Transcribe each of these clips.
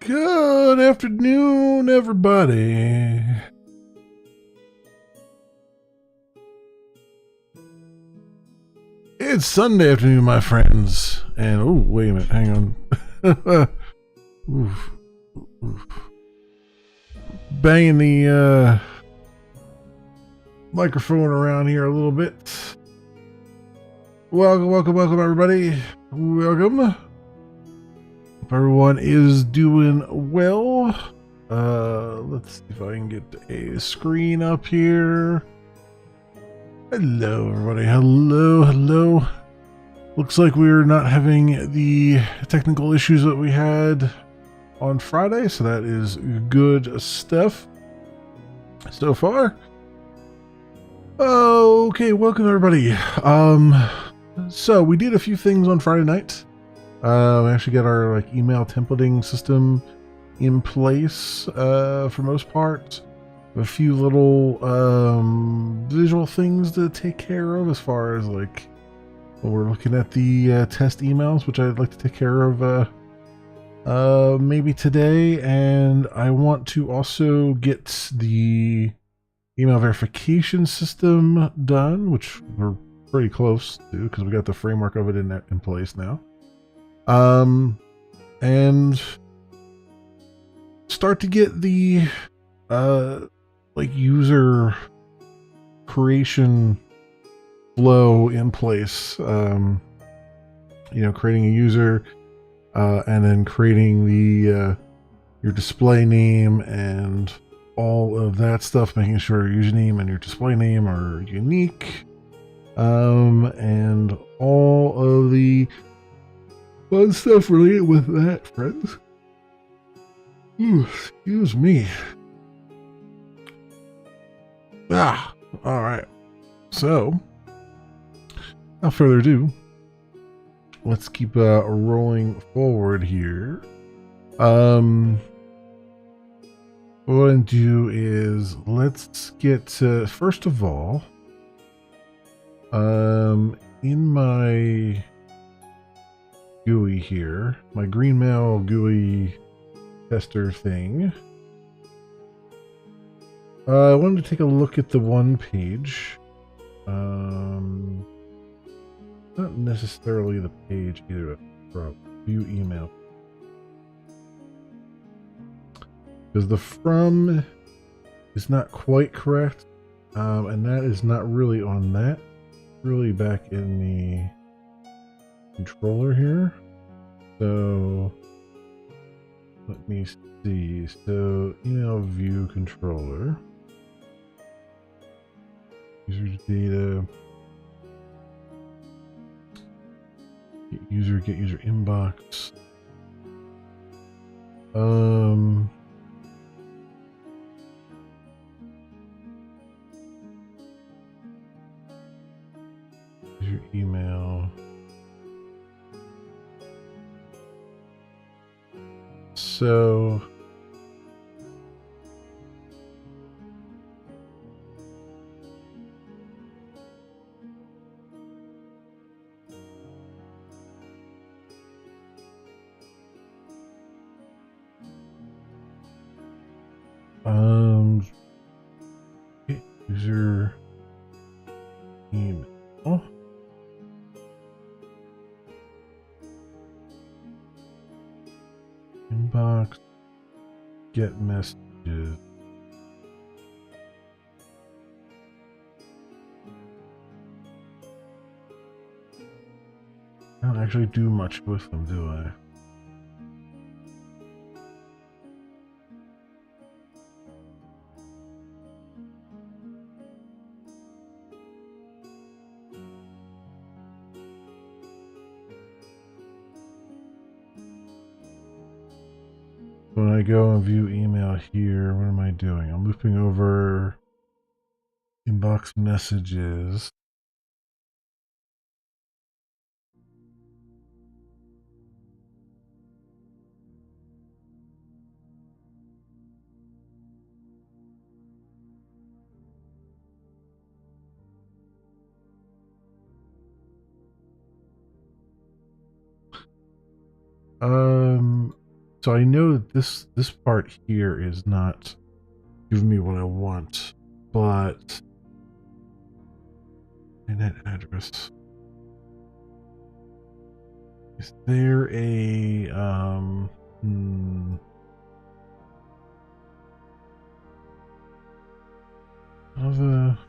Good afternoon, everybody. It's Sunday afternoon, my friends. And, oh, wait a minute, hang on. Oof, oof. Banging the microphone around here a little bit. Welcome, everybody. Welcome. Hope everyone is doing well. Let's see if I can get a screen up here. Hello, everybody. Hello. Looks like we're not having the technical issues that we had on Friday, so that is good stuff so far. Okay, welcome, everybody. So we did a few things on Friday night. We actually got our email templating system in place for most part. A few little visual things to take care of as far as when we're looking at the test emails, which I'd like to take care of maybe today. And I want to also get the email verification system done, which we're pretty close to because we got the framework of it in place now. And start to get the user creation flow in place. Creating a user and then creating the your display name and all of that stuff, making sure your username and your display name are unique, and all of the fun stuff related with that, friends. Ooh, excuse me. All right. So, without further ado, let's keep rolling forward here. What I'm going to do is let's get first of all, in my GUI here, my Greenmail GUI tester thing. I wanted to take a look at the one page. Not necessarily the page either, but view email. Because the from is not quite correct, and that is not really on that. Really back in the controller here. So let me see. So email view controller. User data. Get user inbox. User email. So user email. Inbox. Get messages. I don't actually do much with them, do I? When I go and view email here, what am I doing? I'm looping over inbox messages. So I know that this part here is not giving me what I want, but internet address. Is there a Java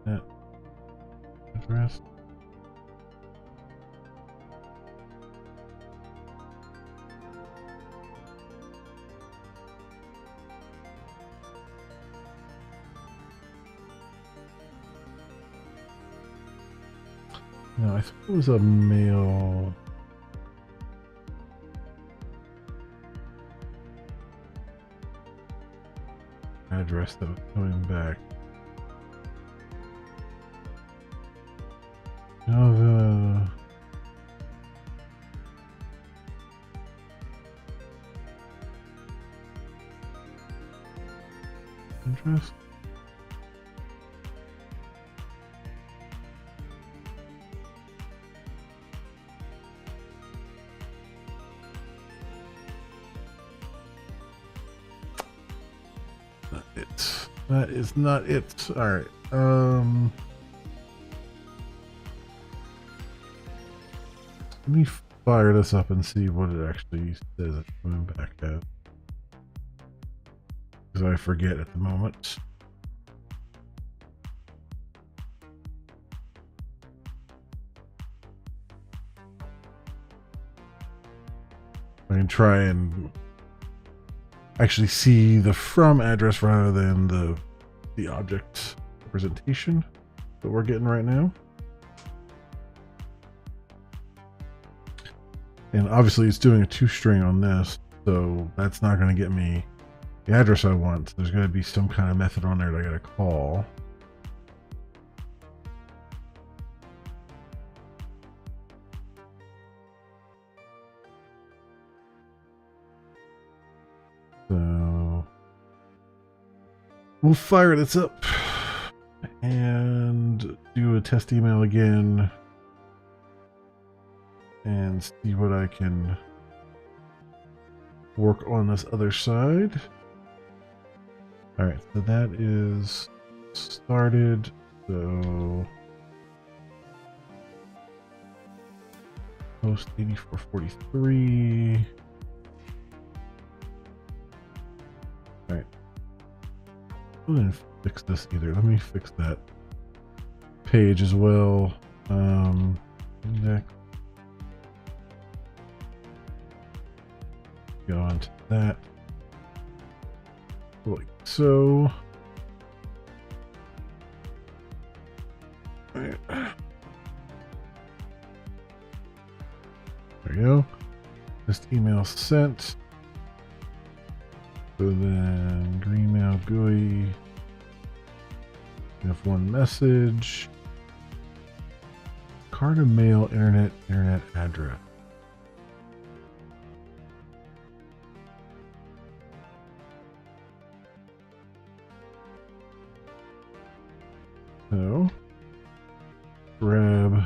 net address? No, I thought it was a mail. Address that was coming back. Java. Address. Not it. That is not it. All right. Let me fire this up and see what it actually says it's coming back at. Because I forget at the moment. I can try and actually see the from address rather than the object representation that we're getting right now. And obviously it's doing a toString on this, so that's not going to get me the address I want. There's going to be some kind of method on there that I got to call. So we'll fire this up and do a test email again and see what I can work on this other side. All right, so that is started. So post 8443. All right. I didn't fix this either. Let me fix that page as well. Next. Go on to that. Like so. All right. There you go. Just email sent. So then Greenmail GUI. We have one message. Card of mail, internet address. So grab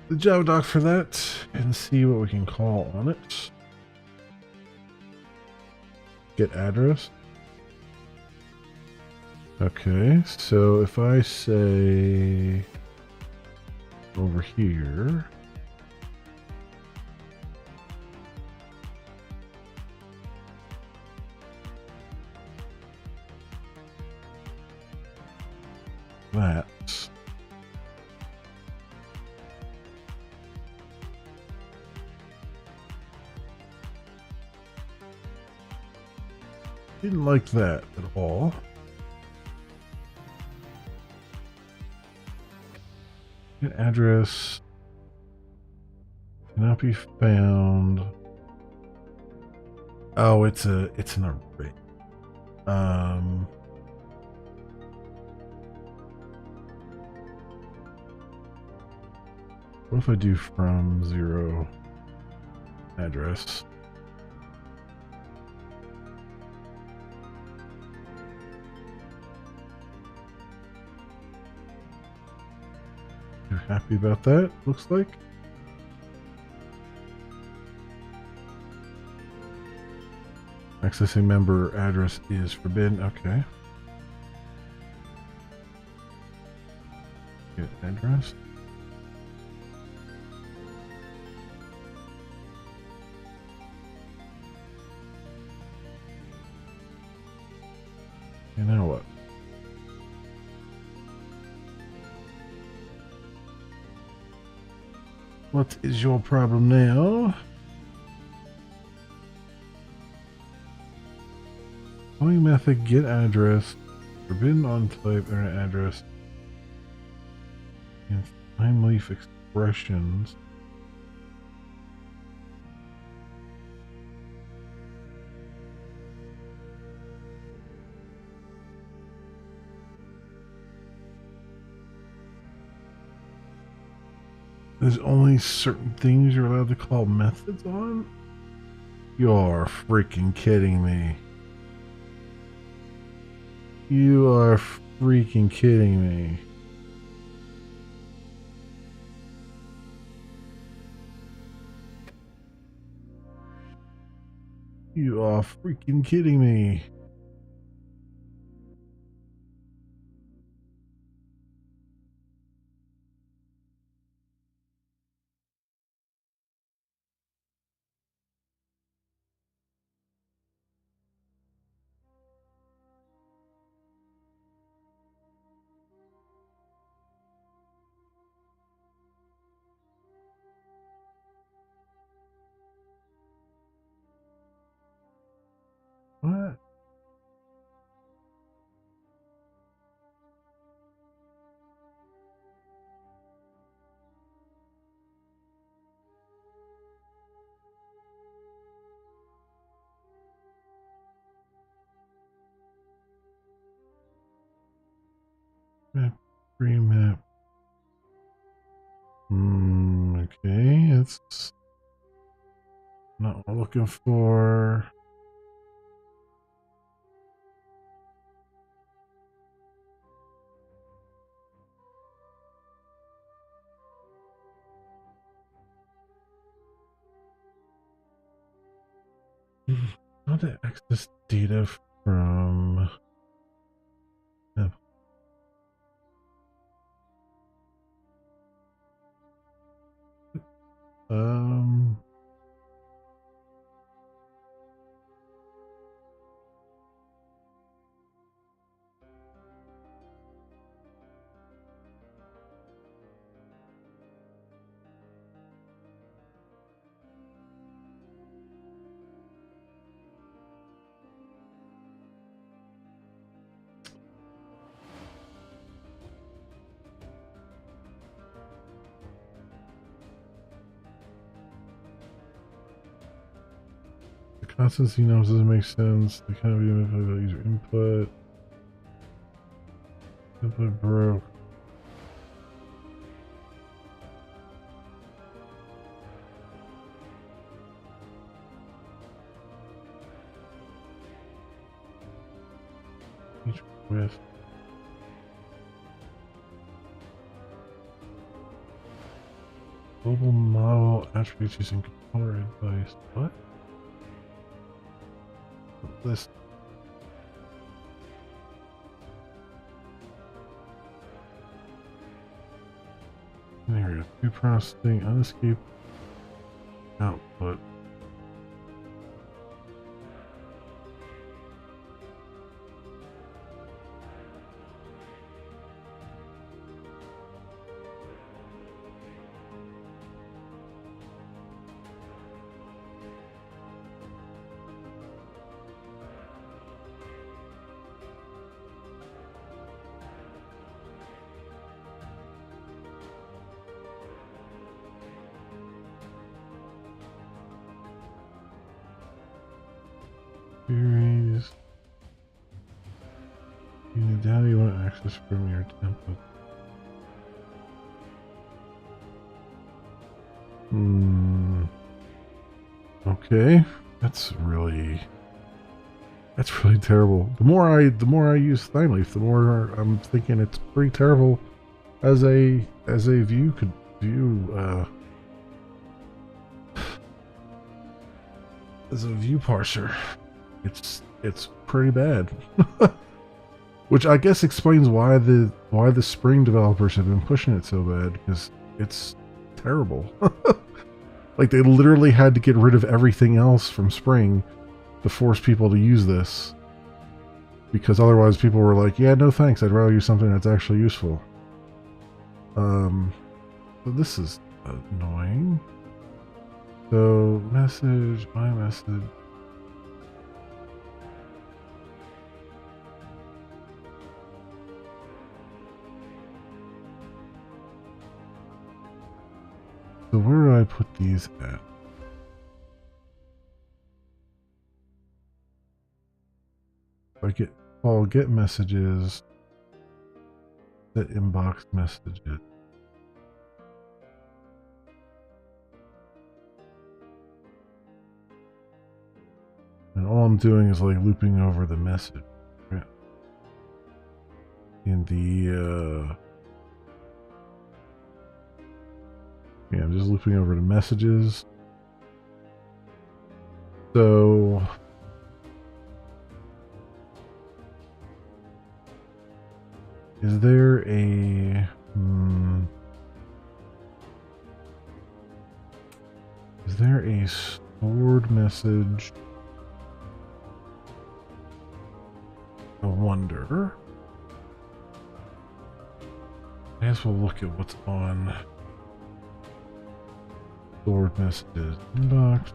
the Java doc for that and see what we can call on it. Get address. Okay, so if I say over here, that didn't like that at all. Address cannot be found. Oh, it's an array. What if I do from 0 address? happy about that, looks like. Accessing member address is forbidden. Okay. Get address. And now what? What is your problem now? Calling method get address. Forbidden on type internet address. And time leaf expressions. There's only certain things you're allowed to call methods on? You're freaking kidding me. You are freaking kidding me. You are freaking kidding me. What? Map, remap. Okay, it's not what I'm looking for. How to access data from um the constancy numbers doesn't make sense. The kind of user input broke. Each with global model attributes using controller advice. What? List. There we go. Two processing, unescape output. Series. How do you want access from your template? Okay, that's really terrible. The more I use ThymeLeaf, the more I'm thinking it's pretty terrible as a as a view could view as a view parser, it's pretty bad. Which I guess explains why the Spring developers have been pushing it so bad, because it's terrible. Like, they literally had to get rid of everything else from Spring to force people to use this, because otherwise people were like, yeah, no thanks, I'd rather use something that's actually useful. So this is annoying. So message, my message. So where do I put these at? I'll get messages, set inbox messages. And all I'm doing is like looping over the message, right? In the yeah, I'm just looping over the messages. So is there a is there a stored message? I wonder. I guess we'll look at what's on stored messages inbox.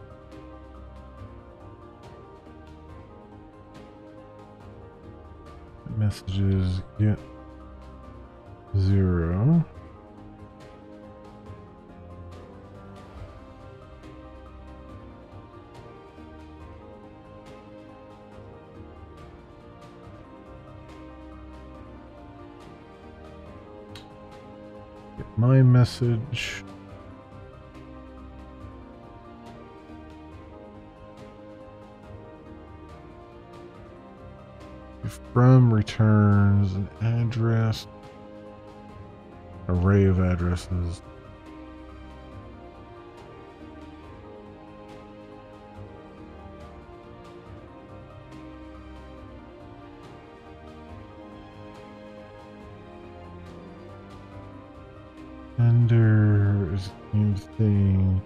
Messages get 0. Get my message. If from returns an address, array of addresses. Sender is the same thing.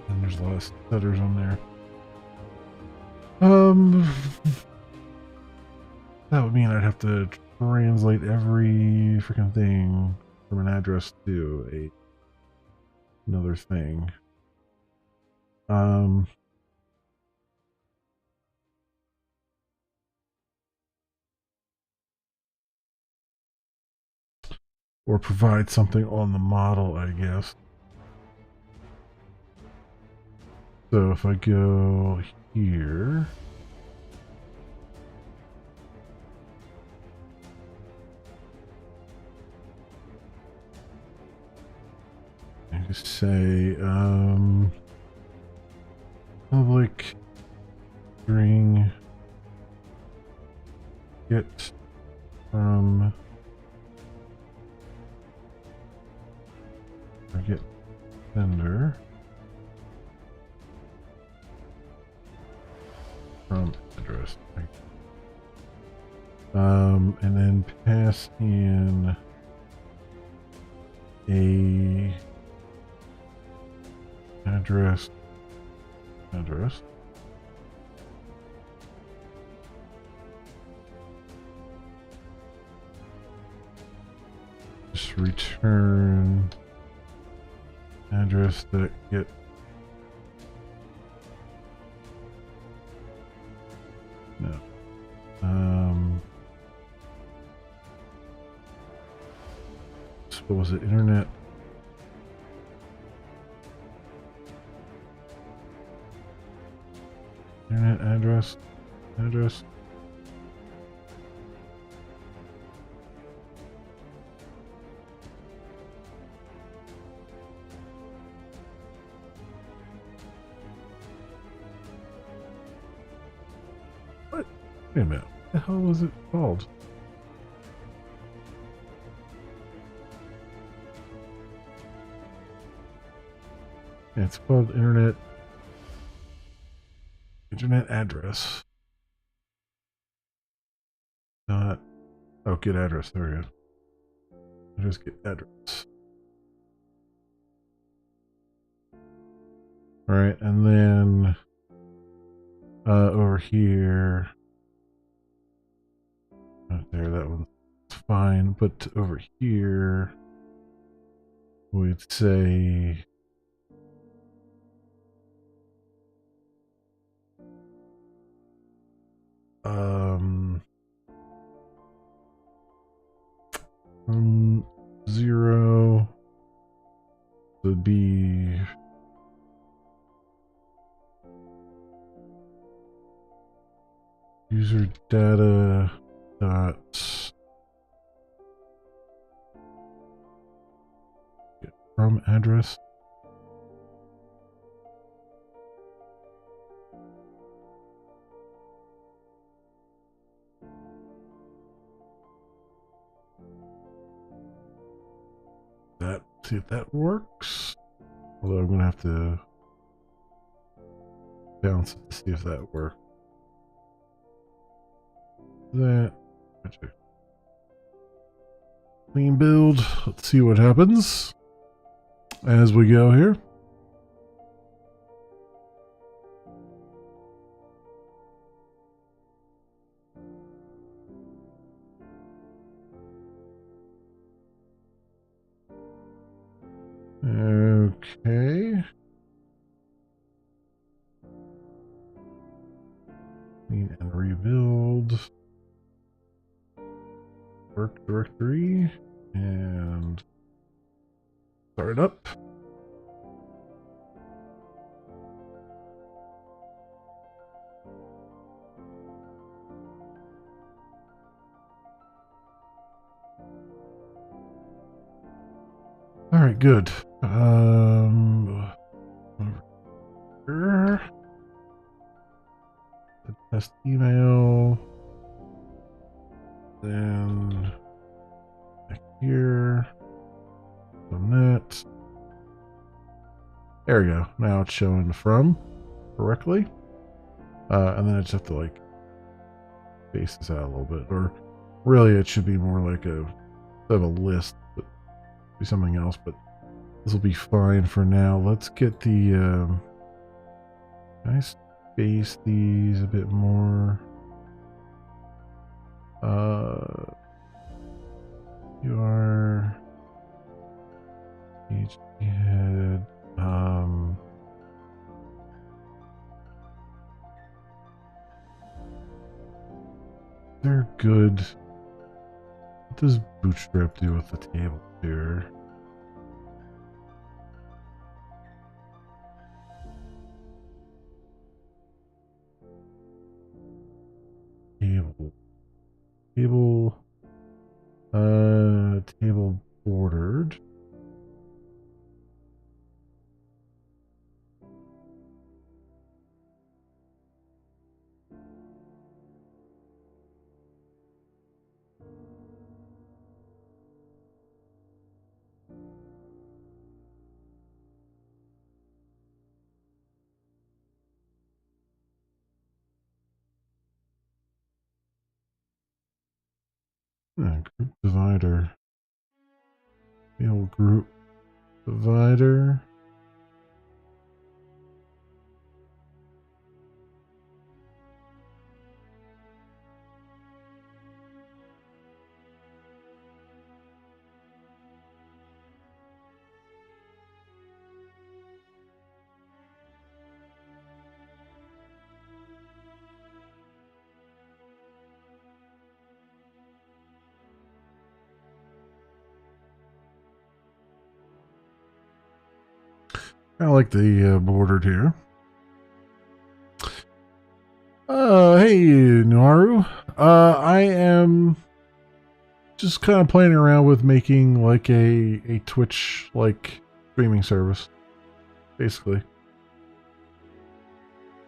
And there's a lot of stutters on there. That would mean I'd have to translate every freaking thing from an address to another thing. Or provide something on the model, I guess. So if I go here, I can say public string get from or get sender from address. And then pass in a address. Just return address that get no. What was it? Internet address. Wait a minute. What the hell was it called? Yeah, it's called internet address. Not get address. There we go. Just get address. All right, and then over here, right there, that one's fine. But over here, we'd say from 0 would be user data dot from address. See if that works. Although I'm gonna have to bounce it to see if that works. That clean build. Let's see what happens as we go here. Okay. Clean and rebuild. Work directory and start up. All right, good. Over here. The test email. Then back here. On that. There we go. Now it's showing from correctly. And then I just have to like space this out a little bit. Or really it should be more like a list, but be something else, but this will be fine for now. Let's get the can I space these a bit more? You are PHP head. They're good. What does Bootstrap do with the table here? Table bordered. Group divider. Table group divider. I like the bordered here. Hey, Nuaru. I am just kind of playing around with making like a Twitch like streaming service, basically.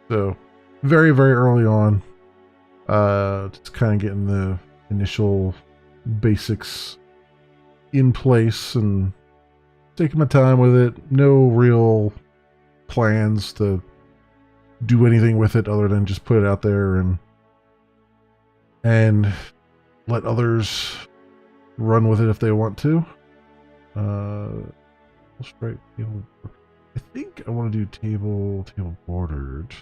So, very, very early on. Just kind of getting the initial basics in place and taking my time with it. No real plans to do anything with it other than just put it out there and let others run with it if they want to. Straight table. I think I want to do table bordered.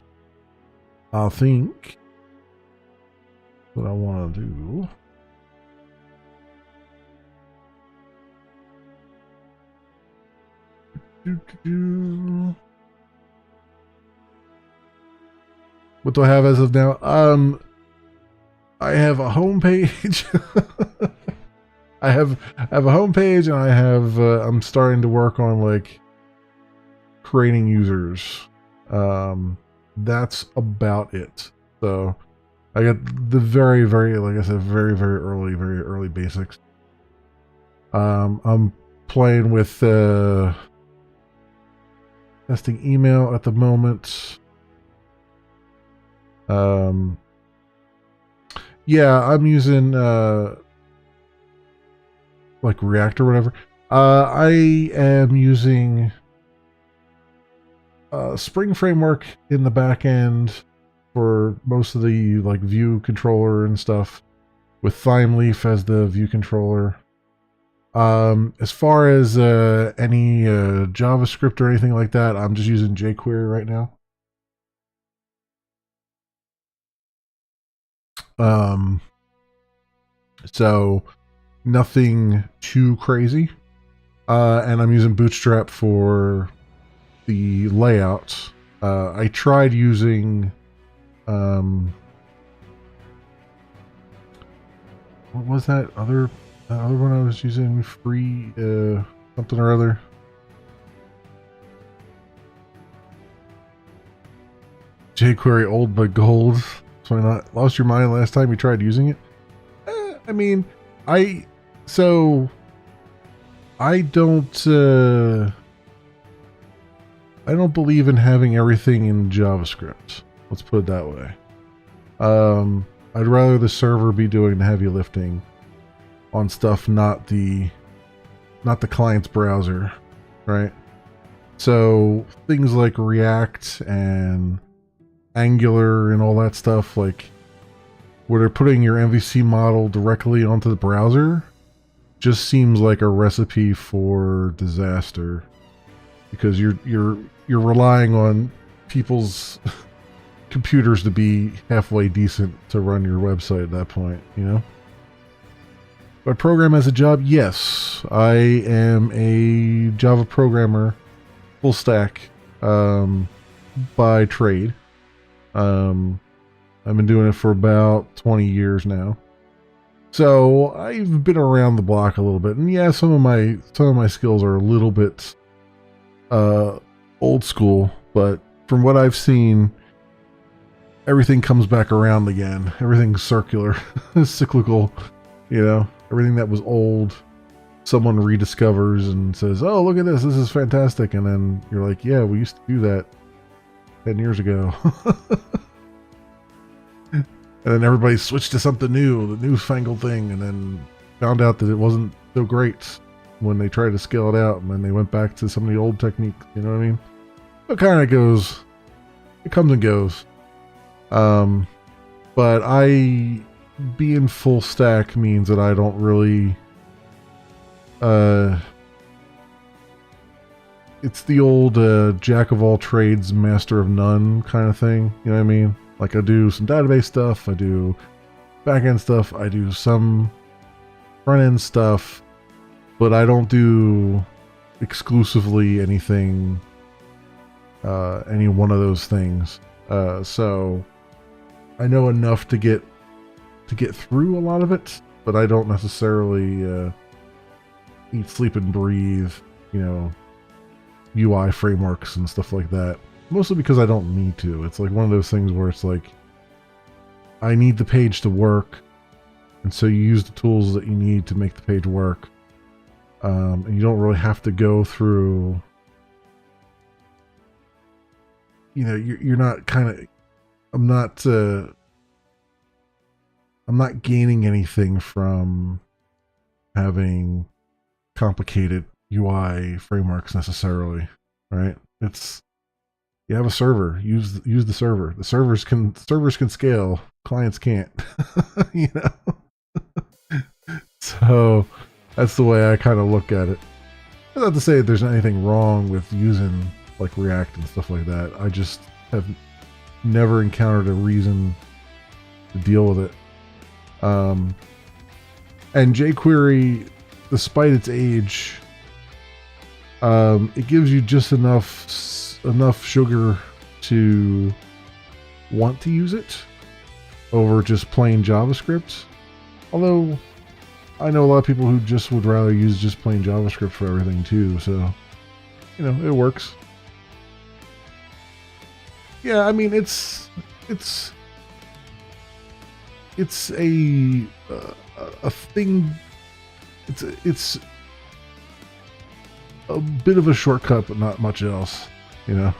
I think what I want to do. What do I have as of now? I have a home page. I have a home page, and I have I'm starting to work on like creating users. That's about it. So I got the very, like I said, very early basics. I'm playing with testing email at the moment. Yeah, I'm using like React or whatever. I am using Spring Framework in the back end for most of the like view controller and stuff, with ThymeLeaf as the view controller. As far as any JavaScript or anything like that, I'm just using jQuery right now. So nothing too crazy. And I'm using Bootstrap for the layout. I tried using what was that other one I was using? Free something or other. jQuery old but gold. So I not lost your mind last time you tried using it? I mean, I don't believe in having everything in JavaScript. Let's put it that way. I'd rather the server be doing the heavy lifting on stuff, not the client's browser, right? So things like React and Angular and all that stuff, like where they're putting your MVC model directly onto the browser, just seems like a recipe for disaster, because you're relying on people's computers to be halfway decent to run your website at that point, you know? Do I program as a job? Yes. I am a Java programmer, full stack, by trade. I've been doing it for about 20 years now. So I've been around the block a little bit. And yeah, some of my skills are a little bit old school, but from what I've seen, everything comes back around again. Everything's circular, cyclical, you know. Everything that was old, someone rediscovers and says, "Oh, look at this. This is fantastic." And then you're like, "Yeah, we used to do that 10 years ago." And then everybody switched to something new, the newfangled thing, and then found out that it wasn't so great when they tried to scale it out, and then they went back to some of the old techniques, you know what I mean? It kind of goes, it comes and goes. But being full stack means that I don't really, it's the old jack of all trades, master of none kind of thing, you know what I mean? Like, I do some database stuff, I do back-end stuff, I do some front-end stuff, but I don't do exclusively anything, any one of those things. So I know enough to get through a lot of it, but I don't necessarily eat, sleep, and breathe, you know, UI frameworks and stuff like that. Mostly because I don't need to. It's like one of those things where it's like, I need the page to work, and so you use the tools that you need to make the page work. And you don't really have to go through, you know, you're not kind of, I'm not I'm not gaining anything from having complicated UI frameworks necessarily, right? It's you have a server, use the server. The servers can scale, clients can't. You know. So that's the way I kind of look at it. Not to say that there's anything wrong with using like React and stuff like that. I just have never encountered a reason to deal with it. And jQuery, despite its age, it gives you just enough sugar to want to use it over just plain JavaScript. Although I know a lot of people who just would rather use just plain JavaScript for everything too, so you know, it works. Yeah, I mean it's a thing. It's a bit of a shortcut, but not much else, you know.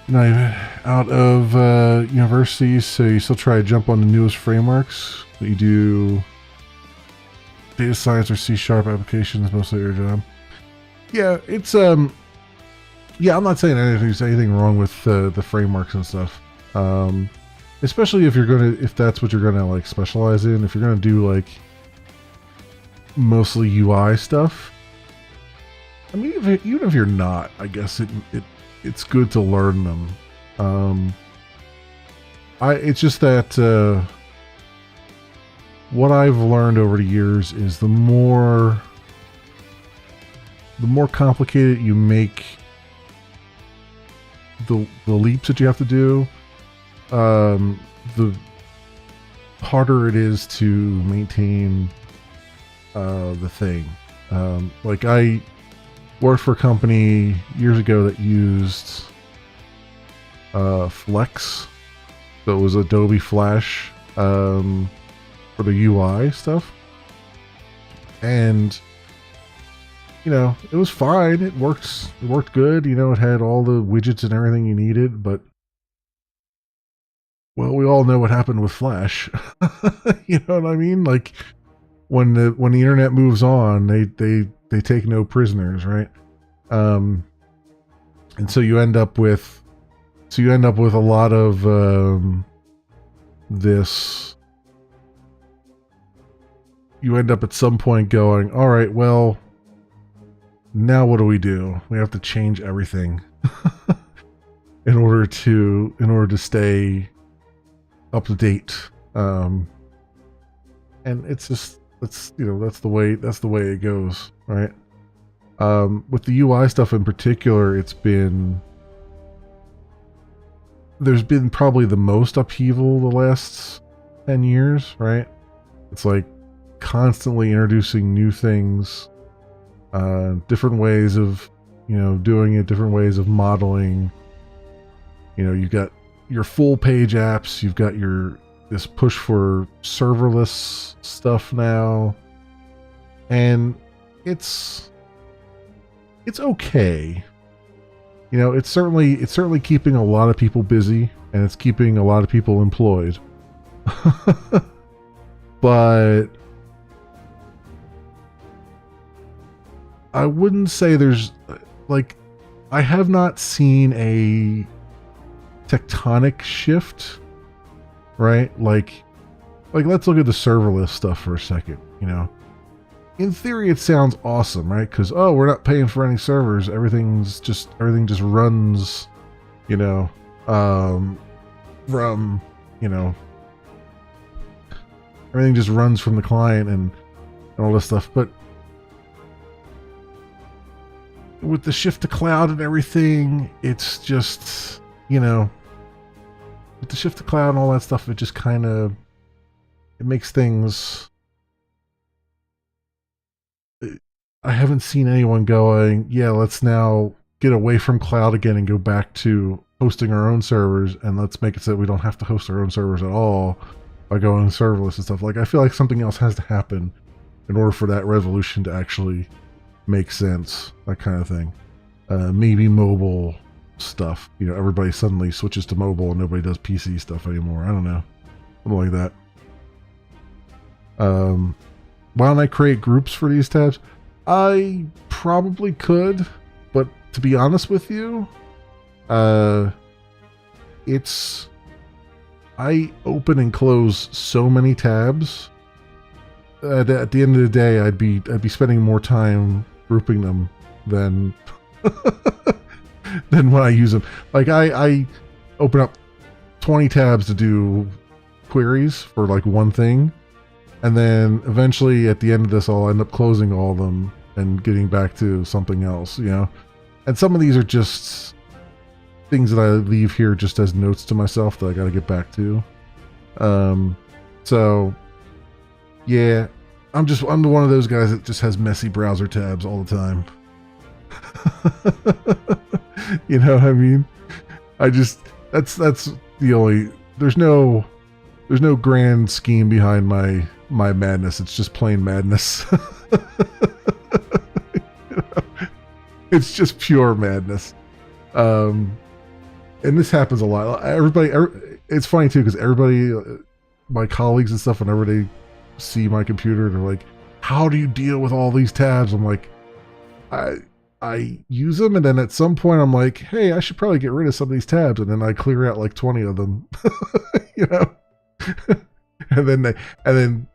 Now you're out of university, so you still try to jump on the newest frameworks. But you do data science or C# applications most of your job. Yeah, it's yeah, I'm not saying there's anything wrong with the frameworks and stuff. Especially if that's what you're gonna like specialize in. If you're gonna do like mostly UI stuff. I mean, even if you're not, I guess it's good to learn them. It's just that what I've learned over the years is the more complicated you make the leaps that you have to do, the harder it is to maintain the thing. Like I worked for a company years ago that used Flex, so it was Adobe Flash for the UI stuff, and you know, it was fine. It worked good. You know, it had all the widgets and everything you needed, but well, we all know what happened with Flash. You know what I mean? Like when the internet moves on, they take no prisoners, right? And so you end up with a lot of this. You end up at some point going, all right, well, now what do? We have to change everything in order to stay up to date. And it's just that's the way it goes, right? With the UI stuff in particular, there's been probably the most upheaval the last 10 years, right? It's like constantly introducing new things, different ways of, doing it, different ways of modeling. You've got your full page apps, you've got this push for serverless stuff now, and it's okay. It's certainly keeping a lot of people busy, and it's keeping a lot of people employed. But I wouldn't say I have not seen a tectonic shift, right? Like let's look at the serverless stuff for a second. In theory, it sounds awesome, right? Because we're not paying for any servers. Everything just runs, from everything just runs from the client and all this stuff. But with the shift to cloud and everything, it's just, with the shift to cloud and all that stuff, it just kind of, it makes things, I haven't seen anyone going, yeah, let's now get away from cloud again and go back to hosting our own servers, and let's make it so that we don't have to host our own servers at all by going serverless and stuff. Like, I feel like something else has to happen in order for that revolution to actually make sense, that kind of thing. Maybe mobile, stuff. You know, everybody suddenly switches to mobile and nobody does PC stuff anymore. I don't know. Something like that. Why don't I create groups for these tabs? I probably could, but to be honest with you, I open and close so many tabs. At the end of the day, I'd be spending more time grouping them than than when I use them. Like I open up 20 tabs to do queries for like one thing, and then eventually at the end of this, I'll end up closing all of them and getting back to something else. You know, and some of these are just things that I leave here just as notes to myself that I got to get back to. So yeah, I'm one of those guys that just has messy browser tabs all the time. You know what I mean? That's the only, there's no grand scheme behind my madness. It's just plain madness. You know? It's just pure madness. And this happens a lot. It's funny too, because everybody, my colleagues and stuff, whenever they see my computer, they're like, how do you deal with all these tabs? I'm like, I use them, and then at some point I'm like, hey, I should probably get rid of some of these tabs, and then I clear out like 20 of them. You know? and then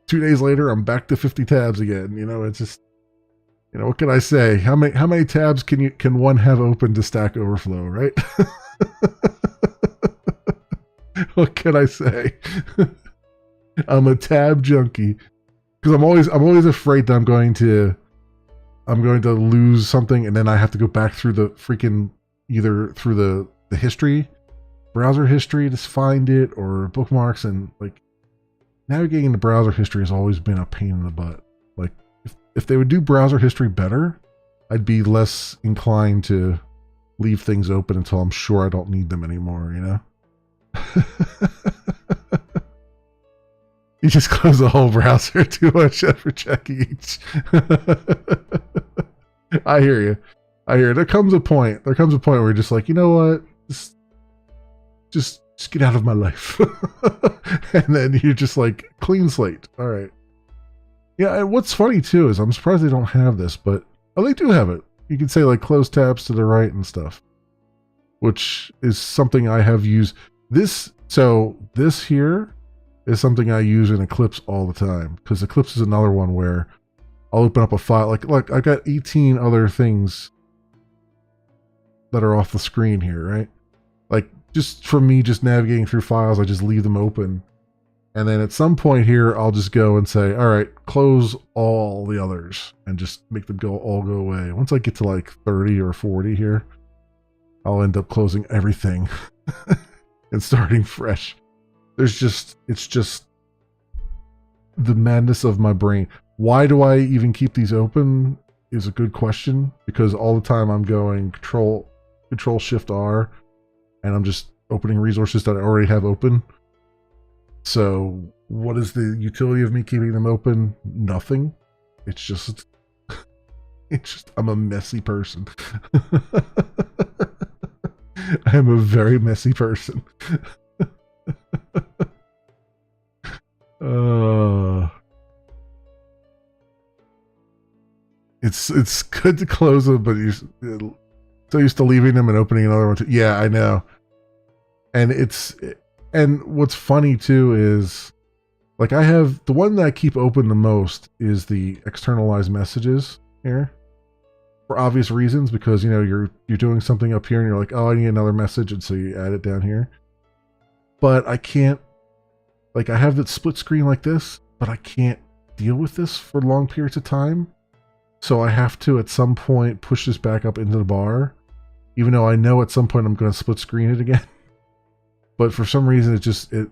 2 days later I'm back to 50 tabs again. You know, it's just, you know, what can I say? How many tabs can one have open to Stack Overflow, right? What can I say? I'm a tab junkie, because I'm always afraid that I'm going to lose something, and then I have to go back through the freaking, either through the history, browser history to find it, or bookmarks, and like navigating the browser history has always been a pain in the butt. Like if they would do browser history better, I'd be less inclined to leave things open until I'm sure I don't need them anymore, you know? You just close the whole browser, too much effort checking each. I hear you. There comes a point where you're just like, you know what? Just get out of my life. And then you're just like, clean slate. All right. Yeah, and what's funny too is I'm surprised they don't have this, but they do have it. You can say like close tabs to the right and stuff, which is something I have used. This here is something I use in Eclipse all the time, because Eclipse is another one where I'll open up a file. Like I got 18 other things that are off the screen here, right? Like just from me just navigating through files, I just leave them open. And then at some point here, I'll just go and say, all right, close all the others and just make them all go away. Once I get to like 30 or 40 here, I'll end up closing everything and starting fresh. It's just the madness of my brain. Why do I even keep these open is a good question, because all the time I'm going Control Shift R, and I'm just opening resources that I already have open. So what is the utility of me keeping them open? Nothing. It's just I'm a messy person. I am a very messy person. It's good to close them, but you're so used to leaving them and opening another one. Yeah, I know. And what's funny too is, like, I have the one that I keep open the most is the externalized messages here, for obvious reasons, because, you know, you're doing something up here and you're like, oh, I need another message, and so you add it down here. But I can't, like, I have that split screen like this, but I can't deal with this for long periods of time. So I have to at some point push this back up into the bar, even though I know at some point I'm going to split screen it again. But for some reason, it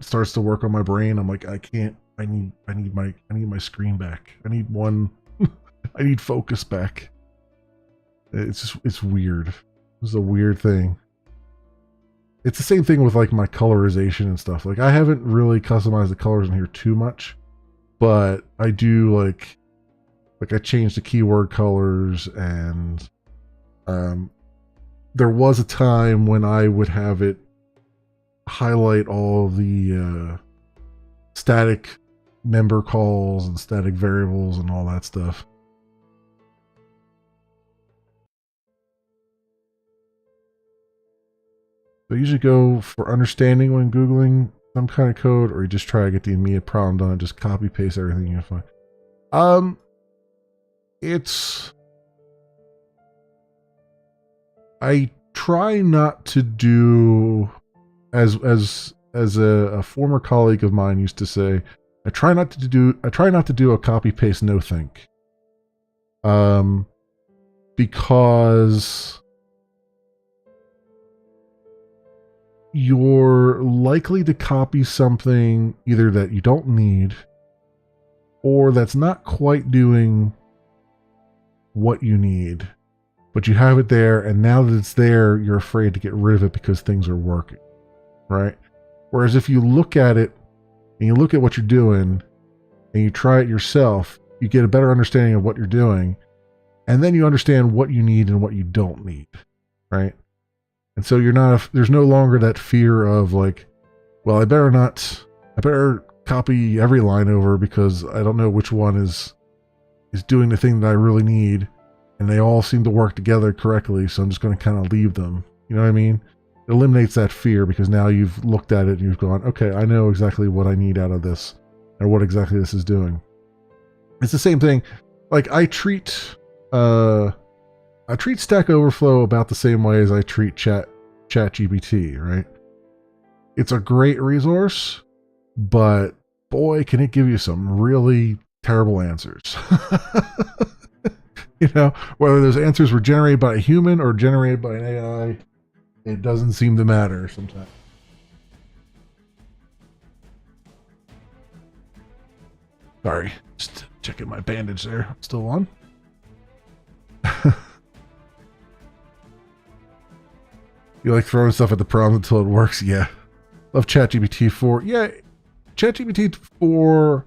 starts to work on my brain. I'm like, I can't. I need my screen back. I need one. I need focus back. It's weird. This is a weird thing. It's the same thing with like my colorization and stuff. Like, I haven't really customized the colors in here too much, but I do like I changed the keyword colors, and there was a time when I would have it highlight all the static member calls and static variables and all that stuff. So you usually go for understanding when Googling some kind of code, or you just try to get the immediate problem done and just copy paste everything you find. I try not to do, as a former colleague of mine used to say, I try not to do a copy paste no think. Because you're likely to copy something either that you don't need or that's not quite doing what you need, but you have it there, and now that it's there, you're afraid to get rid of it because things are working, right? Whereas if you look at it and you look at what you're doing and you try it yourself, you get a better understanding of what you're doing, and then you understand what you need and what you don't need, right? And so there's no longer that fear of like, well, I better copy every line over because I don't know which one is doing the thing that I really need, and they all seem to work together correctly, so I'm just going to kind of leave them. You know what I mean? It eliminates that fear because now you've looked at it and you've gone, okay, I know exactly what I need out of this or what exactly this is doing. It's the same thing. Like I treat Stack Overflow about the same way as I treat ChatGPT, right? It's a great resource, but boy, can it give you some really terrible answers. You know, whether those answers were generated by a human or generated by an AI, it doesn't seem to matter sometimes. Sorry, just checking my bandage there. Still on? You like throwing stuff at the prompt until it works? Yeah. Love ChatGPT 4. Yeah, ChatGPT 4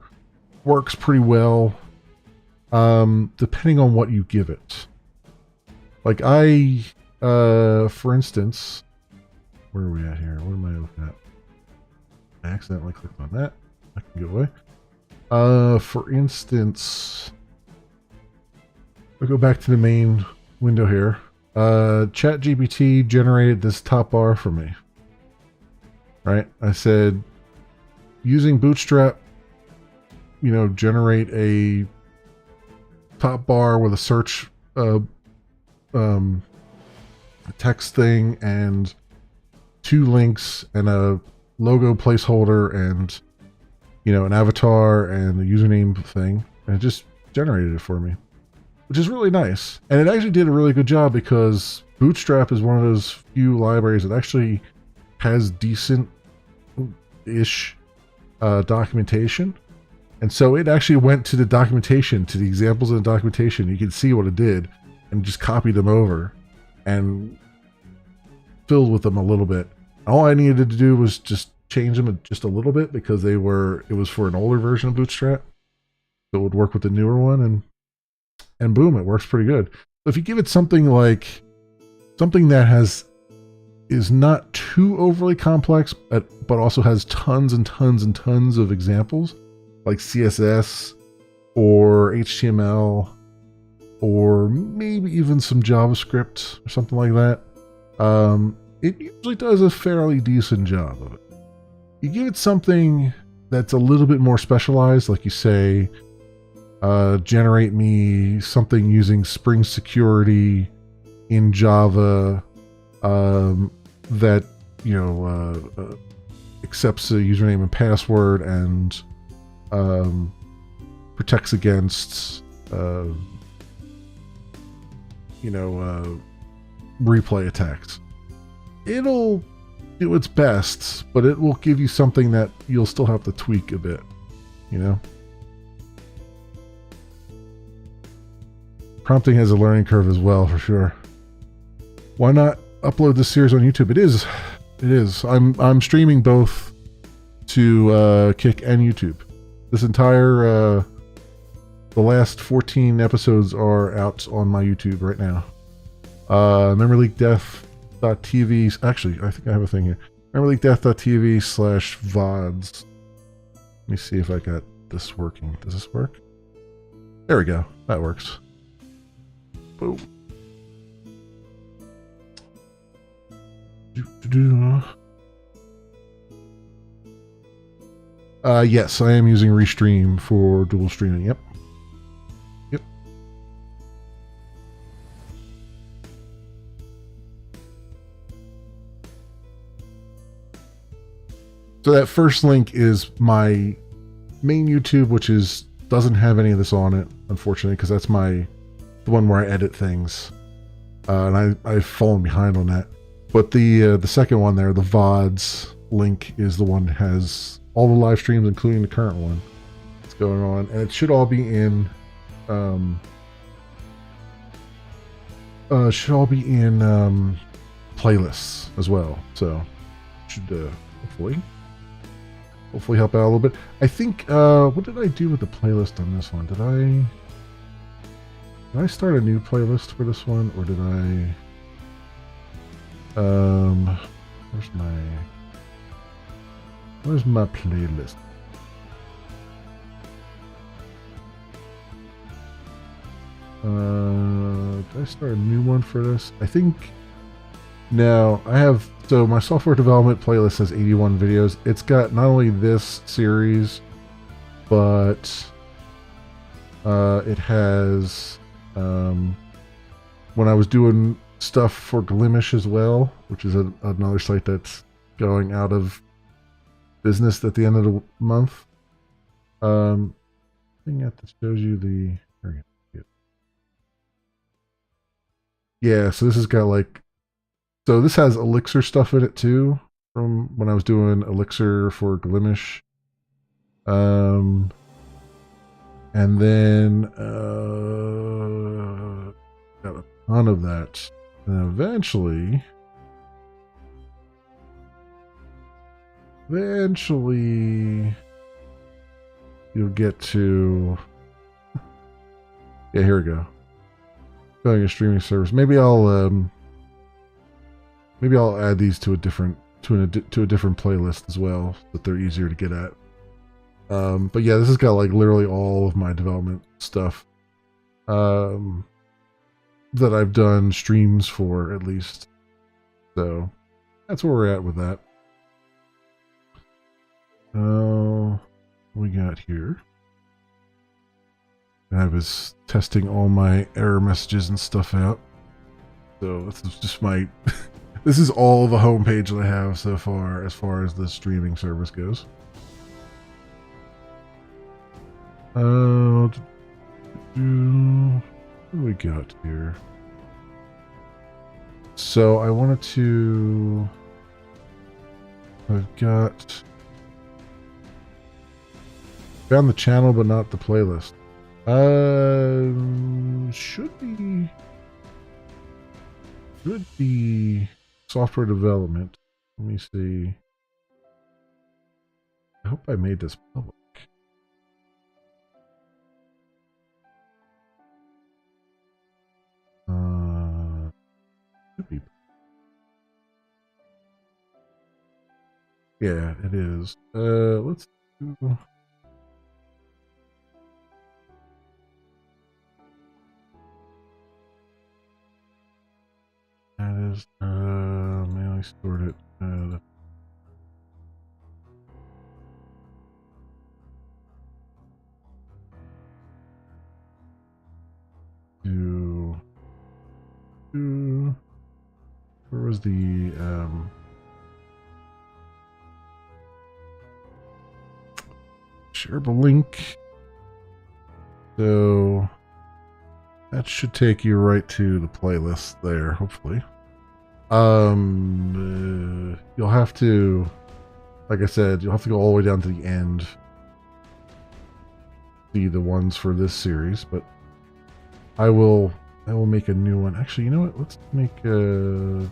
works pretty well, depending on what you give it. Like for instance, where are we at here? What am I looking at? I accidentally clicked on that. I can get away. For instance, I'll go back to the main window here. ChatGPT generated this top bar for me. Right? I said, using Bootstrap, generate a top bar with a search text thing and 2 links and a logo placeholder and an avatar and a username thing, and it just generated it for me, which is really nice. And it actually did a really good job because Bootstrap is one of those few libraries that actually has decent-ish documentation. And so it actually went to the documentation, to the examples in the documentation. You can see what it did and just copied them over and filled with them a little bit. All I needed to do was just change them just a little bit because it was for an older version of Bootstrap. So it would work with the newer one, and boom, it works pretty good. So if you give it something like something that is not too overly complex, but also has tons and tons and tons of examples, like CSS or HTML or maybe even some JavaScript or something like that, it usually does a fairly decent job of it. You give it something that's a little bit more specialized, like you say, generate me something using Spring Security in Java that accepts a username and password and protects against replay attacks. It'll do its best, but it will give you something that you'll still have to tweak a bit, Prompting has a learning curve as well, for sure. Why not upload this series on YouTube? It is. I'm streaming both to Kick and YouTube. This entire the last 14 episodes are out on my YouTube right now. Memory Leak Death ReallyGeekDeath.tv. Actually, I think I have a thing here. ReallyGeekDeath.tv/VODs. Let me see if I got this working. Does this work? There we go. That works. Boom. Yes, I am using Restream for dual streaming. Yep. Yep. So that first link is my main YouTube, which doesn't have any of this on it, unfortunately, because that's the one where I edit things, and I've fallen behind on that. But the second one there, the VODs link, is the one that has all the live streams, including the current one that's going on, and it should all be in playlists as well. So should hopefully help out a little bit. I think what did I do with the playlist on this one? Did I start a new playlist for this one, or did I? Where's my playlist? Did I start a new one for this? I think no, I have. So my software development playlist has 81 videos. It's got not only this series, but it has when I was doing stuff for Glimish as well, which is another site that's going out of business at the end of the month. Thing that shows you the. Yeah, so this has got like. So this has Elixir stuff in it too, from when I was doing Elixir for Glimish. And then got a ton of that. And eventually you'll get to yeah, here we go. Going a streaming service. Maybe I'll add these to a different playlist as well, so that they're easier to get at. But yeah, this has got like literally all of my development stuff that I've done streams for, at least. So that's where we're at with that. What we got here? I was testing all my error messages and stuff out. So this is just my this is all the homepage that I have so far as the streaming service goes. What do we got here? So I wanted to. I've got. Found the channel, but not the playlist. Should be software development. Let me see. I hope I made this public. Should be. Yeah, it is. Let's do. That is, man, I stored it. Where was the, shareable link? So, that should take you right to the playlist there, hopefully. You'll have to, like I said, you'll have to go all the way down to the end. See the ones for this series, but I will make a new one. Actually, you know what? Let's make a.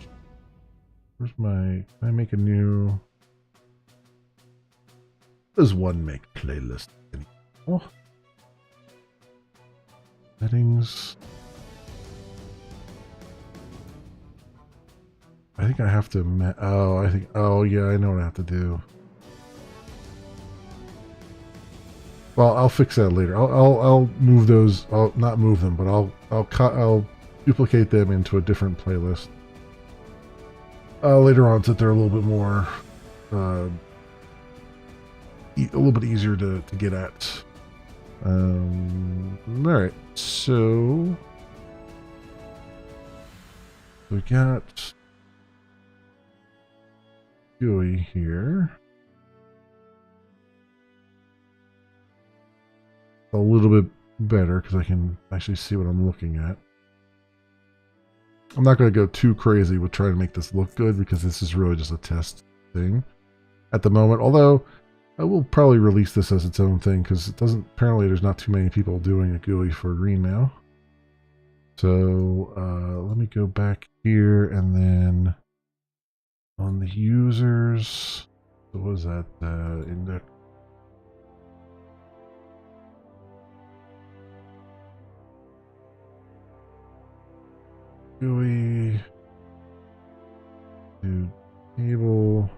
Where's my? Can I make a new? Does one make playlist? Oh. Settings. I think I have to. Oh yeah, I know what I have to do. Well, I'll fix that later. I'll move those. I'll not move them, but I'll duplicate them into a different playlist later on, so that they're a little bit more, a little bit easier to get at. All right, so we got GUI here. A little bit better because I can actually see what I'm looking at. I'm not going to go too crazy with trying to make this look good because this is really just a test thing at the moment. Although I will probably release this as its own thing because it doesn't. Apparently, there's not too many people doing a GUI for Greenmail. So let me go back here and then on the users. What was that index? GUI to table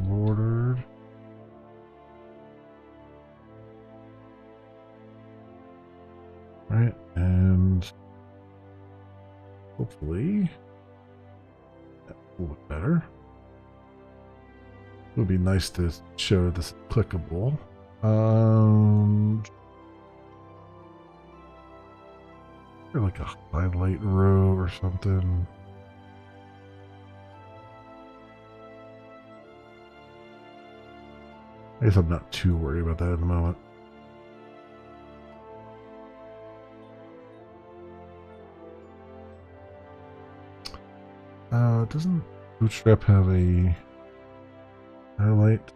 bordered. Right, and hopefully that will look better. It would be nice to show this clickable. Like a highlight row or something. I guess I'm not too worried about that at the moment. Doesn't Bootstrap have a highlight?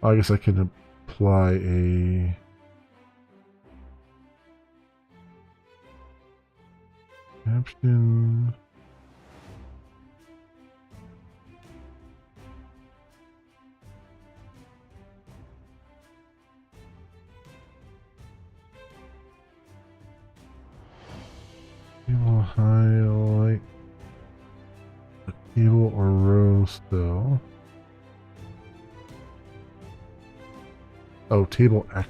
I guess I can apply a caption. Table highlight a table or row still. Oh, table act.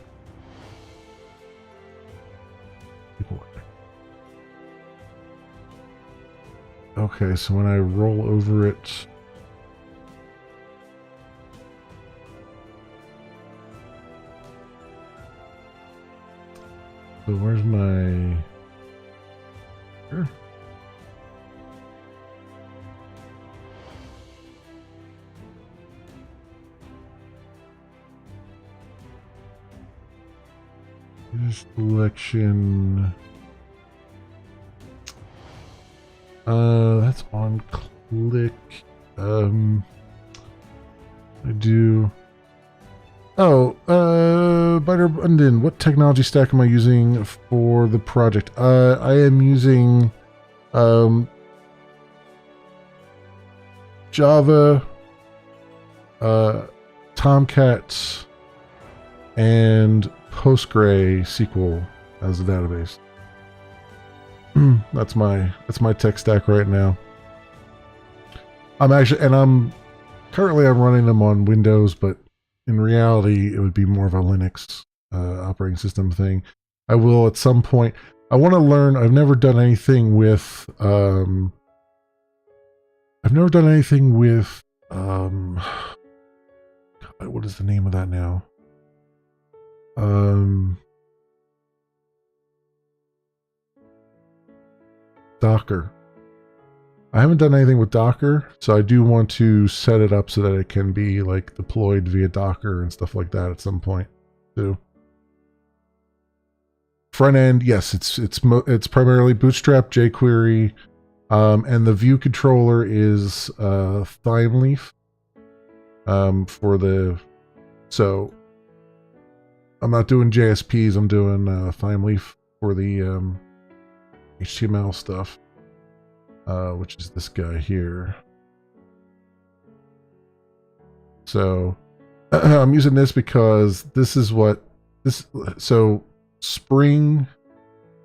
Table act. Okay, so when I roll over it, so where's my here? Selection. That's on click. I do. Oh, Biter Bundin, what technology stack am I using for the project? I am using Java, Tomcat, and PostgreSQL as a database. That's my tech stack right now. I'm currently running them on Windows, but in reality, it would be more of a Linux operating system thing. I will at some point. I want to learn. I've never done anything with. God, what is the name of that now? Docker. I haven't done anything with Docker, so I do want to set it up so that it can be like deployed via Docker and stuff like that at some point too. Front end, yes, it's primarily Bootstrap, jQuery, and the view controller is ThymeLeaf. For the so I'm not doing JSPs, I'm doing ThymeLeaf for the HTML stuff, which is this guy here. So I'm using this because this is what this. So Spring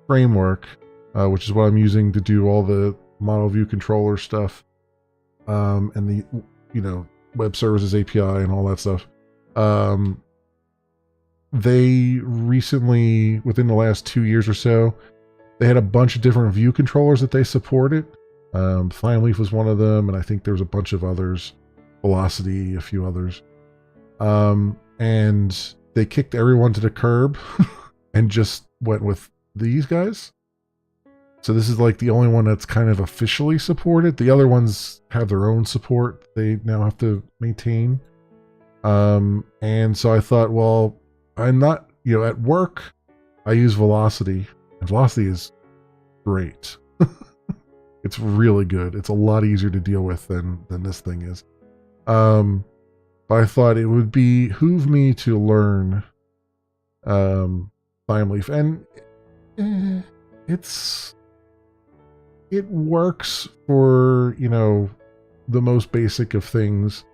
Framework, which is what I'm using to do all the model view controller stuff, and the web services API and all that stuff. They recently, within the last 2 years or so, they had a bunch of different view controllers that they supported. Flyleaf was one of them, and I think there was a bunch of others. Velocity, a few others. And they kicked everyone to the curb and just went with these guys. So this is like the only one that's kind of officially supported. The other ones have their own support they now have to maintain. And so I thought, well, I'm not, at work, I use Velocity, and Velocity is great. It's really good. It's a lot easier to deal with than this thing is. But I thought it would behoove me to learn Flyleaf, and it works for the most basic of things.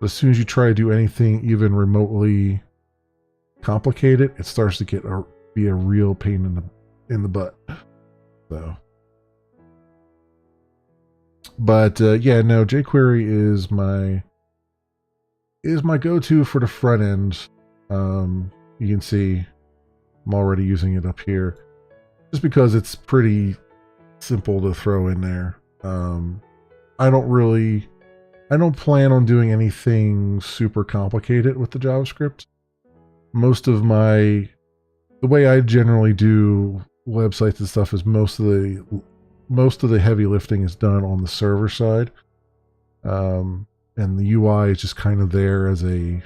But as soon as you try to do anything even remotely complicated, it starts to be a real pain in the butt. So, but yeah, no, jQuery is my go-to for the front end. You can see I'm already using it up here, just because it's pretty simple to throw in there. I don't plan on doing anything super complicated with the JavaScript. The way I generally do websites and stuff is most of the heavy lifting is done on the server side. And the UI is just kind of there as a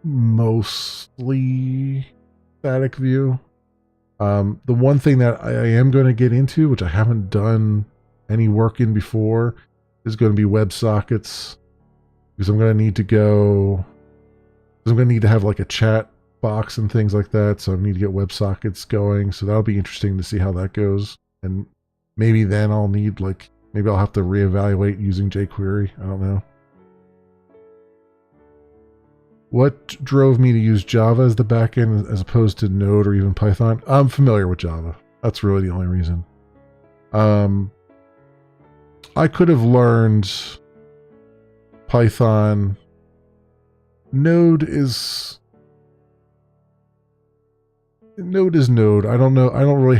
mostly static view. The one thing that I am going to get into, which I haven't done any work in before, is going to be WebSockets, because I'm going to need to have like a chat box and things like that. So I need to get WebSockets going. So that'll be interesting to see how that goes. And maybe then maybe I'll have to reevaluate using jQuery. I don't know. What drove me to use Java as the backend as opposed to Node or even Python? I'm familiar with Java. That's really the only reason. I could have learned Python. Node is Node. I don't know. I don't really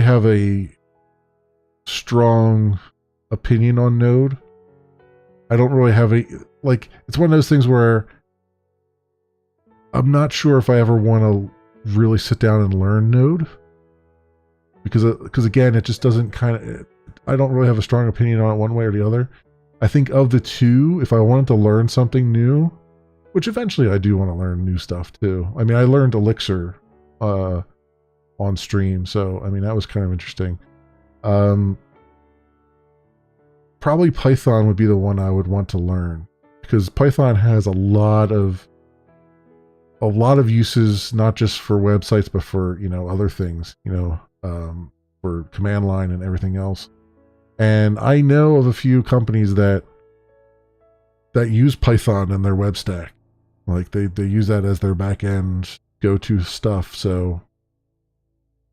have a strong opinion on Node. I don't really have it's one of those things where I'm not sure if I ever want to really sit down and learn Node, because again, it just doesn't I don't really have a strong opinion on it one way or the other. I think of the two, if I wanted to learn something new, which eventually I do want to learn new stuff too. I mean, I learned Elixir on stream, so I mean that was kind of interesting. Probably Python would be the one I would want to learn, because Python has a lot of uses, not just for websites, but for other things, for command line and everything else. And I know of a few companies that use Python in their web stack. Like they use that as their back end go-to stuff. So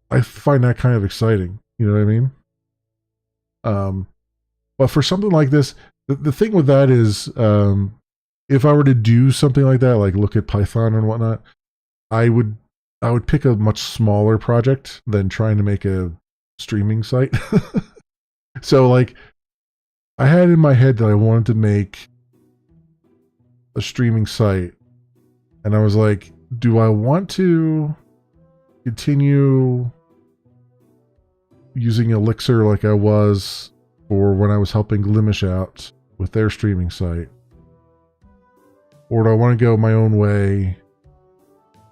I find that kind of exciting. You know what I mean? But for something like this, the thing with that is, if I were to do something like that, like look at Python and whatnot, I would pick a much smaller project than trying to make a streaming site. So like, I had in my head that I wanted to make a streaming site, and I was like, do I want to continue using Elixir like I was for when I was helping Glimish out with their streaming site? Or do I want to go my own way?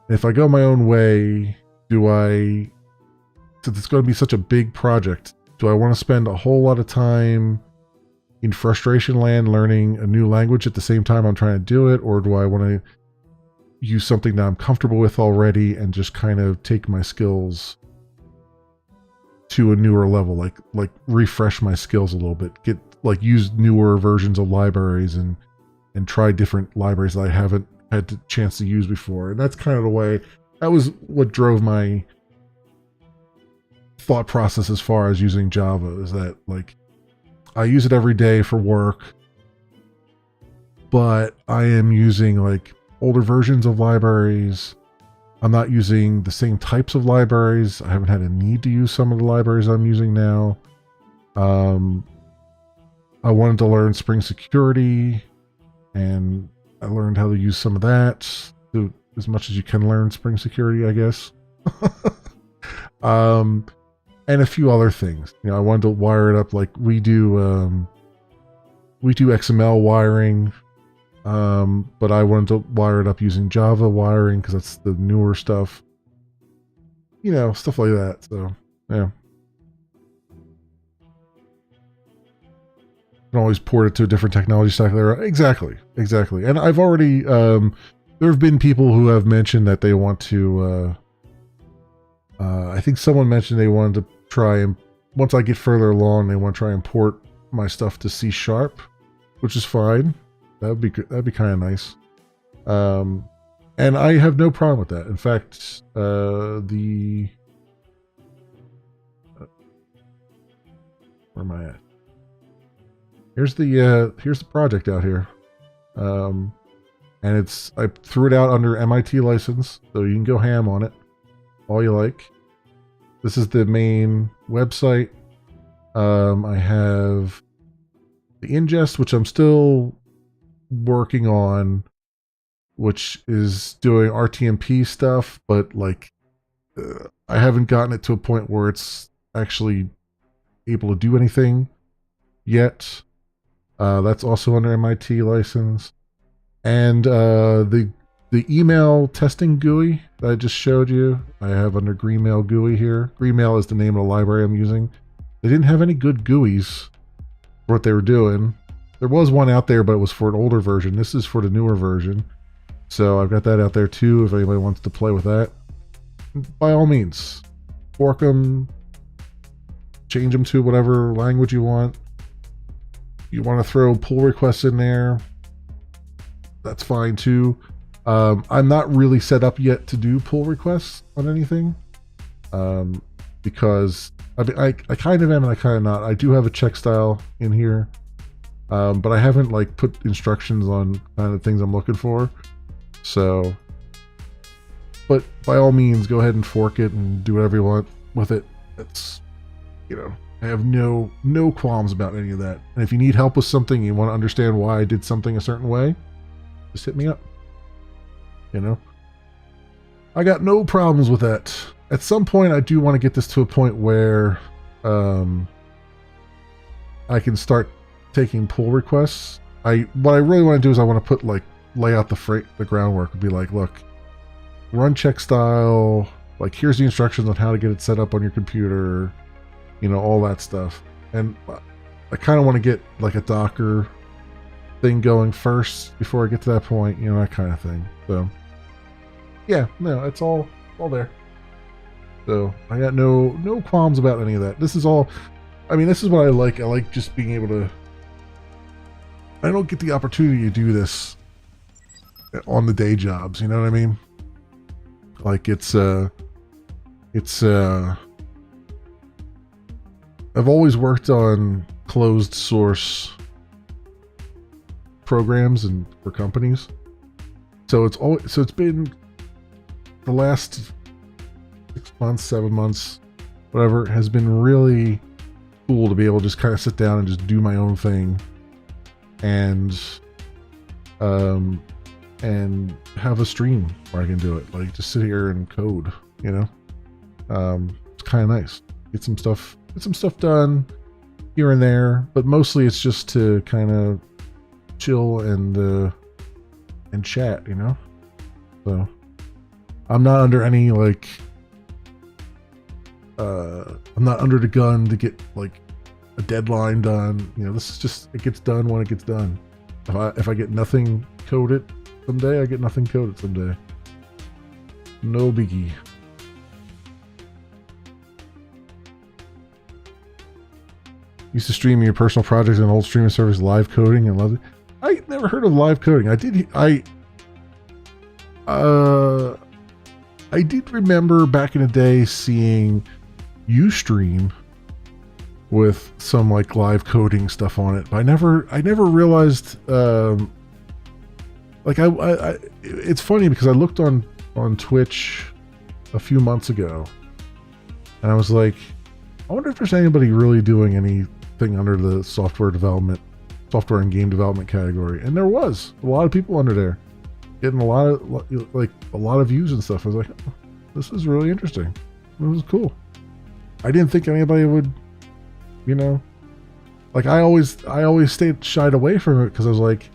If I go my own way, since it's going to be such a big project, do I want to spend a whole lot of time in frustration land learning a new language at the same time I'm trying to do it? Or do I want to use something that I'm comfortable with already and just kind of take my skills to a newer level, like refresh my skills a little bit, like use newer versions of libraries and try different libraries that I haven't had the chance to use before. And that's kind of the way, that was what drove my thought process as far as using Java, is that like I use it every day for work, but I am using like older versions of libraries. I'm not using the same types of libraries. I haven't had a need to use some of the libraries I'm using now. I wanted to learn Spring Security, and I learned how to use some of that, to, as much as you can learn Spring Security, I guess. And a few other things. You know, I wanted to wire it up like we do XML wiring, but I wanted to wire it up using Java wiring because that's the newer stuff. You know, stuff like that. So, yeah. You can always port it to a different technology stack later. Exactly. And I've already, there have been people who have mentioned that they want to, I think someone mentioned they wanted to try and, once I get further along, they want to try and port my stuff to C#, which is fine. That'd be kind of nice. And I have no problem with that. In fact, where am I at? Here's the project out here, and I threw it out under MIT license, so you can go ham on it all you like. This is the main website. I have the ingest, which I'm still working on, which is doing RTMP stuff, but like I haven't gotten it to a point where it's actually able to do anything yet. That's also under MIT license. And the email testing GUI that I just showed you, I have under Greenmail GUI here. Greenmail is the name of the library I'm using. They didn't have any good GUIs for what they were doing. There was one out there, but it was for an older version. This is for the newer version. So I've got that out there too, if anybody wants to play with that. By all means, fork them, change them to whatever language you want. You want to throw pull requests in there, that's fine too. I'm not really set up yet to do pull requests on anything, because I kind of am and I kind of not. I do have a check style in here, but I haven't like put instructions on kind of things I'm looking for. So, but by all means, go ahead and fork it and do whatever you want with it. It's, you know, I have no qualms about any of that. And if you need help with something, you want to understand why I did something a certain way, just hit me up. You know, I got no problems with that. At some point, I do want to get this to a point where I can start taking pull requests. What I really want to do is I want to put like lay out the groundwork and be like, look, run check style. Like, here's the instructions on how to get it set up on your computer. You know, all that stuff. And I kind of want to get like a Docker thing going first before I get to that point, you know, that kind of thing. So yeah, no, it's all there. So I got no qualms about any of that. This is all, I mean, this is what I like. I like just being able to, I don't get the opportunity to do this on the day jobs, you know what I mean? Like I've always worked on closed source programs and for companies. So it's been the last 6 months, 7 months, whatever, has been really cool to be able to just kind of sit down and just do my own thing and have a stream where I can do it. Like, just sit here and code, you know? It's kind of nice. Get some stuff done here and there, but mostly it's just to kind of chill and chat, you know? So I'm not under any like I'm not under the gun to get like a deadline done. You know, this is just, it gets done when it gets done. If I get nothing coded someday, I get nothing coded someday. No biggie. Used to stream your personal projects and old streaming service live coding and loved it. I never heard of live coding. I did remember back in the day seeing Ustream with some like live coding stuff on it, but I never realized it's funny because I looked on Twitch a few months ago and I was like, I wonder if there's anybody really doing anything under the software and game development category. And there was a lot of people under there getting a lot of views and stuff. I was like, oh, this is really interesting. It was cool. I didn't think anybody would, like I always shied away from it because I was like,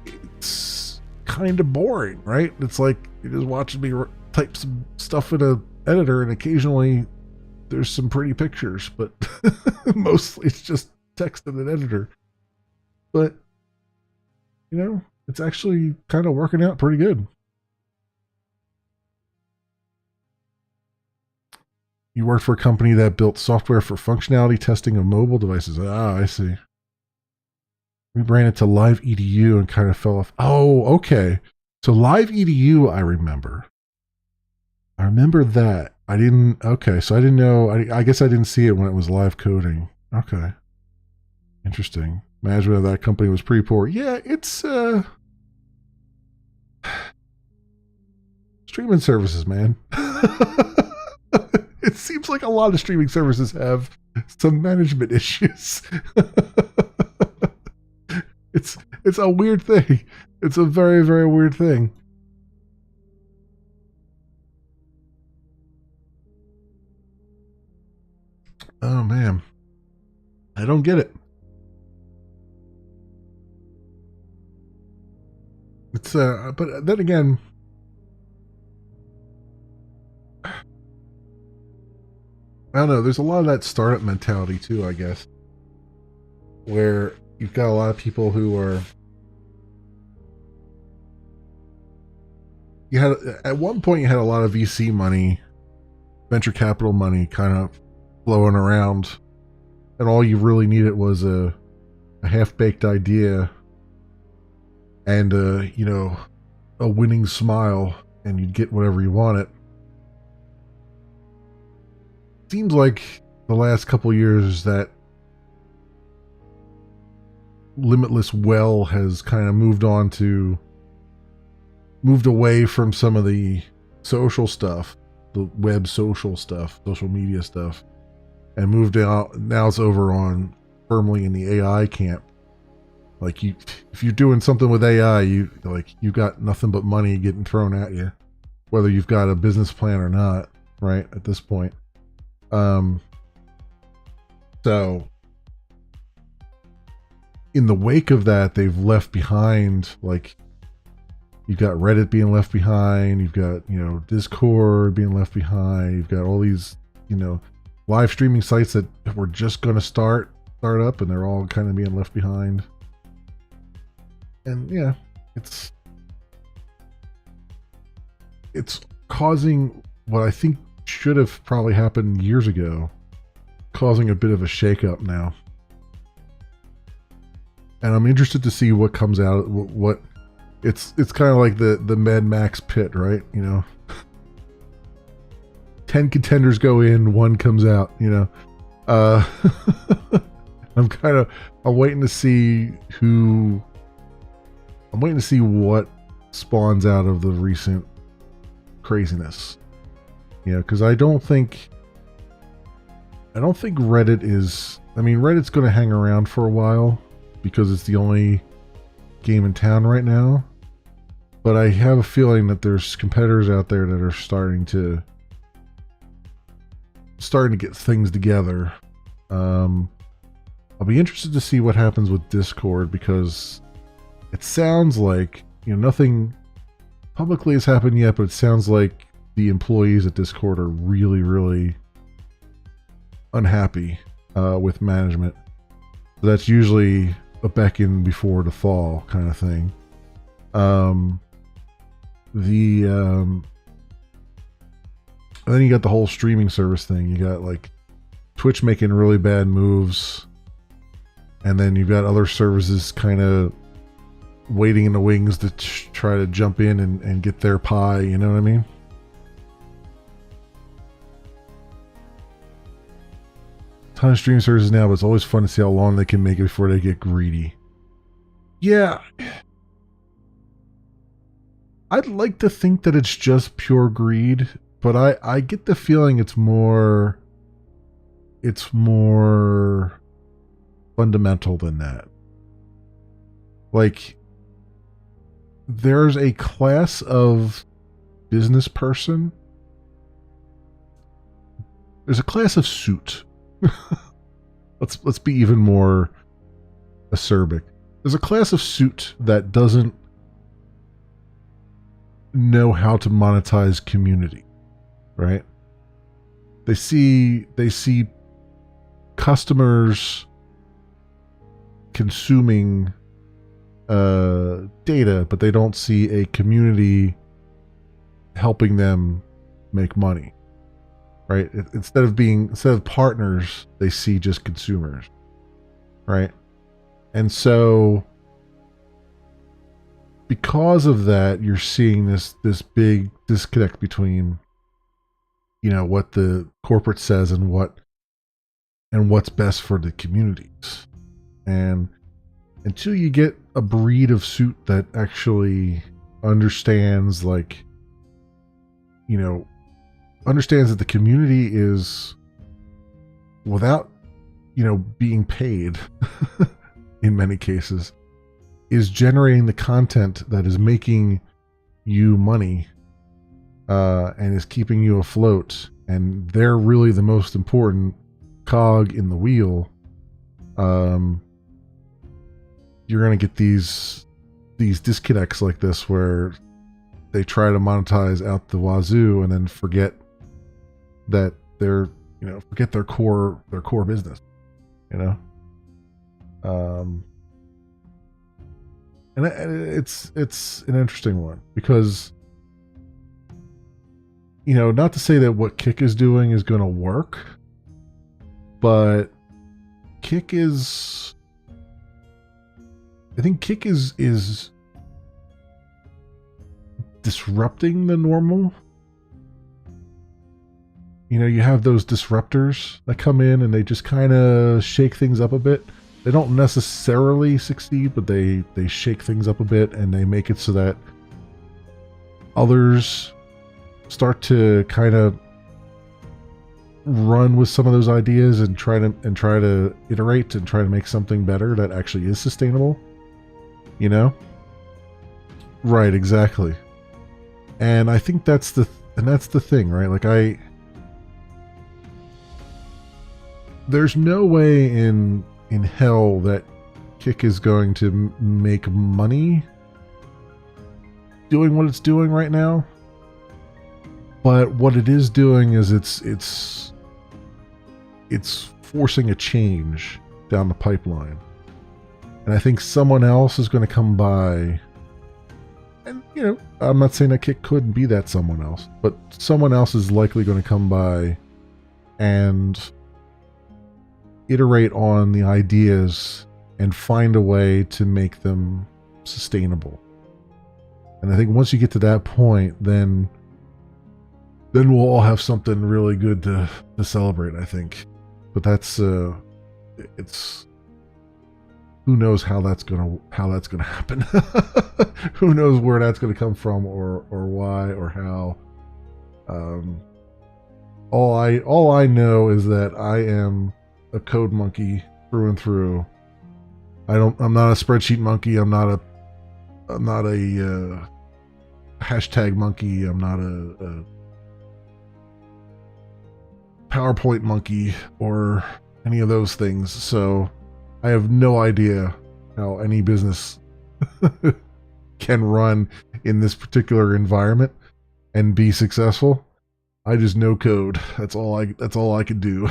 it's kind of boring, right? It's like you're just watching me type some stuff in an editor, and occasionally there's some pretty pictures, but mostly it's just text in an editor. But it's actually kind of working out pretty good. You worked for a company that built software for functionality testing of mobile devices. Ah, I see. We ran to Live EDU and kind of fell off. Oh, okay. So Live EDU, I remember that. I didn't. Okay, so I didn't know. I guess I didn't see it when it was live coding. Okay, interesting. Management of that company was pretty poor. Yeah, it's streaming services, man. It seems like a lot of streaming services have some management issues. It's a weird thing. It's a very, very weird thing. Oh man, I don't get it. It's but then again, I don't know. There's a lot of that startup mentality too, I guess, where you've got a lot of people who are. You had at one point you had a lot of VC money, venture capital money, kind of flowing around, and all you really needed was a half-baked idea and a winning smile, and you'd get whatever you wanted. Seems like the last couple years that Limitless Well has kind of moved away from some of the social stuff, the web social stuff, social media stuff, and moved out. Now it's over on firmly in the AI camp. Like if you're doing something with AI, you got nothing but money getting thrown at you, whether you've got a business plan or not, right? At this point. So in the wake of that, they've left behind, like, you've got Reddit being left behind, you've got, Discord being left behind, you've got all these, live streaming sites that were just going to start up, and they're all kind of being left behind. And yeah, it's causing what I think should have probably happened years ago, causing a bit of a shakeup now. And I'm interested to see what comes out. What it's kind of like the Mad Max pit, right? 10 contenders go in, 1 comes out. I'm waiting to see what spawns out of the recent craziness. Because I don't think Reddit is. I mean, Reddit's going to hang around for a while because it's the only game in town right now. But I have a feeling that there's competitors out there that are starting to get things together. I'll be interested to see what happens with Discord, because it sounds like, nothing publicly has happened yet, but it sounds like the employees at Discord are really, really unhappy with management. So that's usually a beckon before the fall kind of thing. Then you got the whole streaming service thing. You got like Twitch making really bad moves and then you've got other services kind of waiting in the wings to try to jump in and get their pie, you know what I mean? Ton of stream services now, but it's always fun to see how long they can make it before they get greedy. Yeah. I'd like to think that it's just pure greed, but I get the feeling it's more fundamental than that. Like, there's a class of business person. There's a class of suit. Let's be even more acerbic. There's a class of suit that doesn't know how to monetize community, right? They see customers consuming data, but they don't see a community helping them make money, right? Instead of partners, they see just consumers, right? And so because of that, you're seeing this big disconnect between, you know, what the corporate says and what's best for the communities. And until you get a breed of suit that actually understands, like, you know, understands that the community is, without, you know, being paid in many cases, is generating the content that is making you money, and is keeping you afloat, and they're really the most important cog in the wheel. You're going to get these disconnects like this where they try to monetize out the wazoo and then forget that forget their core business, you know? And it's an interesting one because, you know, not to say that what Kick is doing is going to work, but I think Kick is disrupting the normal. You know, you have those disruptors that come in and they just kind of shake things up a bit. They don't necessarily succeed, but they shake things up a bit and they make it so that others start to kind of run with some of those ideas and try to iterate and try to make something better that actually is sustainable. You know? Right, exactly. And I think that's the thing, right? Like there's no way in hell that Kick is going to make money doing what it's doing right now. But what it is doing is it's forcing a change down the pipeline. And I think someone else is going to come by, and, you know, I'm not saying that Kick couldn't be that someone else, but someone else is likely going to come by and iterate on the ideas and find a way to make them sustainable. And I think once you get to that point, then we'll all have something really good to celebrate, I think. But that's it's, who knows how that's gonna happen. Who knows where that's gonna come from, or why, or how. All I know is that I am a code monkey through and through. I'm not a spreadsheet monkey. I'm not a hashtag monkey. I'm not a PowerPoint monkey or any of those things. So I have no idea how any business can run in this particular environment and be successful. I just know code. That's all I can do.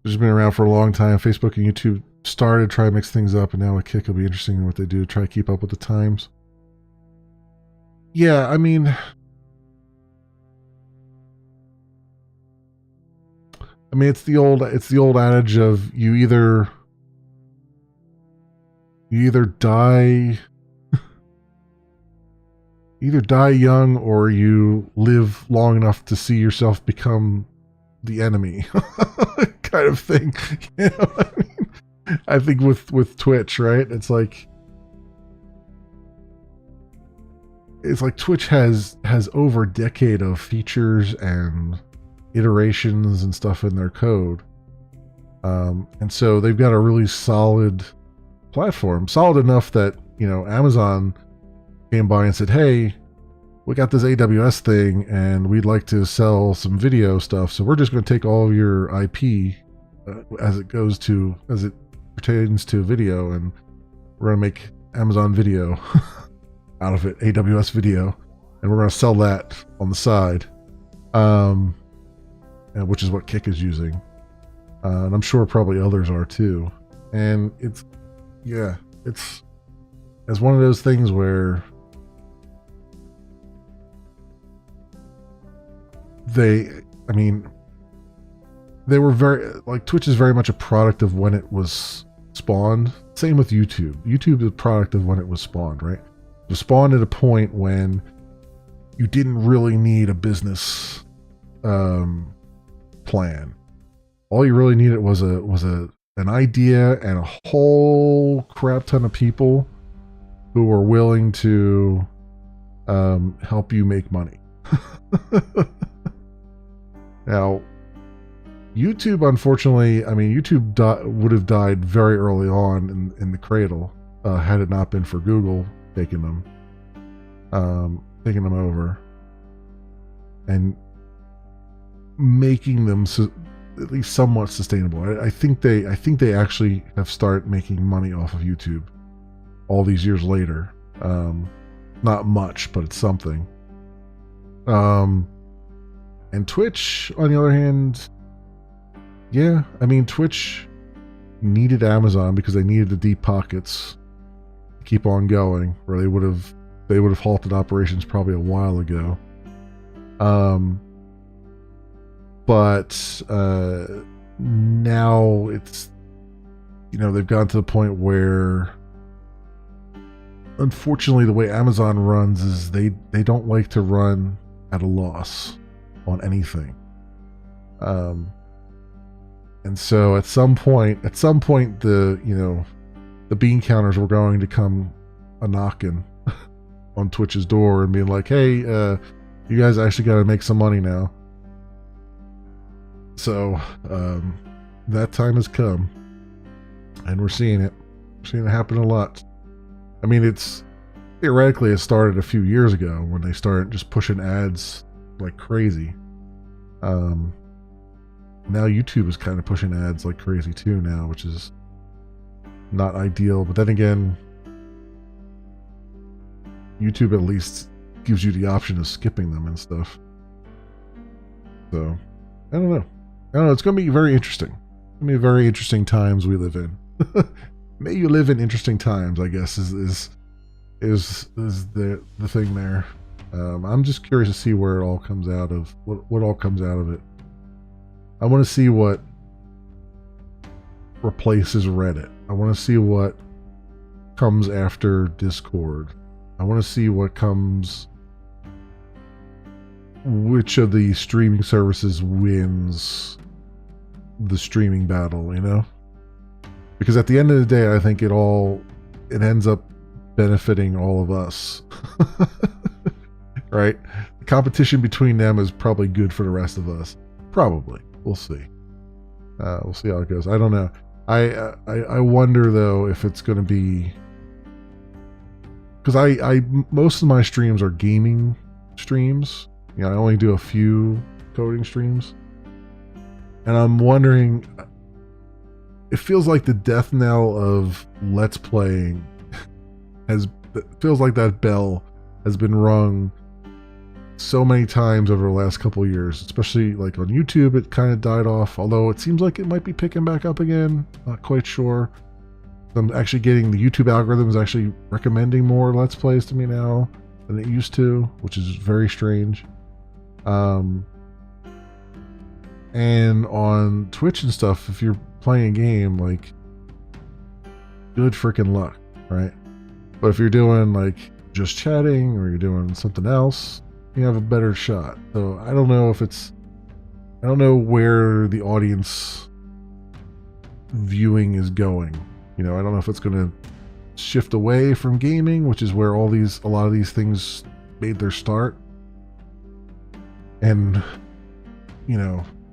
It's been around for a long time. Facebook and YouTube started trying to mix things up, and now with Kick, it'll be interesting in what they do to try to keep up with the times. Yeah, I mean, I mean, it's the old adage of you either die young or you live long enough to see yourself become the enemy kind of thing. You know what I mean? I think with Twitch, right? It's like Twitch has over a decade of features and iterations and stuff in their code. And so they've got a really solid platform, solid enough that, you know, Amazon came by and said, hey, we got this AWS thing and we'd like to sell some video stuff. So we're just going to take all of your IP as it pertains to video, and we're going to make Amazon Video out of it, AWS Video, and we're going to sell that on the side, which is what Kick is using. And I'm sure probably others are too. And it's one of those things where they were very, like, Twitch is very much a product of when it was spawned. Same with YouTube. YouTube is a product of when it was spawned, right? It was spawned at a point when you didn't really need a business plan. All you really needed was an idea and a whole crap ton of people who were willing to help you make money. Now, YouTube, unfortunately, YouTube would have died very early on in the cradle had it not been for Google taking them over and making them at least somewhat sustainable. I think they actually have started making money off of YouTube all these years later. Not much, but it's something. And Twitch, on the other hand, yeah, Twitch needed Amazon because they needed the deep pockets to keep on going, or they would have halted operations probably a while ago. But now it's, they've gotten to the point where, unfortunately, the way Amazon runs is they don't like to run at a loss on anything. And so at some point the bean counters were going to come a knocking on Twitch's door and being like, hey, you guys actually got to make some money now. So that time has come, and we're seeing it. We're seeing it happen a lot. It's theoretically it started a few years ago when they started just pushing ads like crazy. Now YouTube is kind of pushing ads like crazy too now, which is not ideal. But then again, YouTube at least gives you the option of skipping them and stuff. So I don't know. It's going to be very interesting. It's going to be very interesting times we live in. May you live in interesting times, I guess, is the thing there. I'm just curious to see where it all comes out of. What all comes out of it. I want to see what replaces Reddit. I want to see what comes after Discord. I want to see what comes. Which of the streaming services wins the streaming battle, Because at the end of the day, I think it ends up benefiting all of us. Right? The competition between them is probably good for the rest of us. Probably. We'll see. We'll see how it goes. I don't know. I wonder though if it's going to be, because I most of my streams are gaming streams. I only do a few coding streams, and I'm wondering. It feels like the death knell of Let's Playing feels like that bell has been rung so many times over the last couple of years, especially like on YouTube. It kind of died off, although it seems like it might be picking back up again. Not quite sure. I'm actually getting the YouTube algorithm is actually recommending more Let's Plays to me now than it used to, which is very strange. And And on Twitch and stuff, if you're playing a game, like, good freaking luck, right? But if you're doing like just chatting or you're doing something else, you have a better shot. So I don't know where the audience viewing is going. I don't know if it's going to shift away from gaming, which is where a lot of these things made their start, and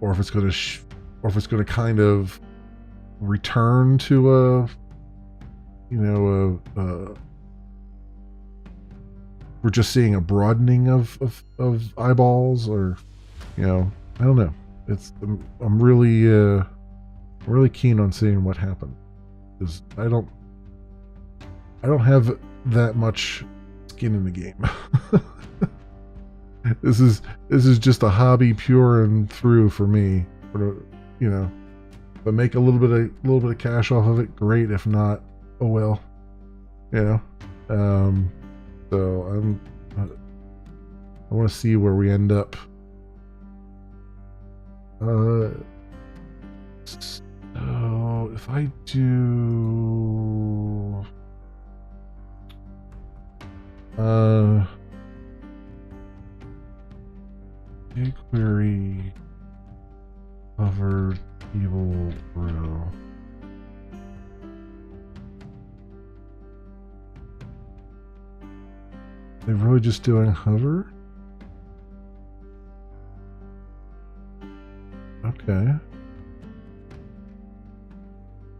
or if it's going to kind of return to we're just seeing a broadening of eyeballs, or I don't know. I'm really keen on seeing what happens, because I don't have that much skin in the game. This is just a hobby pure and through for me. If I make a little bit of cash off of it, great. If not, oh well. So I want to see where we end up. So if I do jQuery hover evil bro. They're really just doing hover? Okay.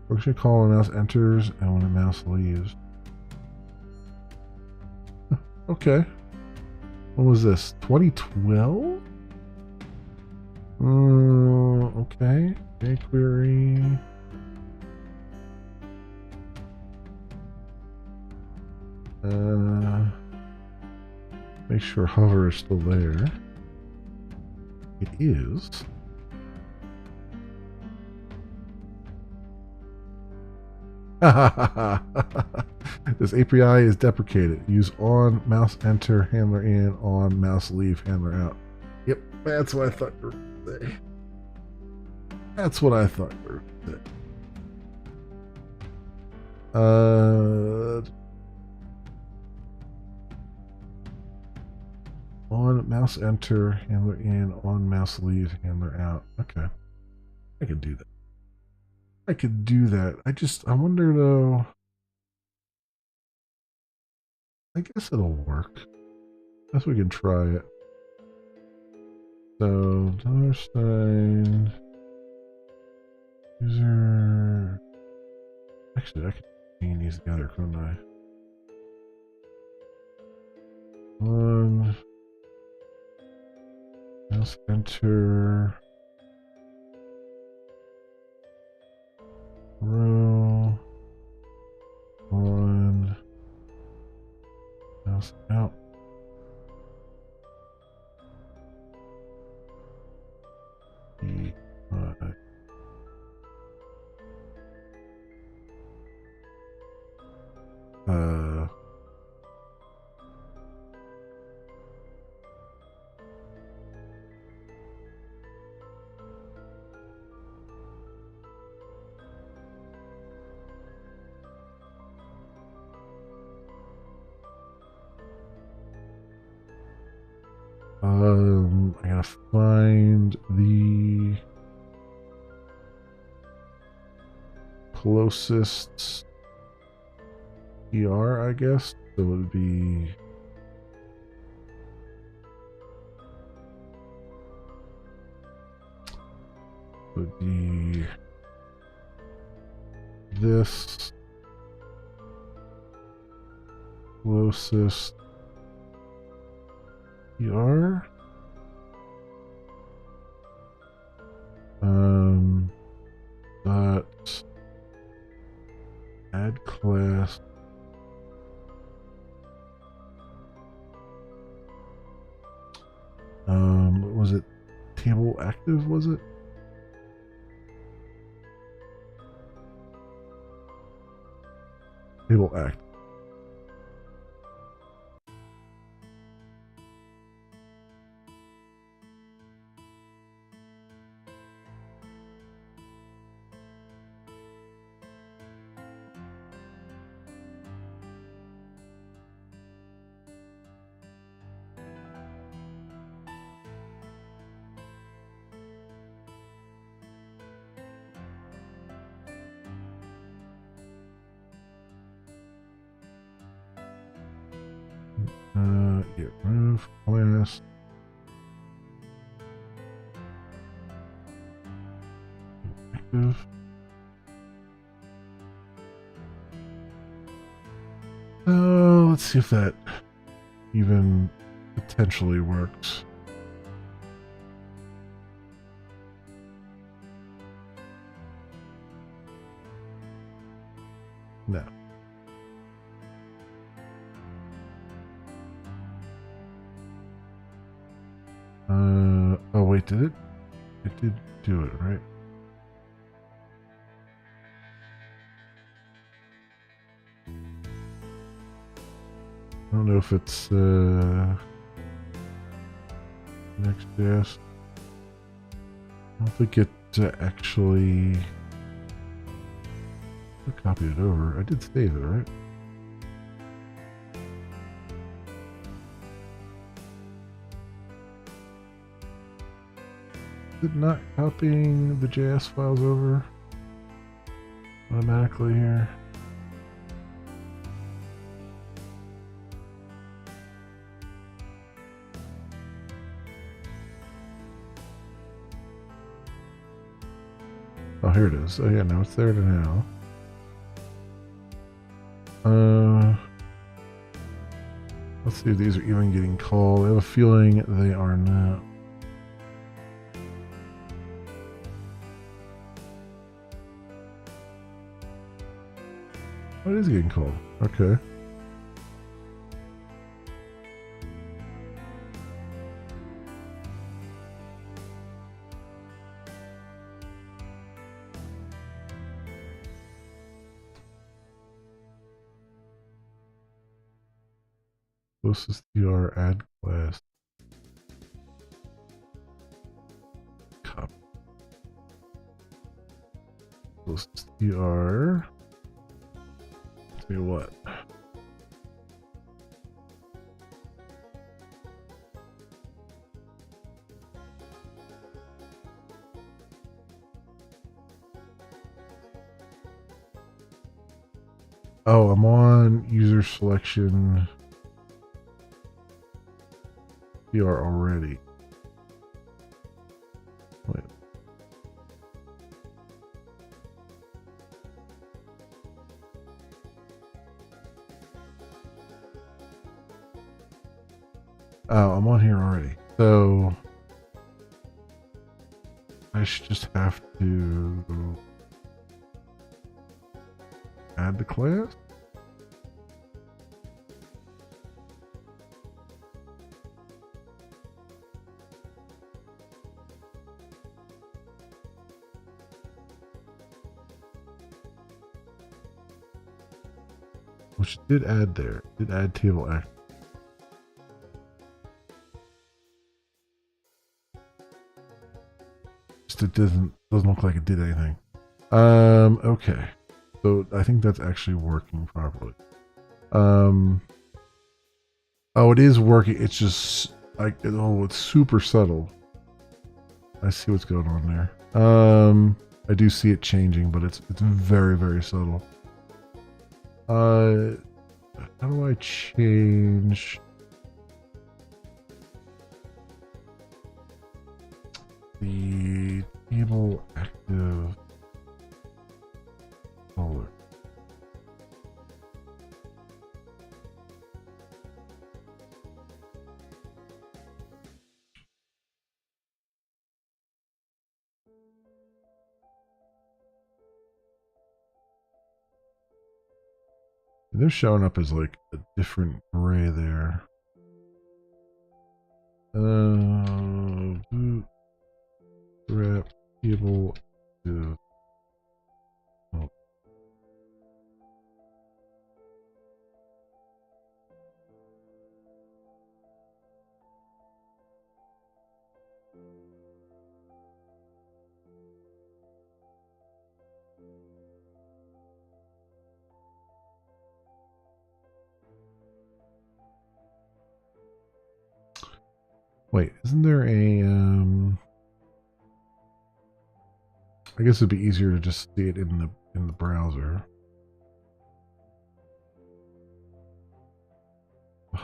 Function call when a mouse enters and when a mouse leaves. Okay. When was this? 2012? Okay. jQuery. Make sure hover is still there. It is. This API is deprecated. Use on mouse enter handler in, on mouse leave handler out. Yep, that's what I thought you were going to say. That's what I thought you were going to say. On mouse enter handler in, on mouse leave handler out. Okay, I could do that. I wonder though. I guess it'll work. I guess we can try it. So, $sign user. Actually, I can chain these together, couldn't I? On mouse enter row on mouse out. I gotta find the closest ER, I guess. So it would be this closest ER. But add class. Was it table active? Was it? Table active. Get remove class. Active. Let's see if that even potentially works. No. Oh wait, did it? It did do it, right? I don't know if it's Next.js. I don't think it actually I copied it over. I did save it, right? Is it not copying the JS files over automatically here? Oh, here it is. Oh yeah, no, it's there now. Let's see if these are even getting called. I have a feeling they are not. What is getting called? Okay. Closest TR add class. Copy. Closest TR. Let's see what. Oh, I'm on user selection TR already. Wait. Oh, I'm on here already. So I should just have to add the class. Which it did add there. It did add table act. Just it doesn't look like it did anything. Okay. So I think that's actually working properly. Oh, it is working. It's just like, oh, it's super subtle. I see what's going on there. I do see it changing, but it's very, very subtle. How do I change the table active color? They're showing up as like a different gray there. Bootstrap table active. Oh. Wait, isn't there a I guess it'd be easier to just see it in the browser.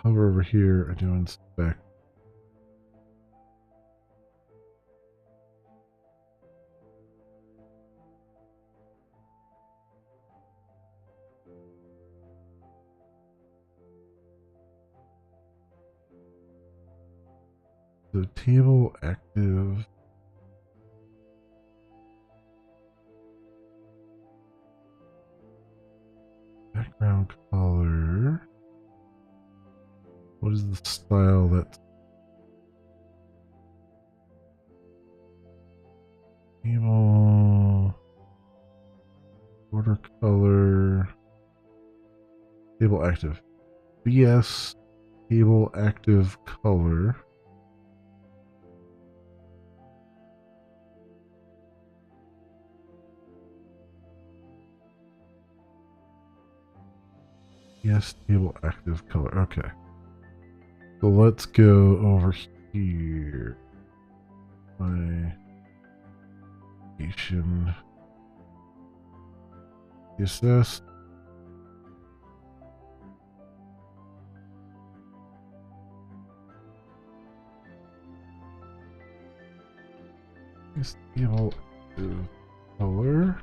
hover over here, I do inspect. The table active. Background color. What is the style that's table border color table active BS table active color. Yes, table active color. Okay. So let's go over here. My nation. CSS. Yes, table active color.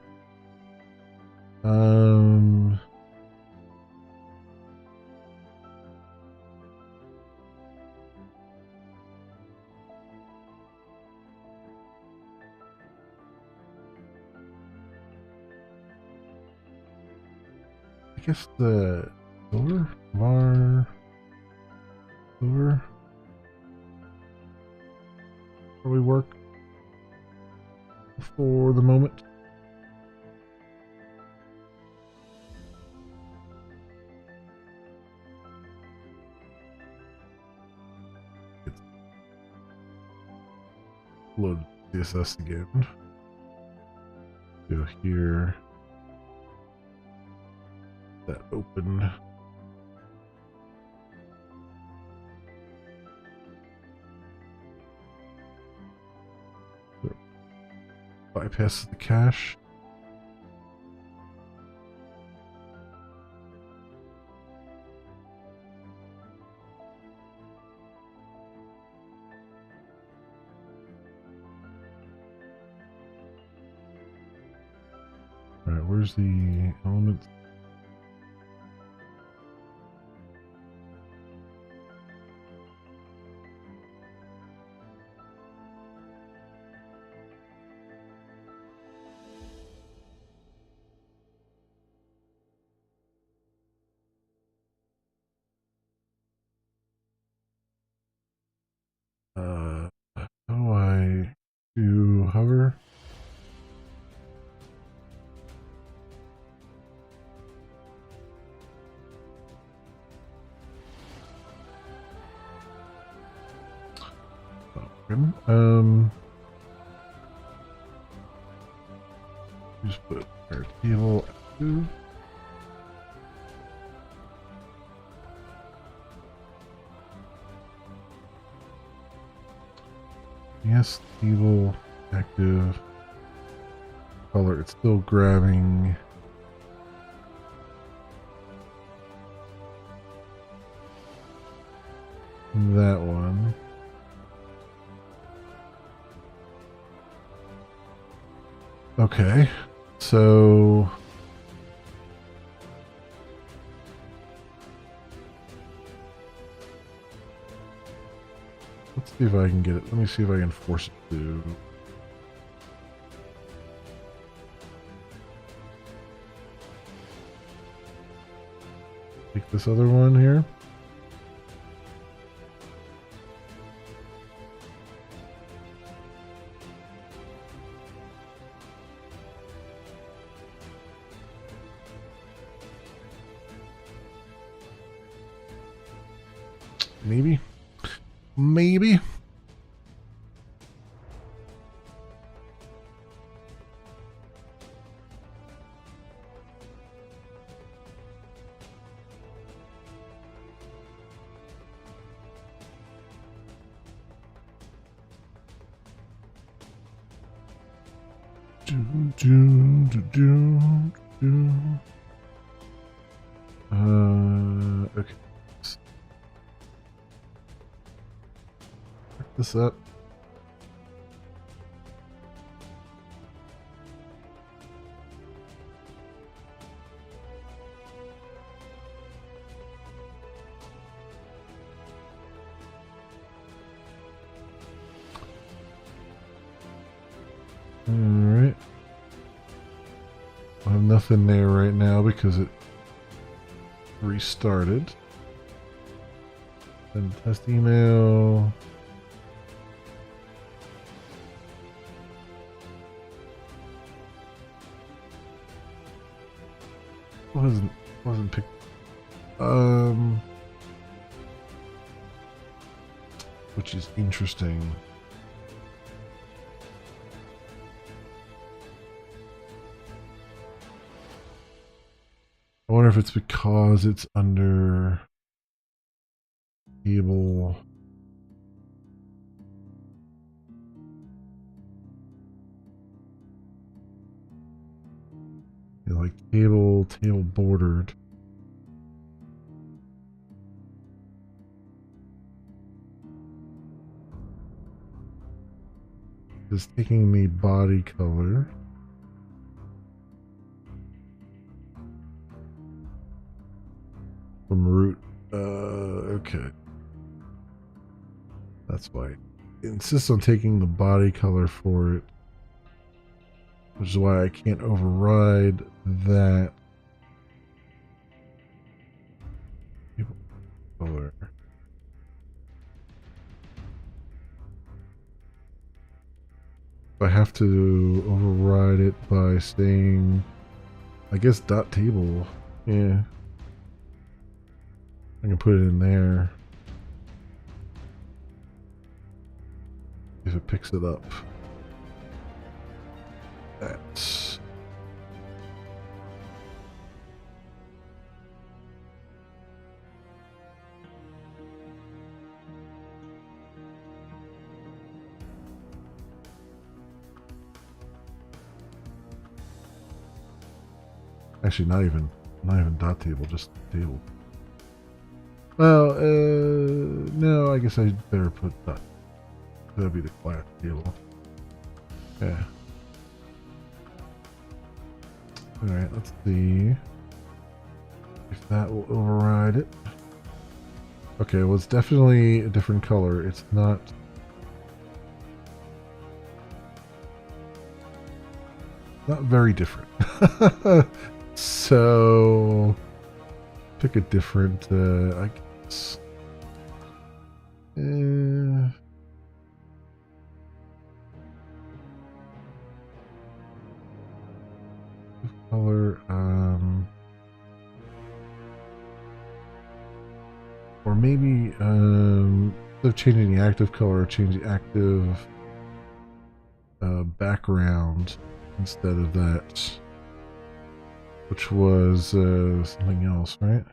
I guess the silver var silver probably work for the moment. Load CSS again. Go here. That open. So bypass the cache. All right, where's the elements? How do I do hover? Just put our table active. Yes, table active color. It's still grabbing. That one. Okay, so let's see if I can get it. Let me see if I can force it to. Take this other one here. Maybe. Maybe. Okay. this up. Alright. I have nothing there right now because it restarted. Send test email. Wasn't picked. Which is interesting. I wonder if it's because it's under table. You know, like table bordered. Just taking the body color. From root. Okay. That's why it insists on taking the body color for it. Which is why I can't override that color. I have to override it by saying, I guess, dot table. Yeah. I can put it in there. If it picks it up. That's... Actually, not even dot table, just table. Well, no, I guess I better put dot. That'd be the class table. Yeah. Alright, let's see if that will override it. Okay, well, it's definitely a different color. It's not... not very different. So... pick a different, I guess... color, or maybe, instead of changing the active color, change the active background instead of that, which was something else, right?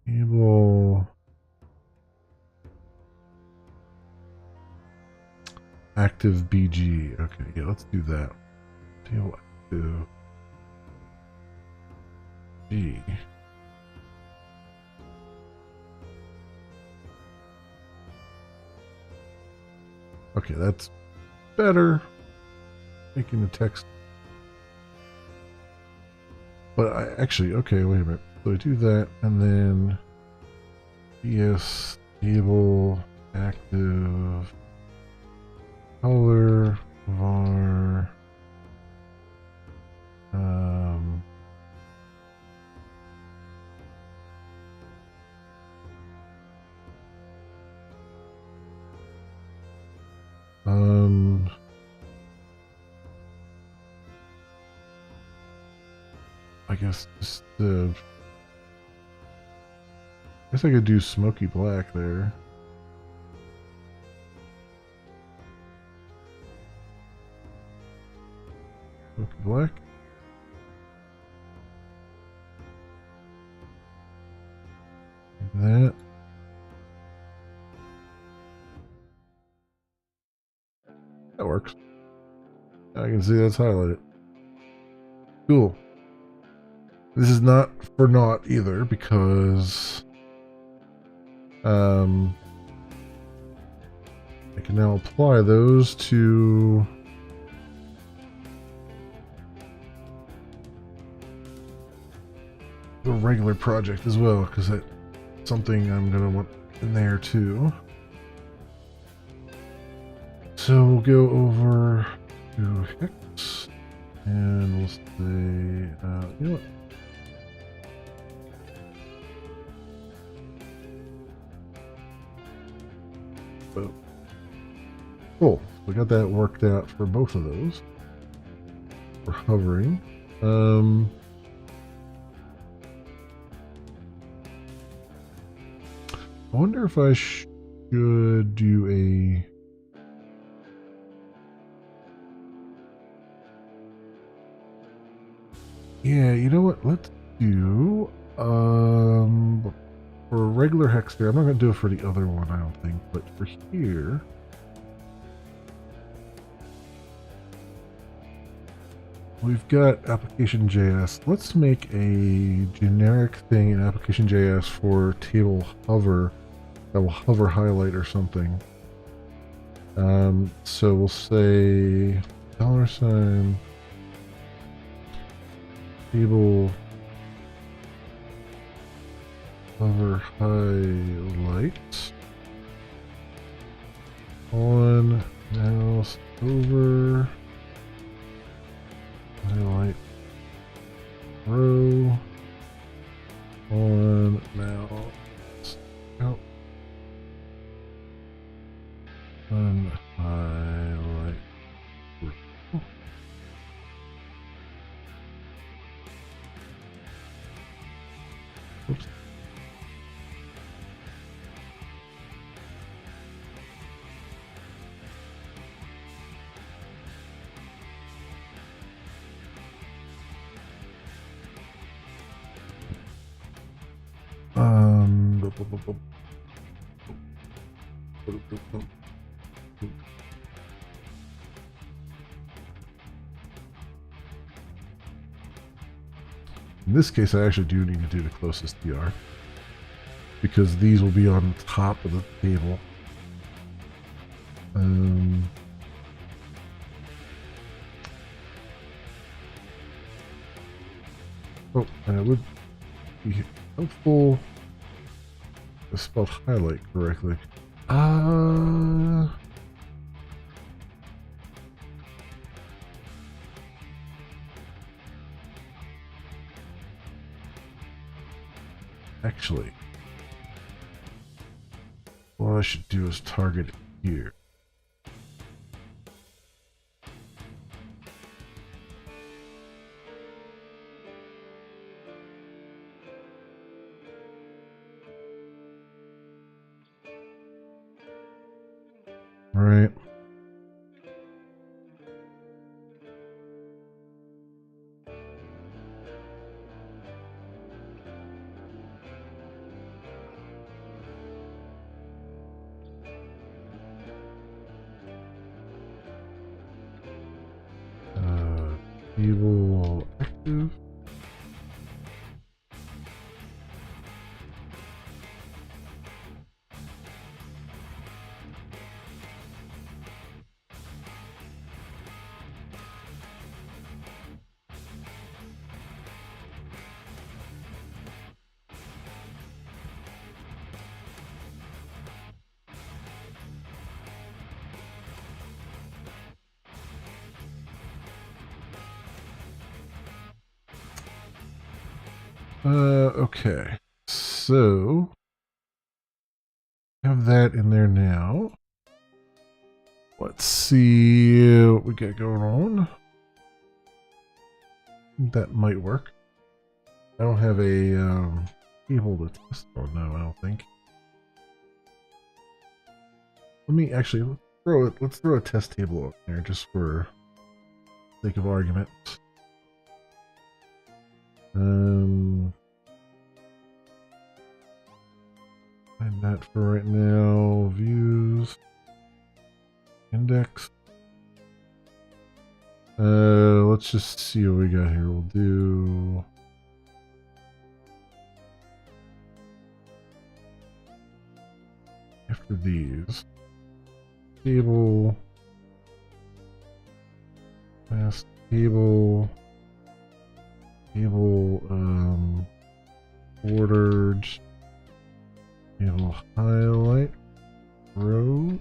Table active BG. Okay, yeah, let's do that. Table active G. Okay, that's better. Making the text. But I actually, okay, wait a minute. So I do that, and then PS table active color var I guess just I guess I could do smoky black there. Smoky black. Like that. That works. I can see that's highlighted. Cool. This is not for naught either, because I can now apply those to the regular project as well, because that's something I'm going to want in there too. So we'll go over to Hex, and we'll say, you know what? Oh. Cool. We got that worked out for both of those. For hovering. I wonder if I should do a... Yeah, you know what? Let's do... for a regular hex there, I'm not going to do it for the other one, I don't think, but for here... We've got application.js. Let's make a generic thing in application.js for table hover that will hover highlight or something. So we'll say $, table hover highlight on mouse over highlight row on mouse out on highlight row. Oops. In this case, I actually do need to do the closest DR, because these will be on top of the table. Oh, and it would be helpful to spell highlight correctly. Actually, what I should do is target it here. Right. Table active. Okay, so have that in there now. Let's see what we got going on. That might work. I don't have a table to test on now, I don't think. Let me actually let's throw a test table up there just for sake of argument. And that for right now. Views. Index. Let's let's just see what we got here. We'll do. After these, table, last table, ordered, table highlight, rows.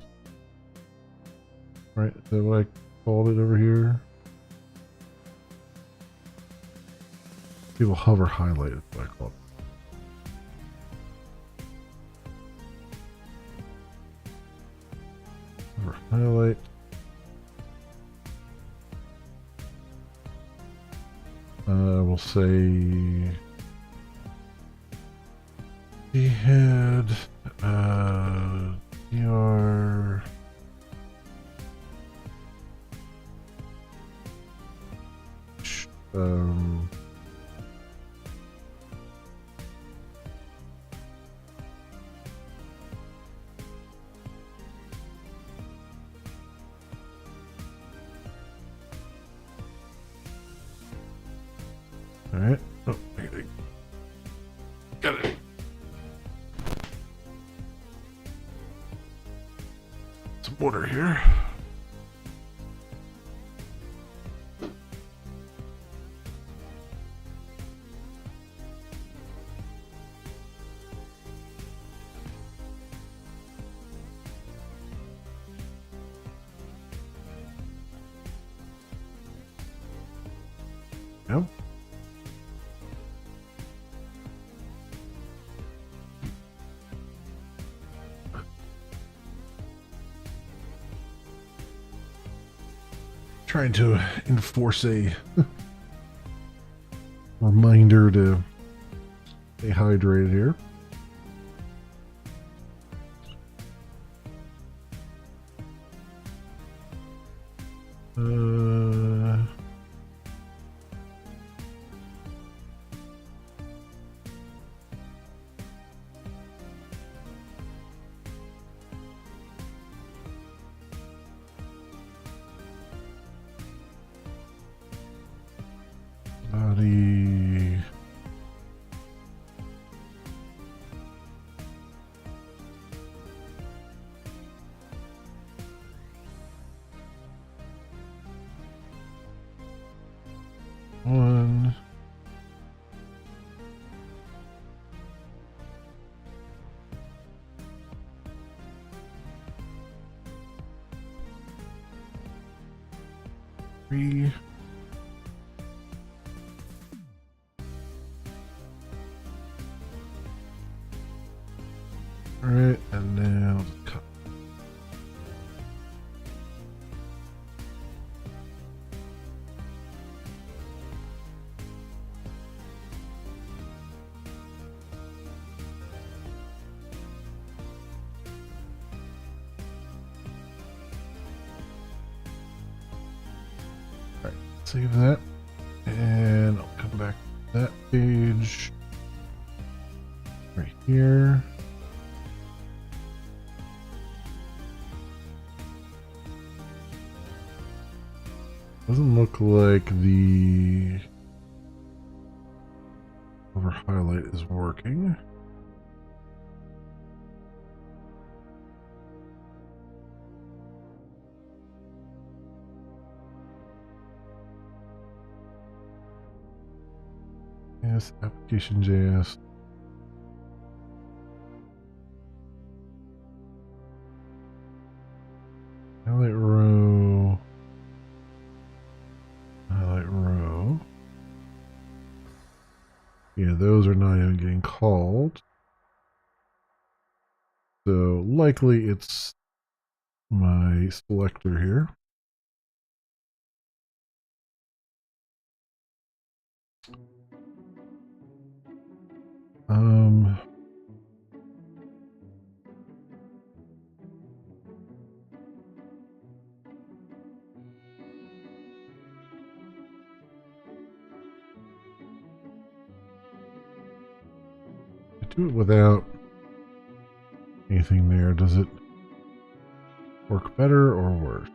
Right, is that what I called it over here? Table hover highlight is what I called it. Highlight. We'll say he had DR all right. Oh, got it. Some water here. Yep. Trying to enforce a reminder to stay hydrated here. Body. One. Three. All right, and now I'll just cut. All right, save that, and I'll come back to that page right here. Doesn't look like the over highlight is working. Yes, application JS. Highlight row. Highlight row. Yeah, those are not even getting called. So likely it's my selector here. Do it without anything there. Does it work better or worse?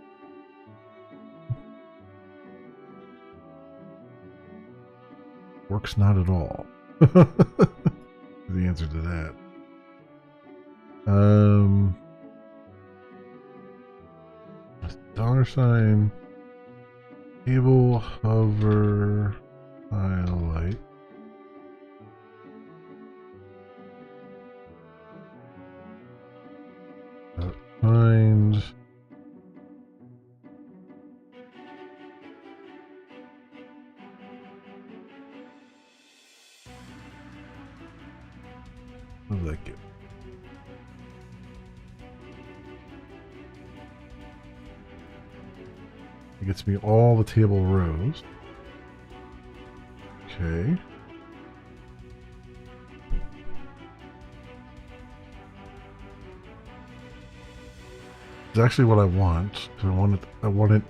Works not at all. The answer to that. $, table hover highlight. Find what did that get? It gets me all the table rows. Okay. It's actually what I want. I want it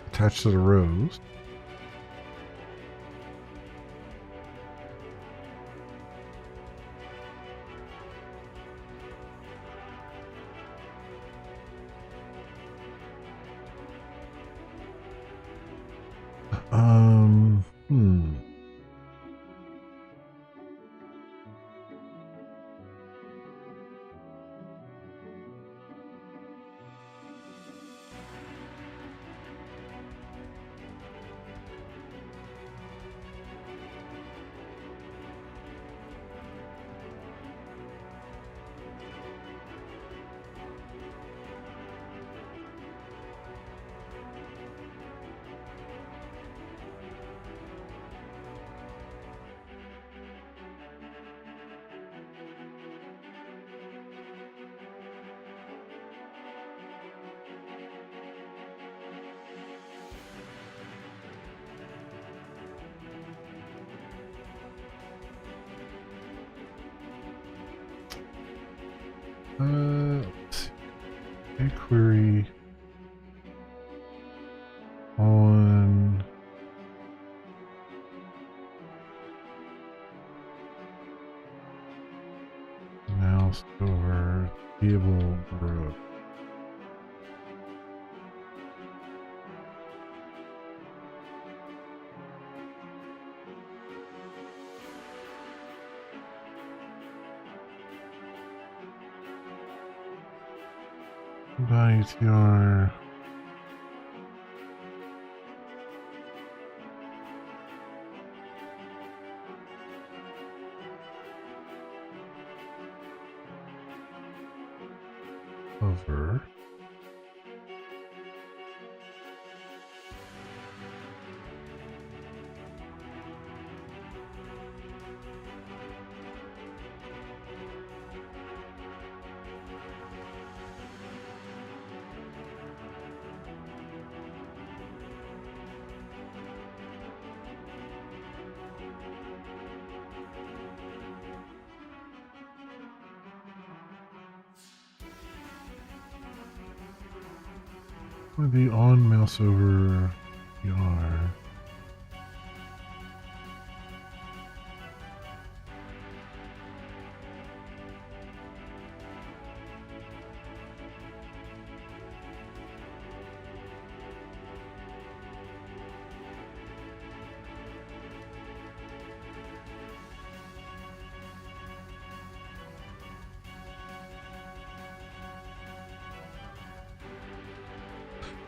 attached to the rows. Hmm. Let's see. Query on mouse over table row. By your hover. Would be on mouse over PR.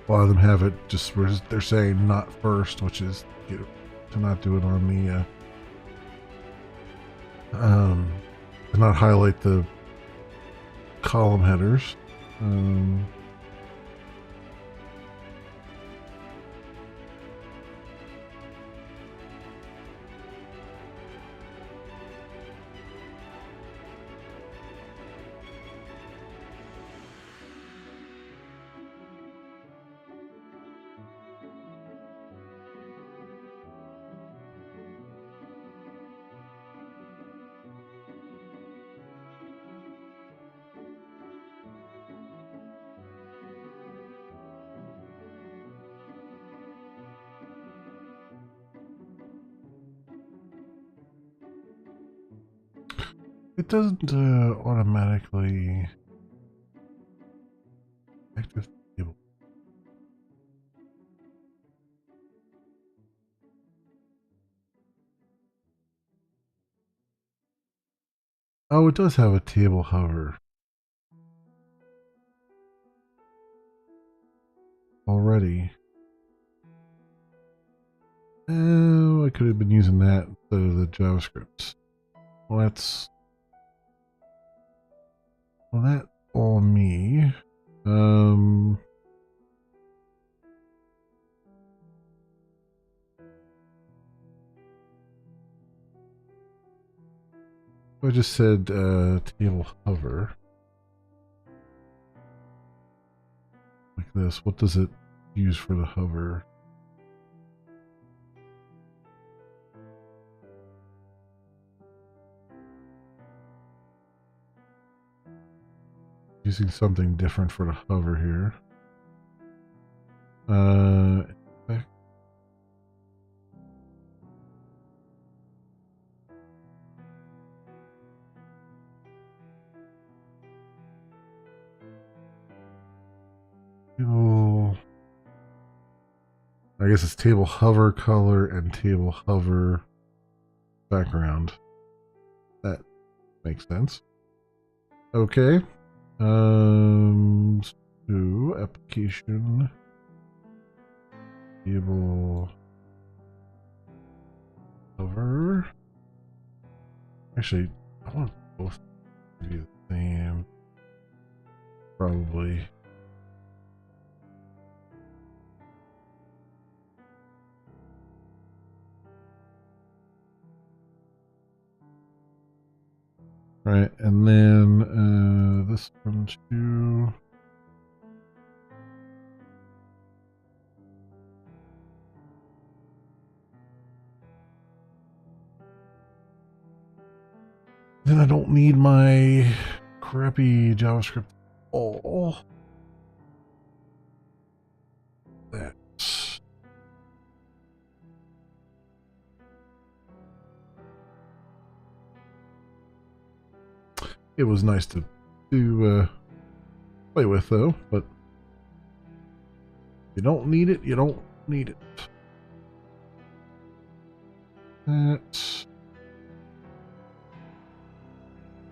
A lot of them have it just where they're saying not first, which is to not do it on the to not highlight the column headers. It doesn't automatically active table. Oh, it does have a table hover already. Oh, I could have been using that instead of the JavaScript. Well, that's all me. I just said table hover like this. What does it use for the hover? Using something different for the hover here. Table. I guess it's table hover color and table hover background. That makes sense. Okay. So application table hover. Actually, I want both to be the same. Probably. Right, and then this one too. Then I don't need my crappy JavaScript. Oh, that. It was nice to play with though, but you don't need it. You don't need it. That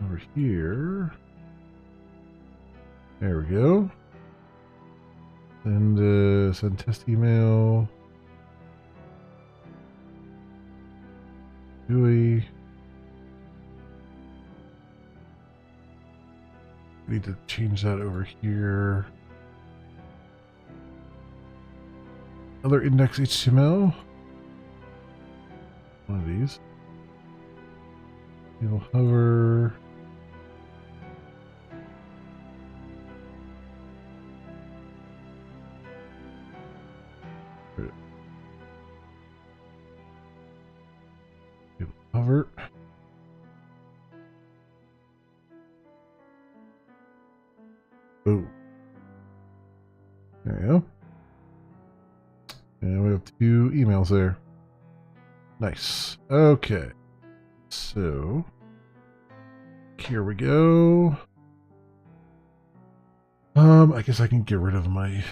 over here. There we go. And send test email. GUI. Need to change that over here. Another index HTML. One of these. You'll hover. You'll hover. Boom. There you go. And we have 2 emails there. Nice. Okay. So here we go. I guess I can get rid of my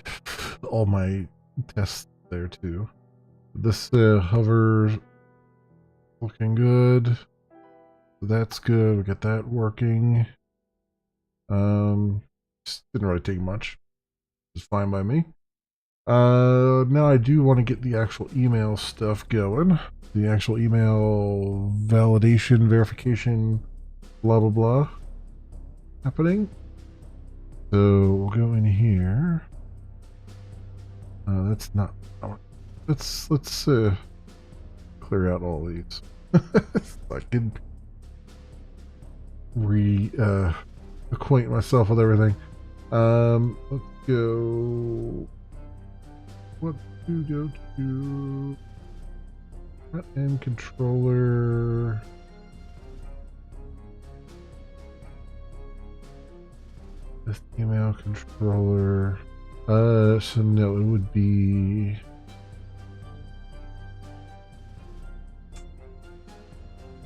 all my tests there too. This hover looking good. That's good. We got that working. Just didn't really take much. It's fine by me. Now I do want to get the actual email stuff going. The actual email validation, verification, blah blah blah happening. So we'll go in here. That's not. Let's clear out all these. I can acquaint myself with everything. Let's go. What to go to? Front end controller. This email controller. So no, it would be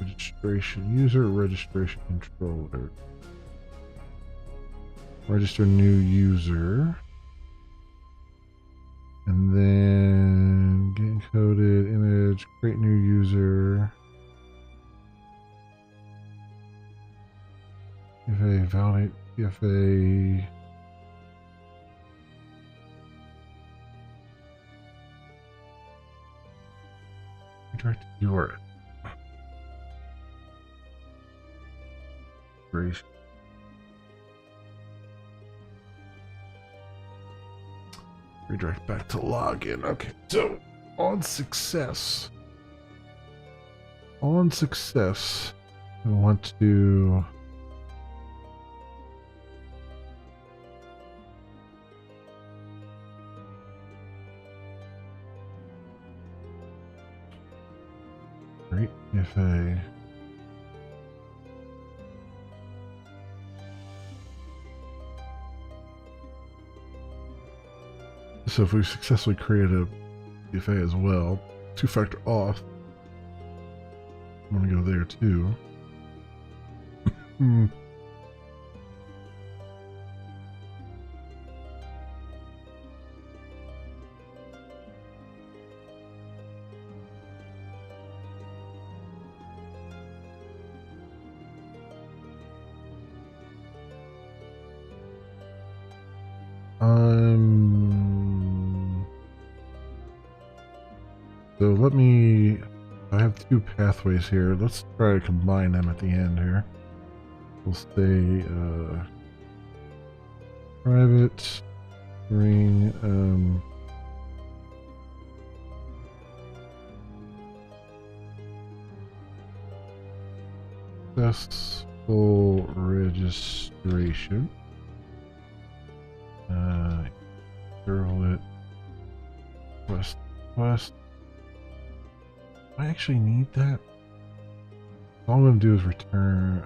registration user, registration controller. Register new user. And then get encoded image, create new user. PFA. Redirect URL. Great. Redirect back to login. Okay, so on success. On success, I want to create PFA. So if we've successfully created a PFA as well, two-factor auth, I'm going to go there too. So let me, I have two pathways here. Let's try to combine them at the end here. We'll stay private ring successful registration. Servlet request. I actually need that. All I'm going to do is return.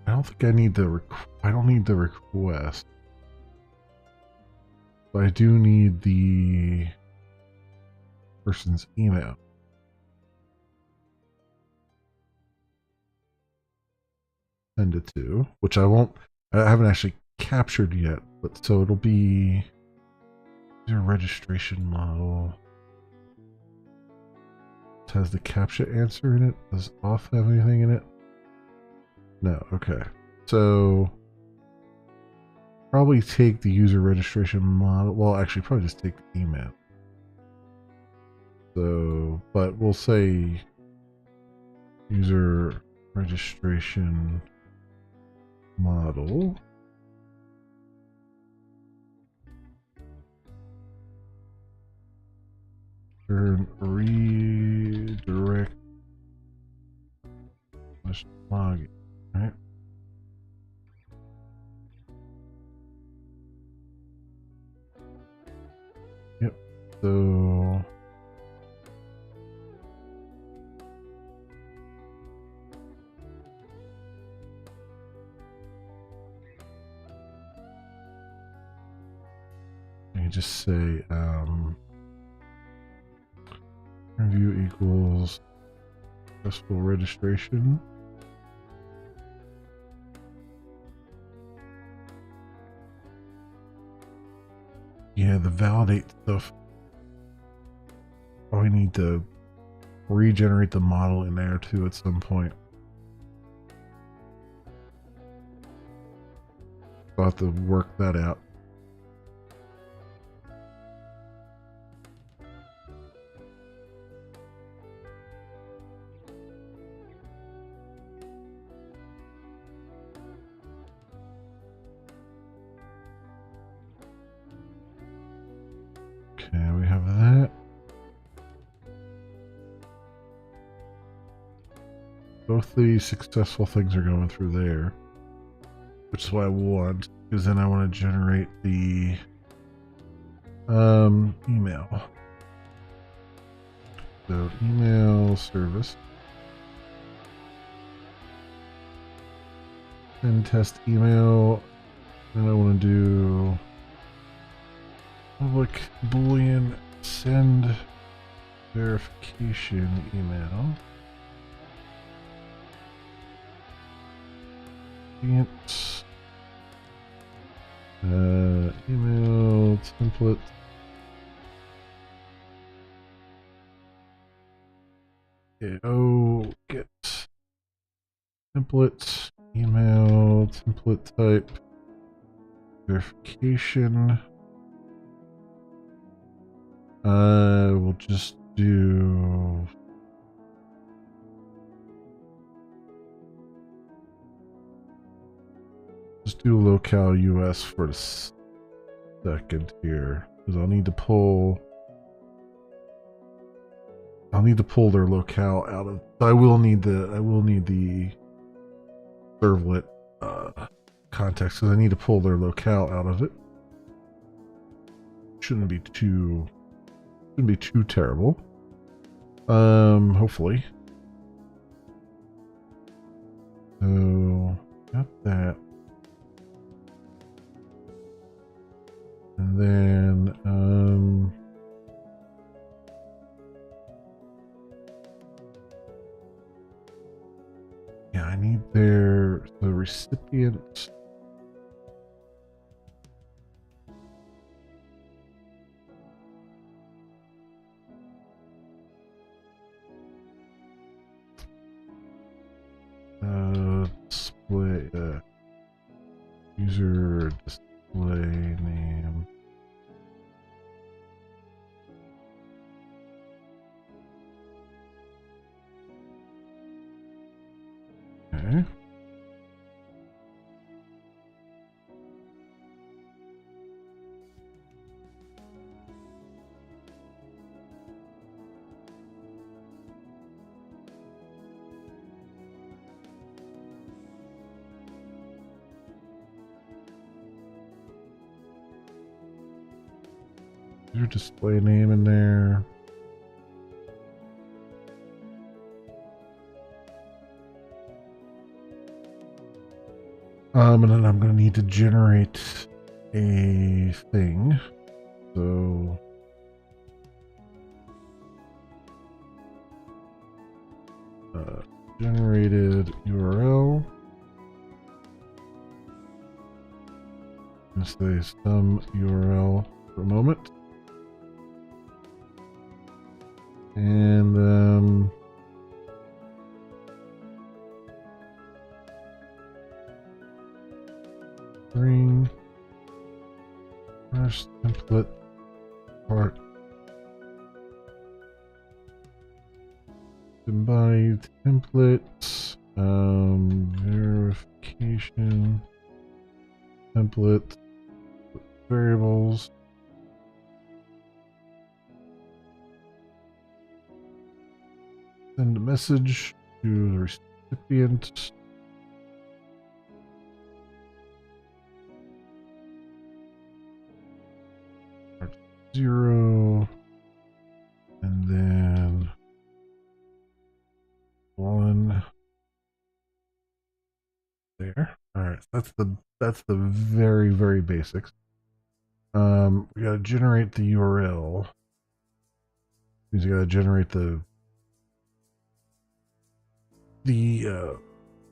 I don't think I need the I don't need the request. But I do need the person's email. Send it to, which I haven't actually captured yet, but so it'll be your registration model. It has the CAPTCHA answer in it. Does auth have anything in it? No. Okay. So probably take the user registration model. Well, actually, probably just take the email. So, but we'll say user registration model. Redirect login, right? Yep. So you just say review equals successful registration. Yeah, the validate stuff. Oh, I need to regenerate the model in there too at some point. I'll have to work that out. Okay, we have that. Both these successful things are going through there, which is what I want, because then I want to generate the email. So email service. And test email. Then I want to do public boolean send verification email. Email template. get template, email, template type, verification. We'll just do locale US for the second here, because I'll need to pull their locale out of. I will need the servlet context, because I need to pull their locale out of it. Shouldn't be too terrible. Hopefully. So got that. And then yeah, I need the recipient. Display user display name. Okay. Your display name in there. And then I'm going to need to generate a thing. So generated URL. Let's say some URL for a moment. And bring first template part embodied template verification template variables. Send a message to the recipient. Zero, and then 1 there. All right, that's the very, very basics. We got to generate the URL. Means you got to generate the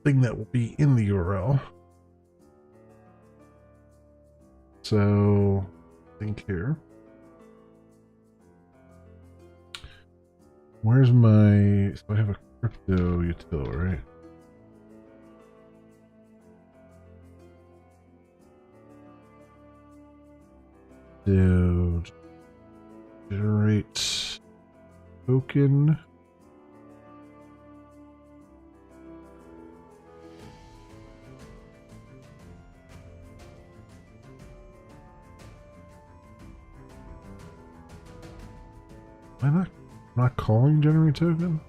thing that will be in the URL. So think here. Where's my, so I have a crypto util, right? So generate token. Am I not calling generate token?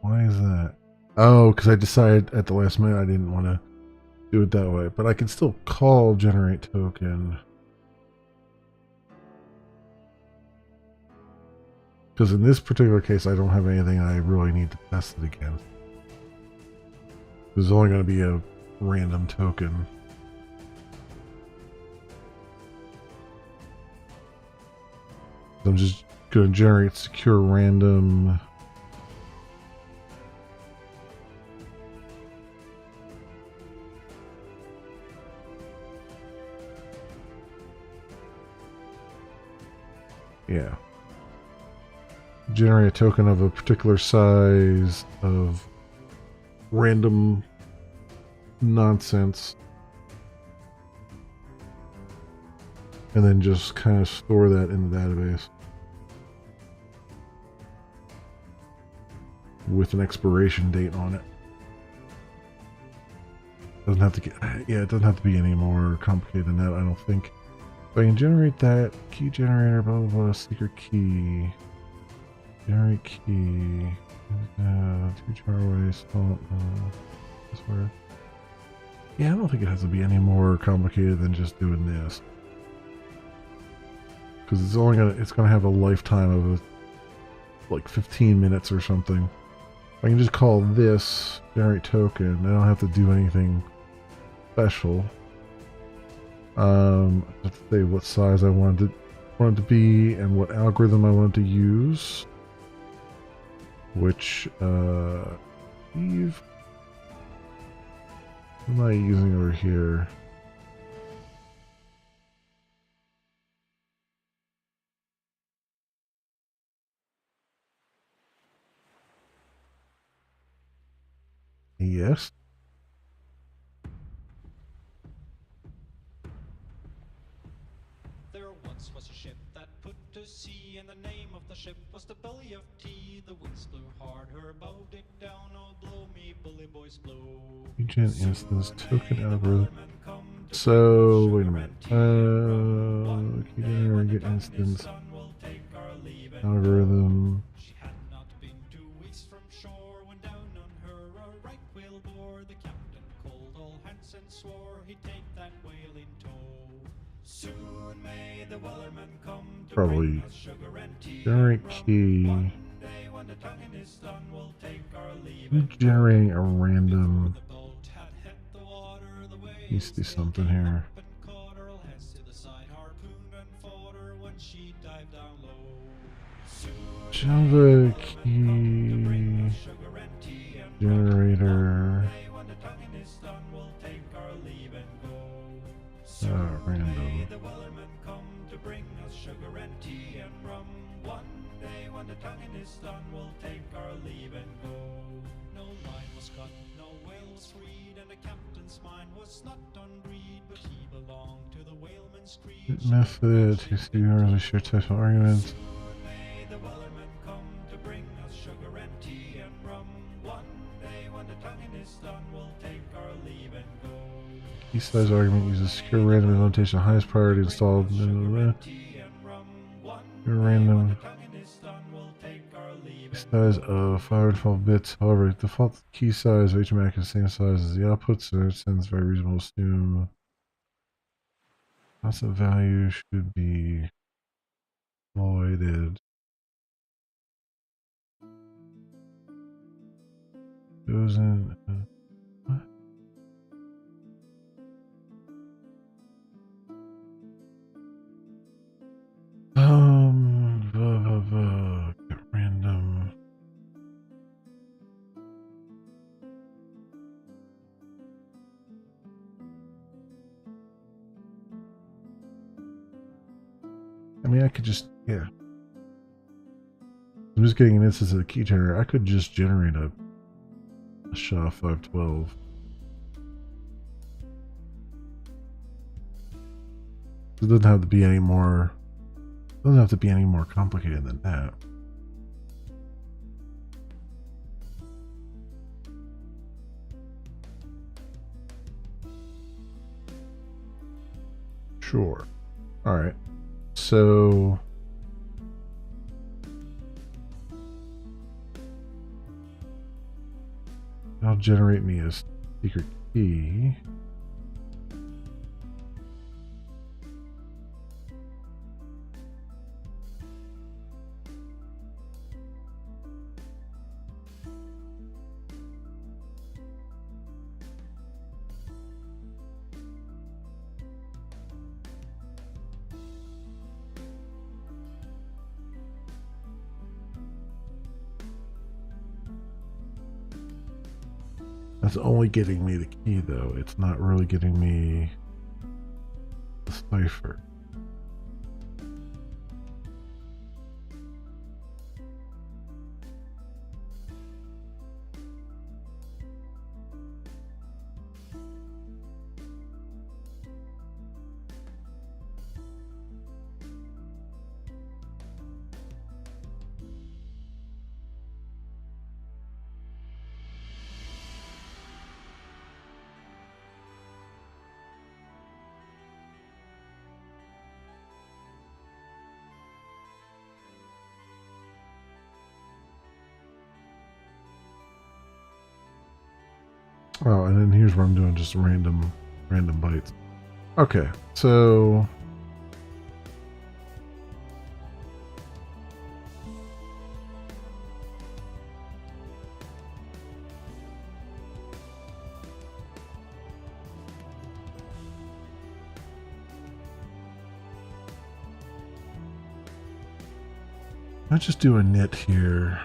Why is that? Oh, because I decided at the last minute I didn't want to do it that way, but I can still call generate token. Because in this particular case, I don't have anything I really need to test it against. There's only going to be a random token. I'm just going to generate secure random. Yeah. Generate a token of a particular size of random nonsense. And then just kind of store that in the database. With an expiration date on it. Doesn't have to get, yeah, it doesn't have to be any more complicated than that, I don't think. If I can generate that, key generator, blah, blah, blah, secret key. Generate key. 2 jar waste, password. Yeah, I don't think it has to be any more complicated than just doing this. Because it's gonna have a lifetime of like 15 minutes or something. I can just call this generate token. I don't have to do anything special. I have to say what size I want it to be and what algorithm I want to use. Which, Eve, what am I using over here? Yes. There once was a ship that put to sea, and the name of the ship was the Belly of Tea. The winds blew hard, her bow dipped down. Oh, blow me, bully boys, blow. Agent instance token algorithm. So wait a minute. Key generator get instance algorithm. She had not been 2 weeks from shore when down on her a right whale bore. The captain called all hands and swore he'd take that whale in tow. Soon may the wellerman come to Probably bring us sugar and tea. generate key. One day when the tonguing is done, we'll take our leave and Generating a random. the boat had hit the water. The Needs to do something here. and caught her all hands to the side, harpooned and fought her when she dived down low. Soon Java key sugar and tea and generator. when the tonguing is done, we'll take our leave and go. Random. The wellerman come to bring us sugar and tea and rum. One day when the tonguing is done, we'll take our leave and go. No line was cut, no whale was freed, and the captain's mind was not on greed, but he belonged to the whaleman's creed. Method to see early share type of arguments. Soon may the wellerman come to bring us sugar and tea and rum. One day when the tonguing is done, we'll take our leave and go. Key size argument uses secure random implementation, highest priority installed. Tea and rum. One Random tonguing is done, we'll take our leave key and size of 512 bits. However, default key size of HMAC is the same size as the output, so it sounds very reasonable to assume constant value should be voided. Chosen. What? Get random. I mean, I could just, yeah. I'm just getting an instance of the key generator. I could just generate a SHA 512. It doesn't have to be any more. Doesn't have to be any more complicated than that. Sure. All right. So I'll generate me a secret key. That's only getting me the key, though. It's not really getting me the cipher. Oh, and then here's where I'm doing just random bytes. Okay, so let's just do a knit here.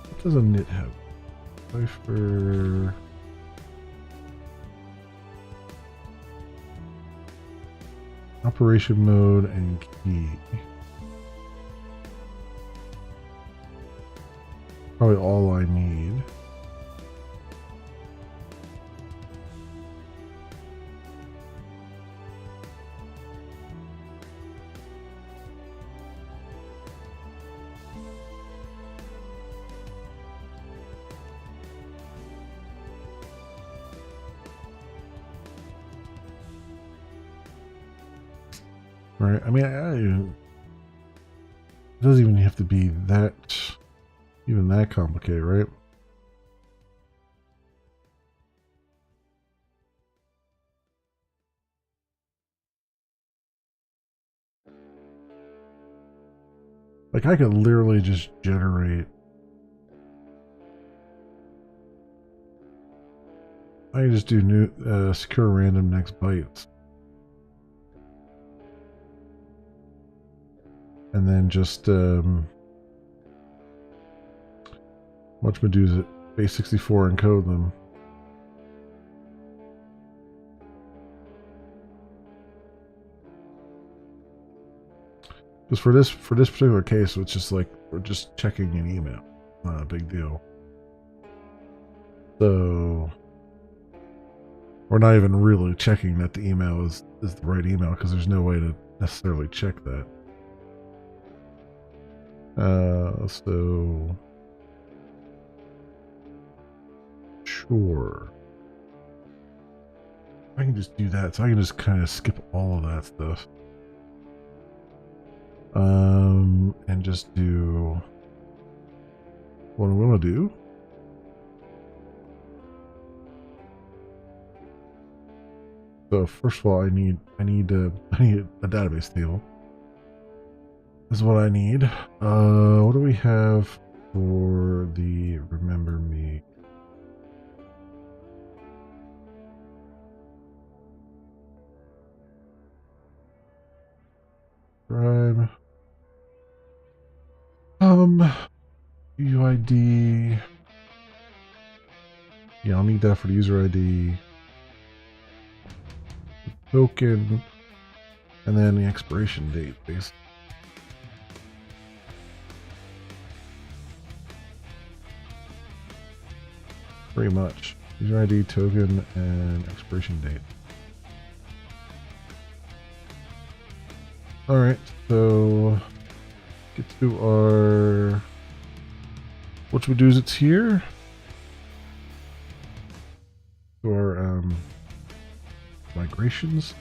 What does a knit have? Cipher. Operation mode and key. Probably all I need. Right. I mean, it doesn't even have to be even that complicated, right? Like, I could literally just generate. I can just do new secure random next bytes. And then just much Medusa base 64 encode them. Because for this particular case, it's just like we're just checking an email. Not a big deal. So we're not even really checking that the email is the right email because there's no way to necessarily check that. So sure. I can just do that, so I can just kind of skip all of that stuff. And just do what I'm gonna do. So first of all, I need a database table. This is what I need. What do we have for the remember me? Scribe. UID. Yeah, I'll need that for the user ID. Token. And then the expiration date, basically. Pretty much. User ID, token, and expiration date. Alright, so get to our what we do is it's here. To our migrations.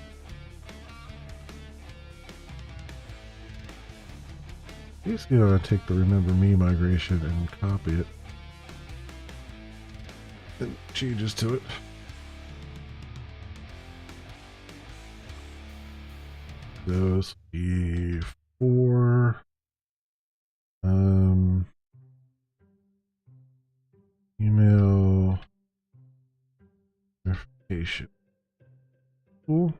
Basically, I'm gonna take the remember me migration and copy it. And changes to it. Those be for email verification. Cool.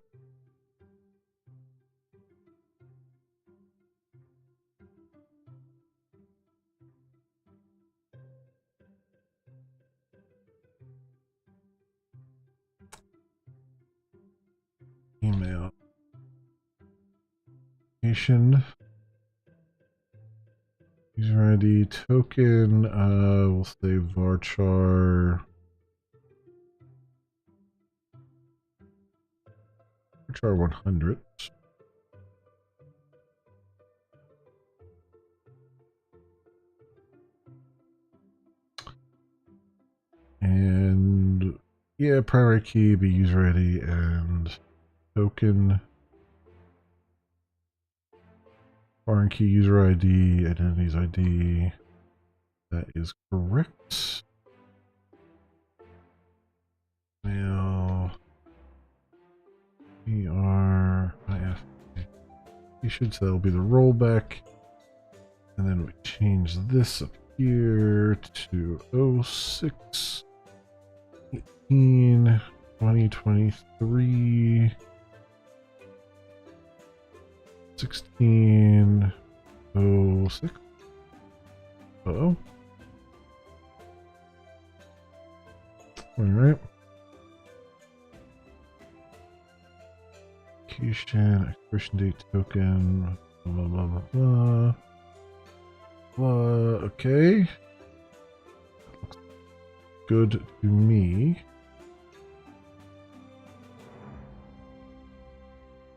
Email user ID token. We'll say varchar 100. And yeah, primary key be user ID and token. Foreign key, user ID, identities ID. That is correct. Mail. PRIF. You should say that'll be the rollback. And then we change this up here to 06 18 2023 16 06. Uh-oh. All right. Execution, expiration date token, blah, blah, blah, blah. Okay. Looks good to me.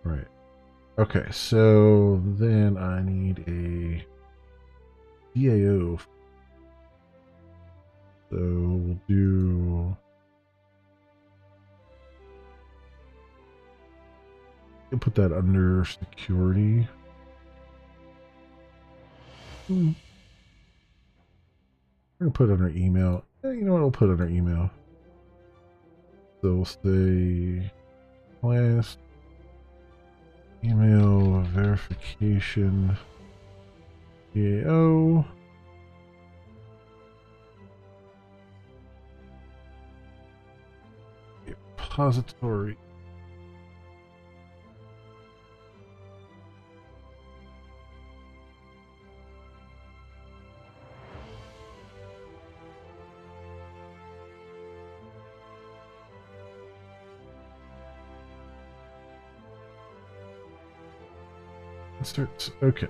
Right. Okay, so then I need a DAO. So we'll do... We'll put that under security. I'm gonna put it under email. You know what? I'll put it under email. So we'll say class email verification DAO. Repository. Starts okay.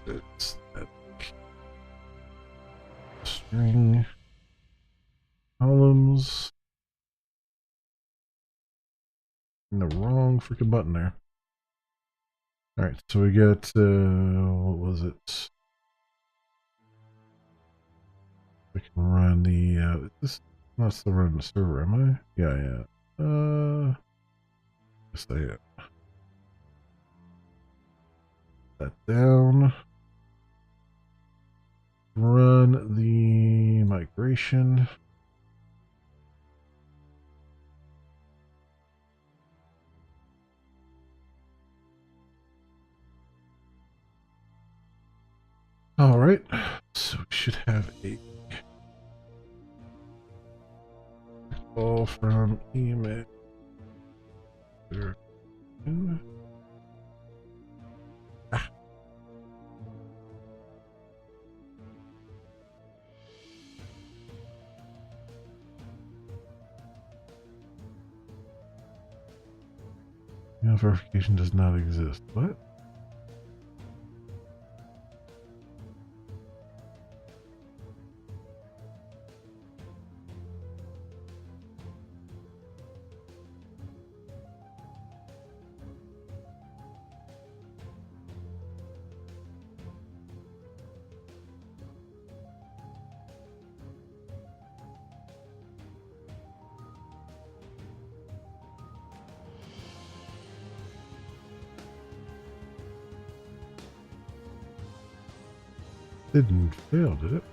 It's that string columns and the wrong freaking button there. All right, so we got what was it? We can run the this not still running the server, am I? Yeah. Yes, I am. That down. Run the migration. All right, so we should have a call from email. Ah. Email verification does not exist. What? Didn't fail, did it?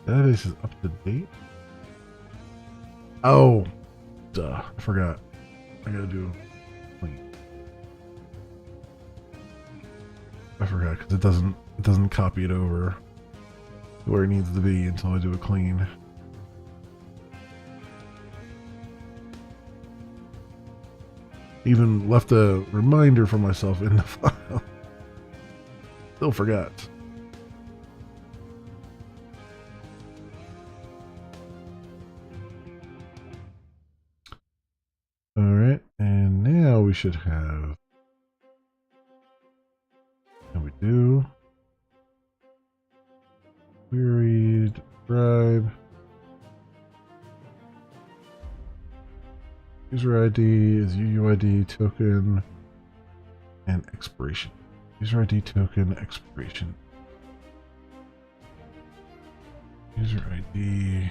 Database is up to date. Oh, duh! I forgot. I gotta do clean. I forgot because it doesn't copy it over to where it needs to be until I do a clean. Even left a reminder for myself in the file. Still forgot. All right, and now we should have. And we do. Query, describe. User ID is UUID token and expiration. User ID token expiration. User ID.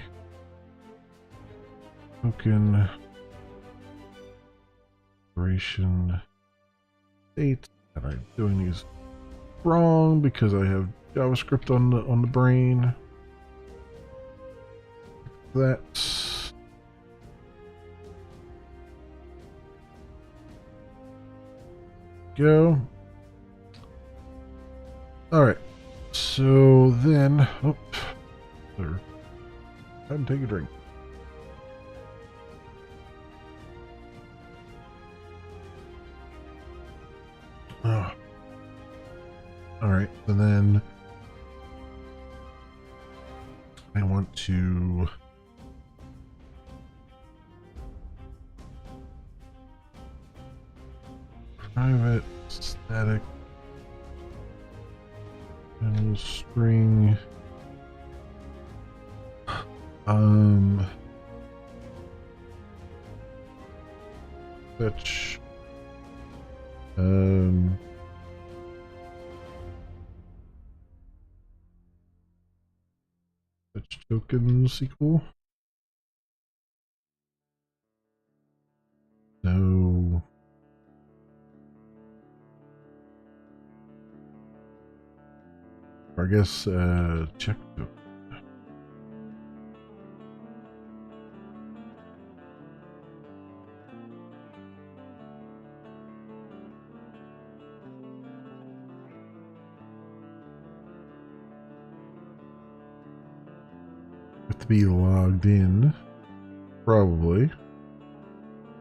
Token. Operation. Date. And I'm doing these wrong because I have JavaScript on the brain. That's go. All right. So then, sir, time to take a drink. Oh. All right, and then I want to private static and string fetch fetch tokens equal no I guess check token. Have to be logged in, probably.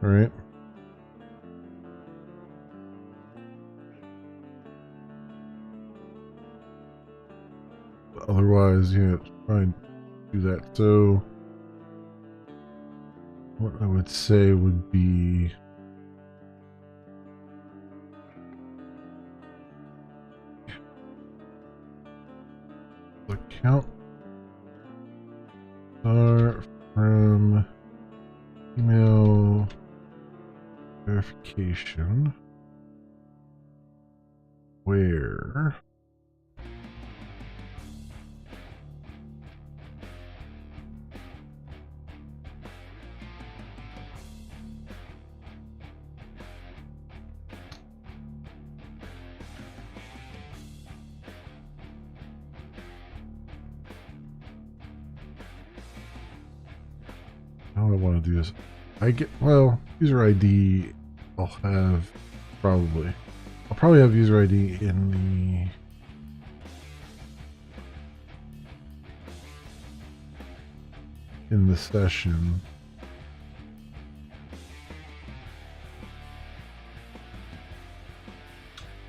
All right. Otherwise, yeah, try and do that. So, what I would say would be the count are from email verification where how do I want to do this? User ID I'll probably have user ID in the session.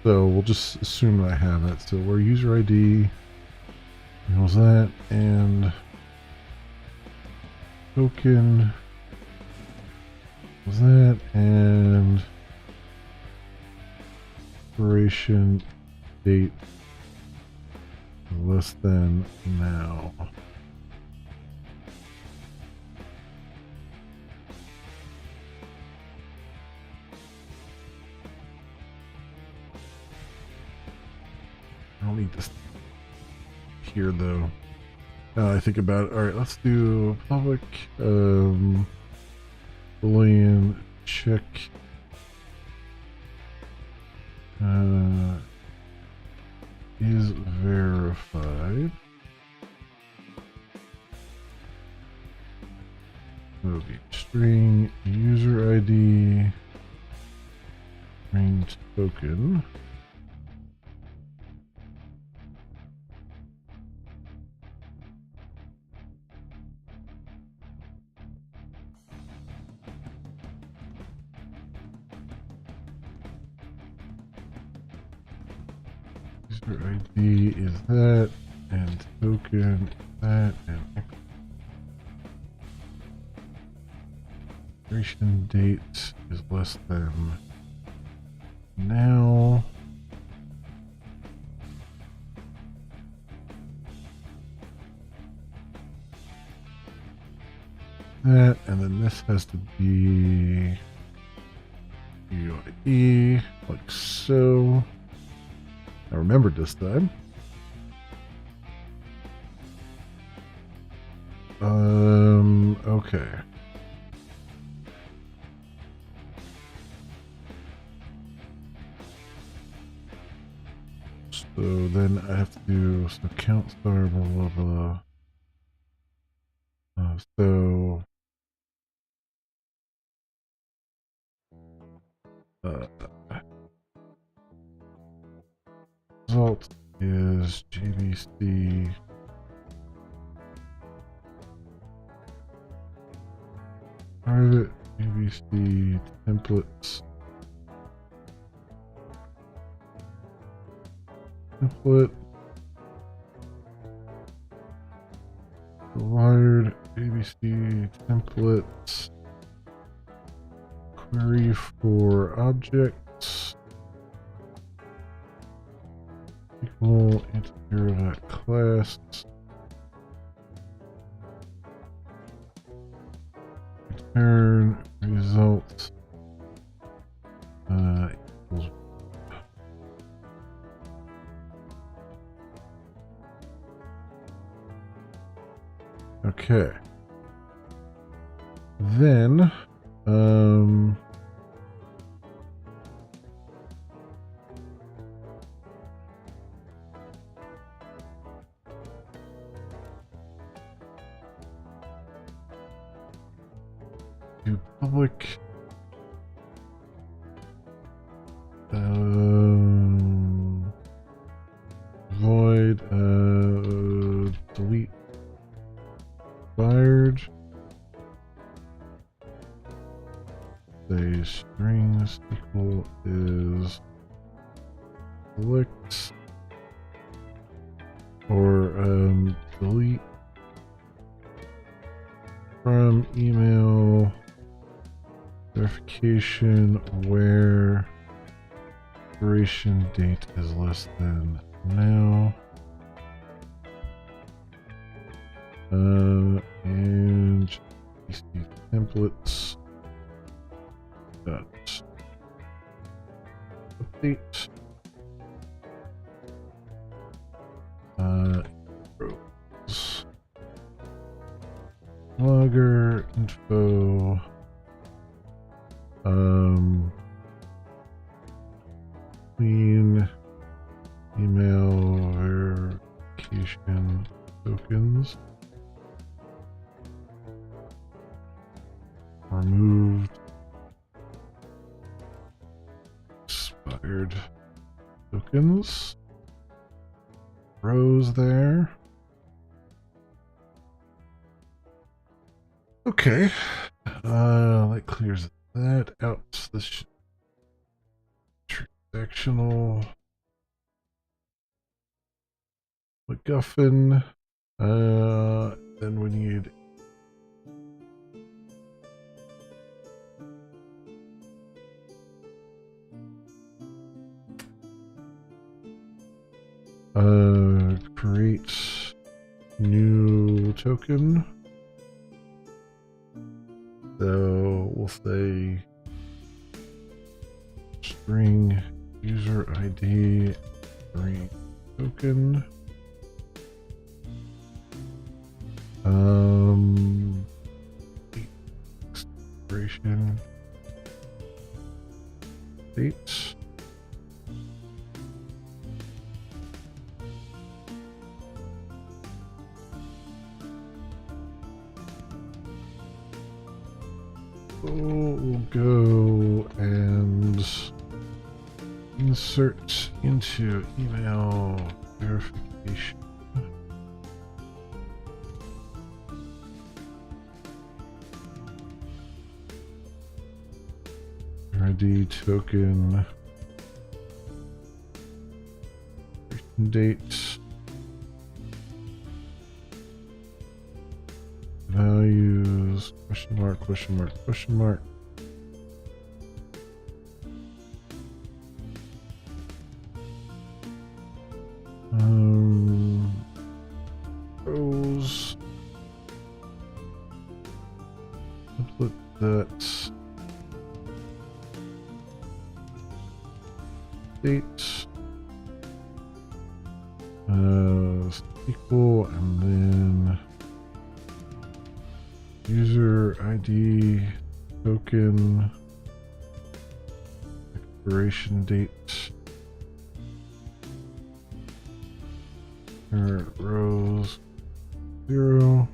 So we'll just assume that I have that. So where user ID equals that and token was that and expiration date less than now. I don't need this here though. Now I think about it. All right, let's do public Boolean check is verified. That'll be string user ID string token. User ID is that, and token that, and expiration date is less than now. That, and then this has to be UID, like so. I remembered this time. Okay. So then I have to do some count star, blah, blah, blah. So, result is GBC private GBC template wired ABC templates query for objects equal integer of that class return result equals. Okay. Then, do public void delete fired. Say strings equal is select or delete from email verification where expiration date is less than now. And PC templates dot update rows logger info clean email verification tokens removed expired tokens rows there. Okay, that clears that out. This transactional MacGuffin. Then we need create new token. So we'll say string user ID string token. Expiration date. We'll go and insert into email verification. ID token date values question mark question mark question mark rows template that date equal and then User ID token expiration date. Current rows 0.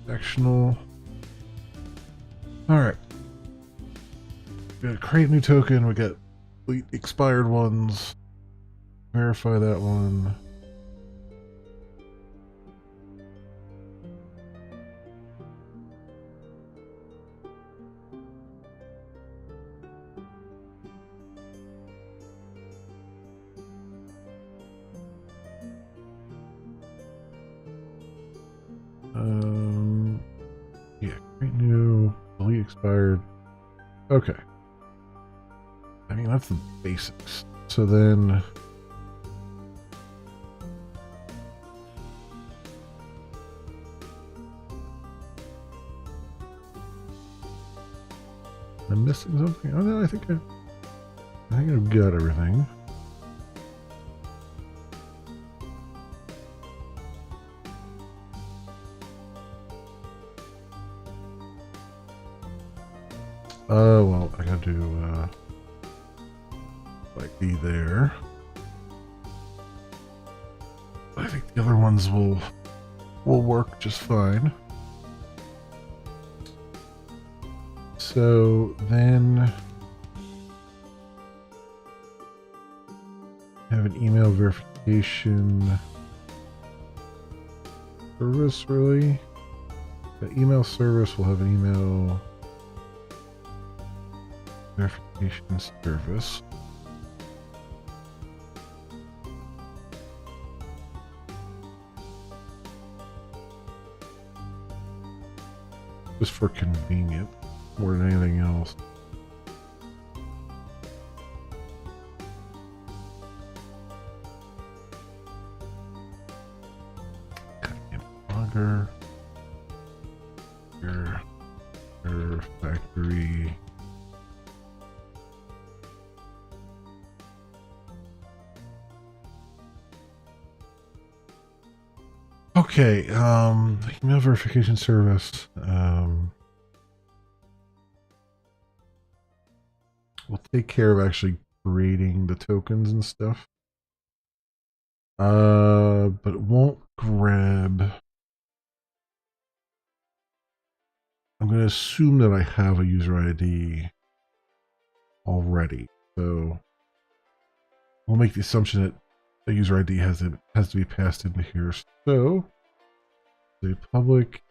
Transactional. Alright. We got create new token, we got delete expired ones. Verify that one. Yeah, create new, delete expired. Okay. I mean, that's the basics. So then, I'm missing something. Oh no, I think I've got everything. Well, I gotta do like B there. I think the other ones will work just fine. So then have an email verification service, really? The email service will have an email verification service. Just for convenient more than anything else. Logger. Your factory. Okay, email verification service. We'll take care of actually creating the tokens and stuff. But it won't grab. I'm going to assume that I have a user ID already. So we'll make the assumption that the user ID has to be passed into here. So the public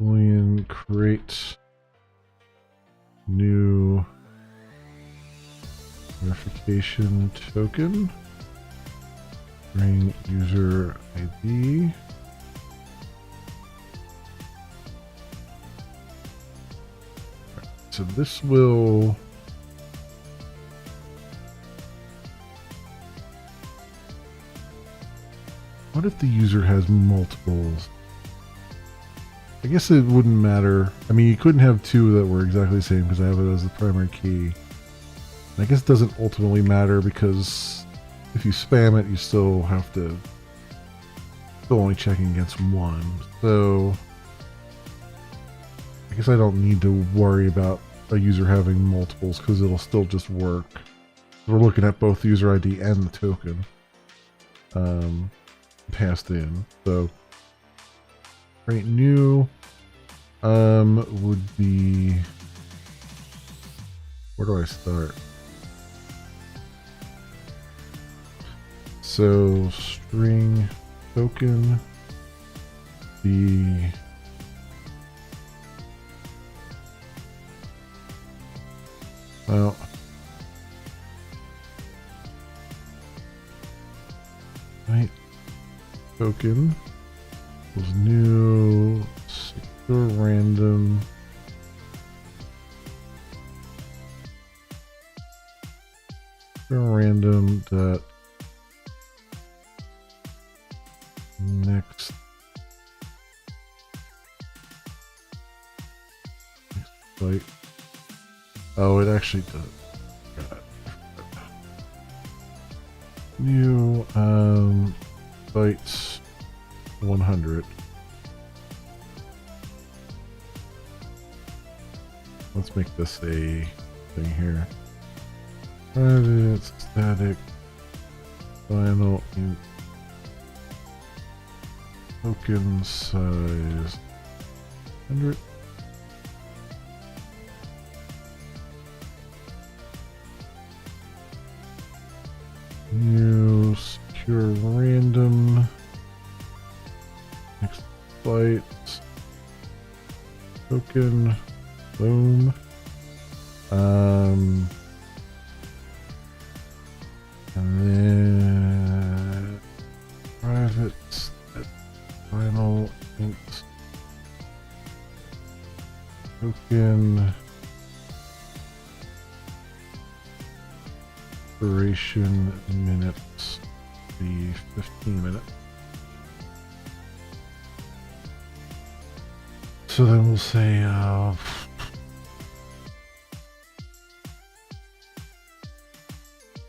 Boolean create new verification token. Bring user ID. So this will what if the user has multiples? I guess it wouldn't matter. I mean, you couldn't have two that were exactly the same because I have it as the primary key. And I guess it doesn't ultimately matter because if you spam it, you still have to only checking against one. So I guess I don't need to worry about a user having multiples because it'll still just work. We're looking at both the user ID and the token passed in. So create new would be, where do I start? So string token the well right token was new secure random dot next byte. Oh, it actually does. God, I New bytes 100. Let's make this a thing here. Private static final int token size 100. New secure random next bytes token boom. And then private final int token duration minutes be 15 minutes. So then we'll say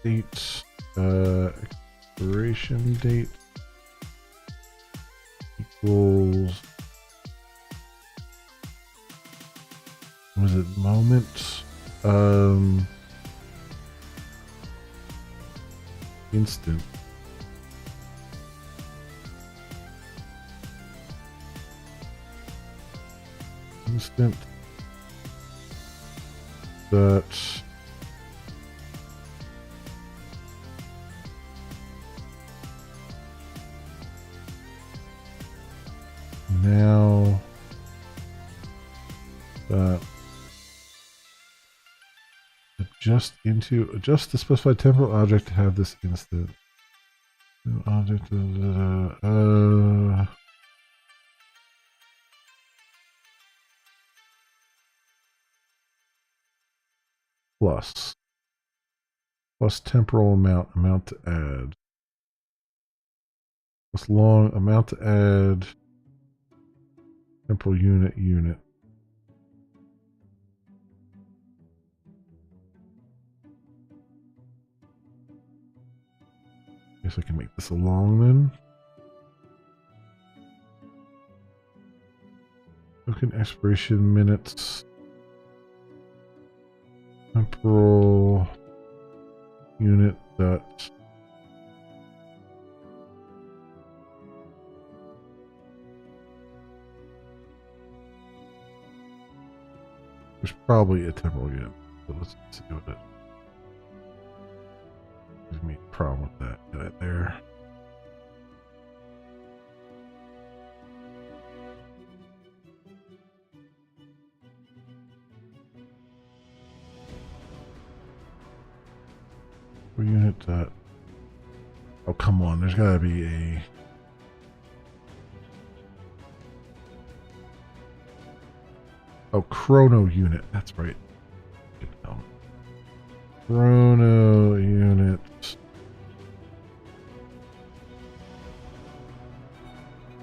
date expiration date equals, was it moment? Instant. Instant. That now that adjust the specified temporal object to have this instant object plus temporal amount to add plus long amount to add temporal unit. Guess I can make this a long then. Token expiration minutes. Temporal unit dot there's probably a temporal unit, but let's see what it gives me a problem with that guy there. Unit dot, oh come on, there's gotta be a chrono unit, that's right. Chrono unit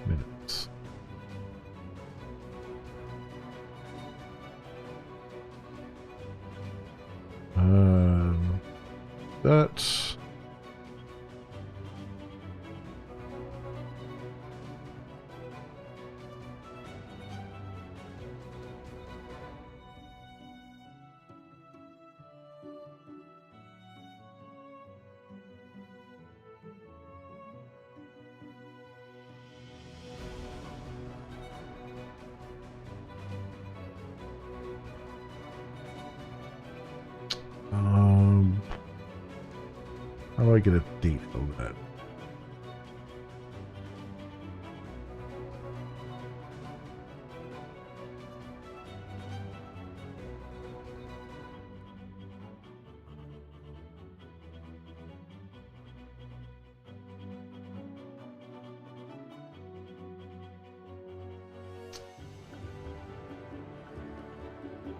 minutes. That's how do I get a date of that?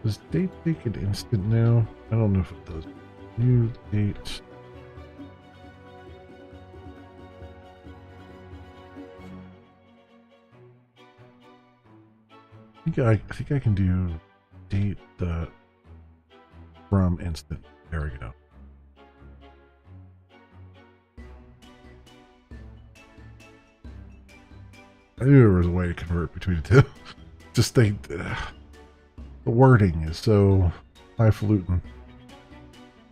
Does date take an instant now? I don't know if it does. New date. I think I can do date from instant. There we go. I knew there was a way to convert between the two. Just the wording is so highfalutin.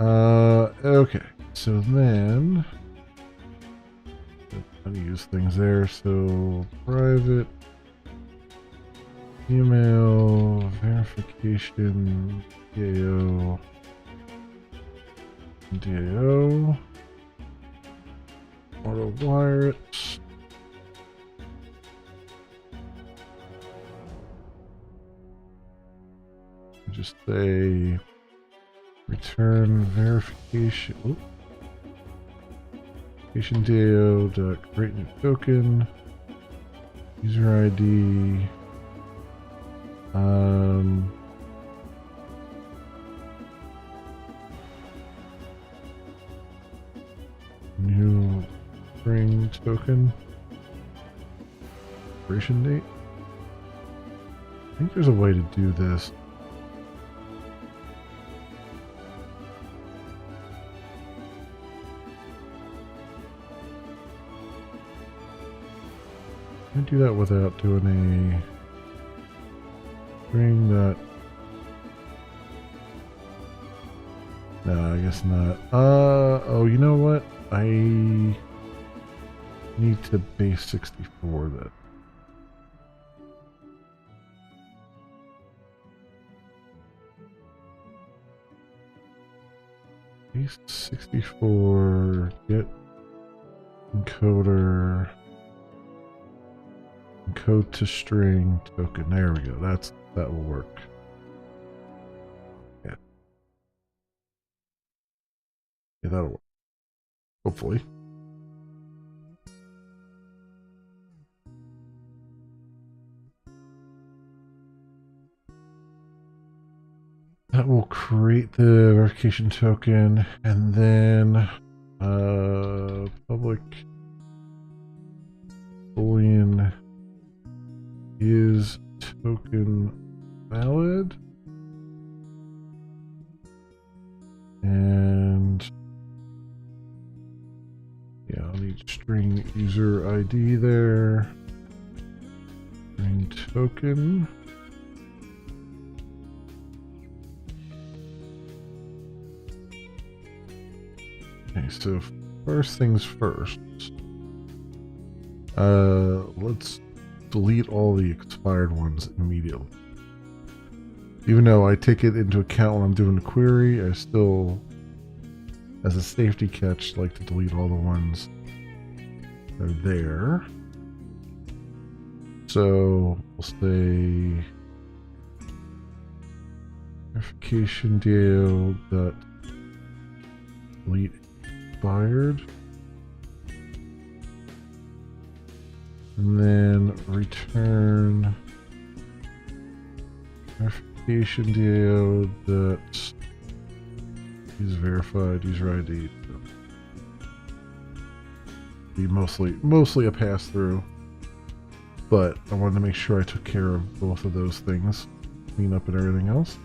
Okay. So then I'm gonna use things there. So private email verification DAO. Auto wire it. Just say return verification. Verification DAO dot create new token. User ID. New spring token. Expiration date. I think there's a way to do this. Can I do that without doing a string that? No, I guess not. Oh, you know what? I need to base 64 that. Base 64, get encoder. Code to string token. There we go. That will work. Yeah. Yeah, that'll work. Hopefully. That will create the verification token, and then public boolean is token valid, and yeah, I'll need string user ID there, string token. Okay, so first things first, let's delete all the expired ones immediately. Even though I take it into account when I'm doing the query, I still, as a safety catch, like to delete all the ones that are there. So we'll say verification DAO dot delete expired. And then return verification DAO that is verified user ID. Be mostly a pass through, but I wanted to make sure I took care of both of those things, clean up and everything else.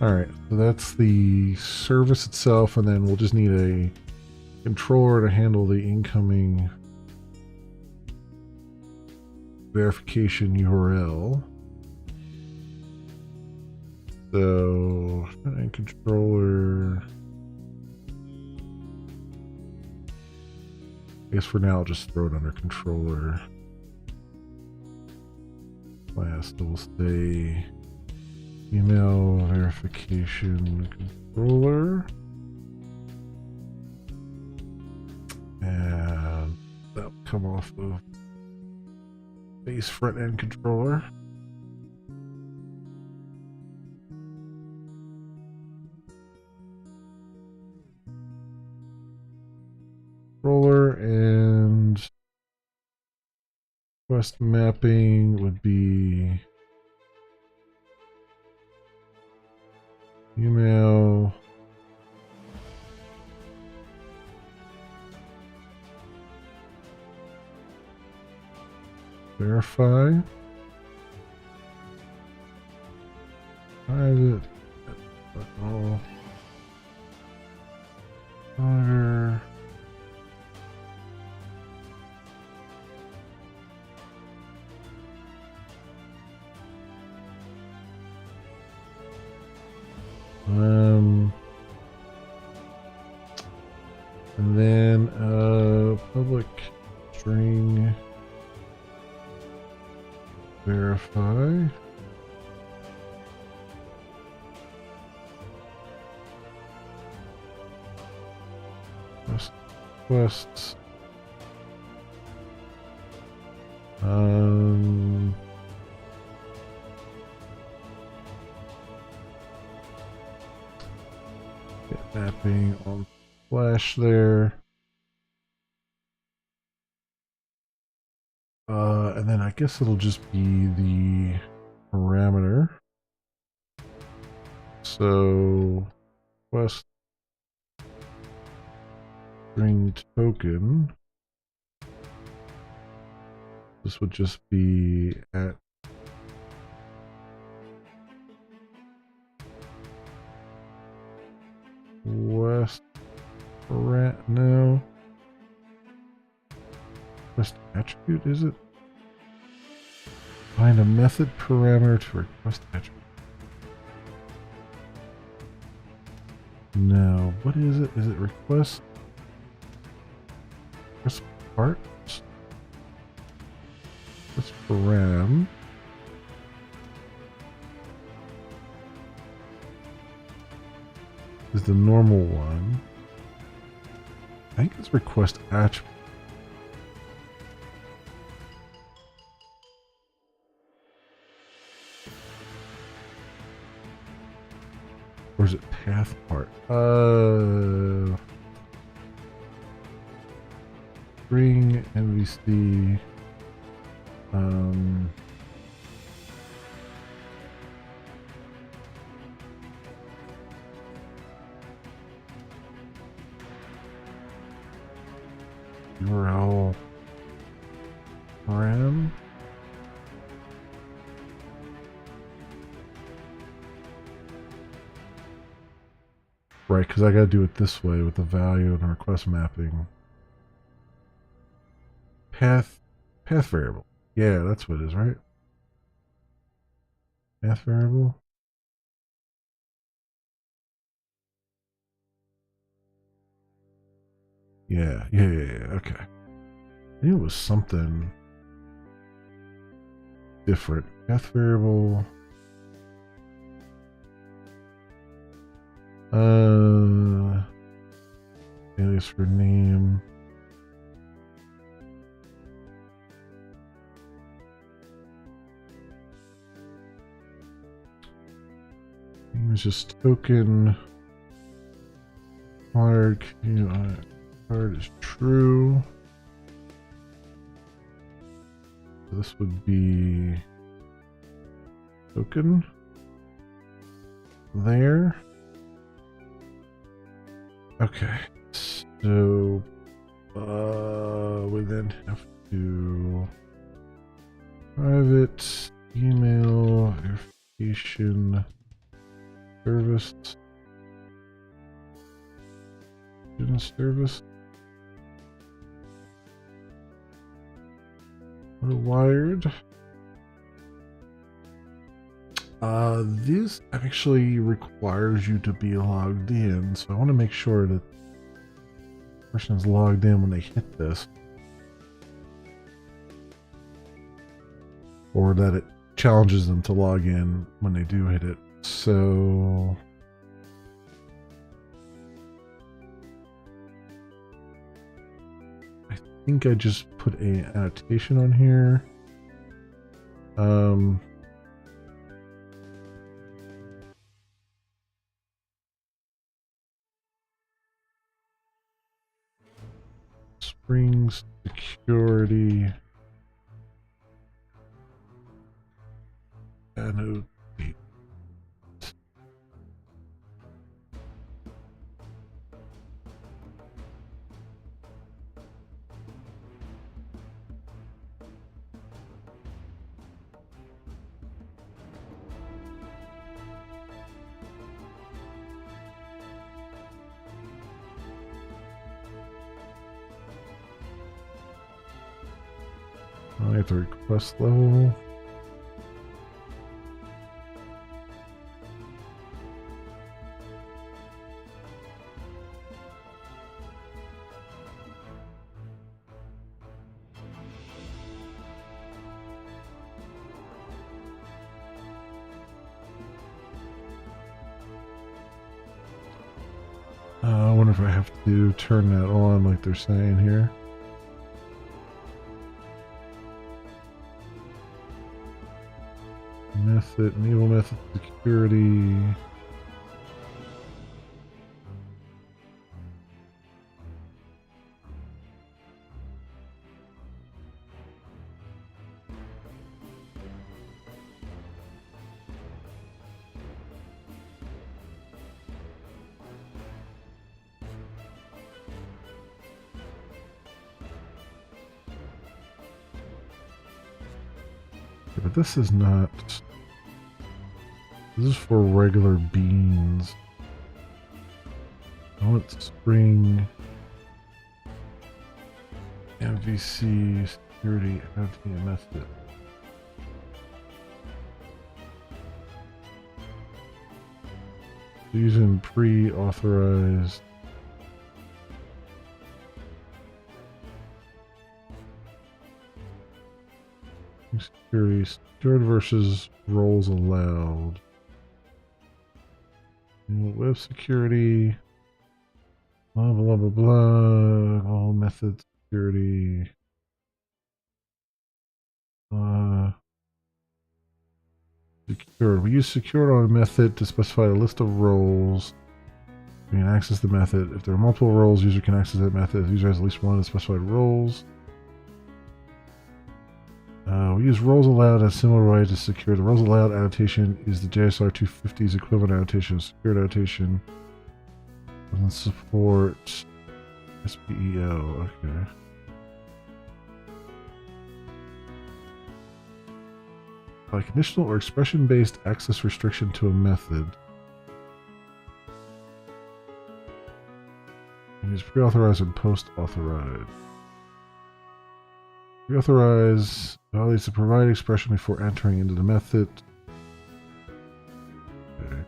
Alright, so that's the service itself, and then we'll just need a controller to handle the incoming verification URL. So, and controller. I guess for now I'll just throw it under controller class. So we'll say email verification controller, and that'll come off of base front end controller. Controller, and request mapping would be email verify private all And then public string verify. Requests. Get mapping on Flash there. And then I guess it'll just be the parameter. So request string token. This would just be at West no. Request attribute, is it? Find a method parameter to request attribute. No, what is it? Is it request? Request parts? Request param. Is the normal one. I think it's request attribute. Or is it path part? String MVC. URL param. Right, because I got to do it this way with the value and the request mapping. Path variable. Yeah, that's what it is, right? Path variable. Yeah, okay. I knew it was something different. Path variable. Alias for name. Name is just token. Card is true. So this would be token there. Okay, so we then have to private email verification service. Service. Wired. This actually requires you to be logged in, so I want to make sure that the person is logged in when they hit this, or that it challenges them to log in when they do hit it. So I think I just put an annotation on here. Spring security annotate. At the request level. I wonder if I have to turn that on like they're saying here. Method, enable method security. But this is not. This is for regular beans. I want spring MVC security FT method. Using pre-authorized. Security secured versus roles allowed. Web security. Blah blah blah blah. All method security. Secured. We use secured on a method to specify a list of roles. We can access the method. If there are multiple roles, user can access that method. If user has at least one of the specified roles. We use roles allowed as similar way to secure. The roles allowed annotation is the JSR 250's equivalent annotation. Secured annotation doesn't support SPEO. Okay. By conditional or expression-based access restriction to a method. Use pre-authorized and post-authorized. Pre-authorize validates the provided expression before entering into the method. Okay.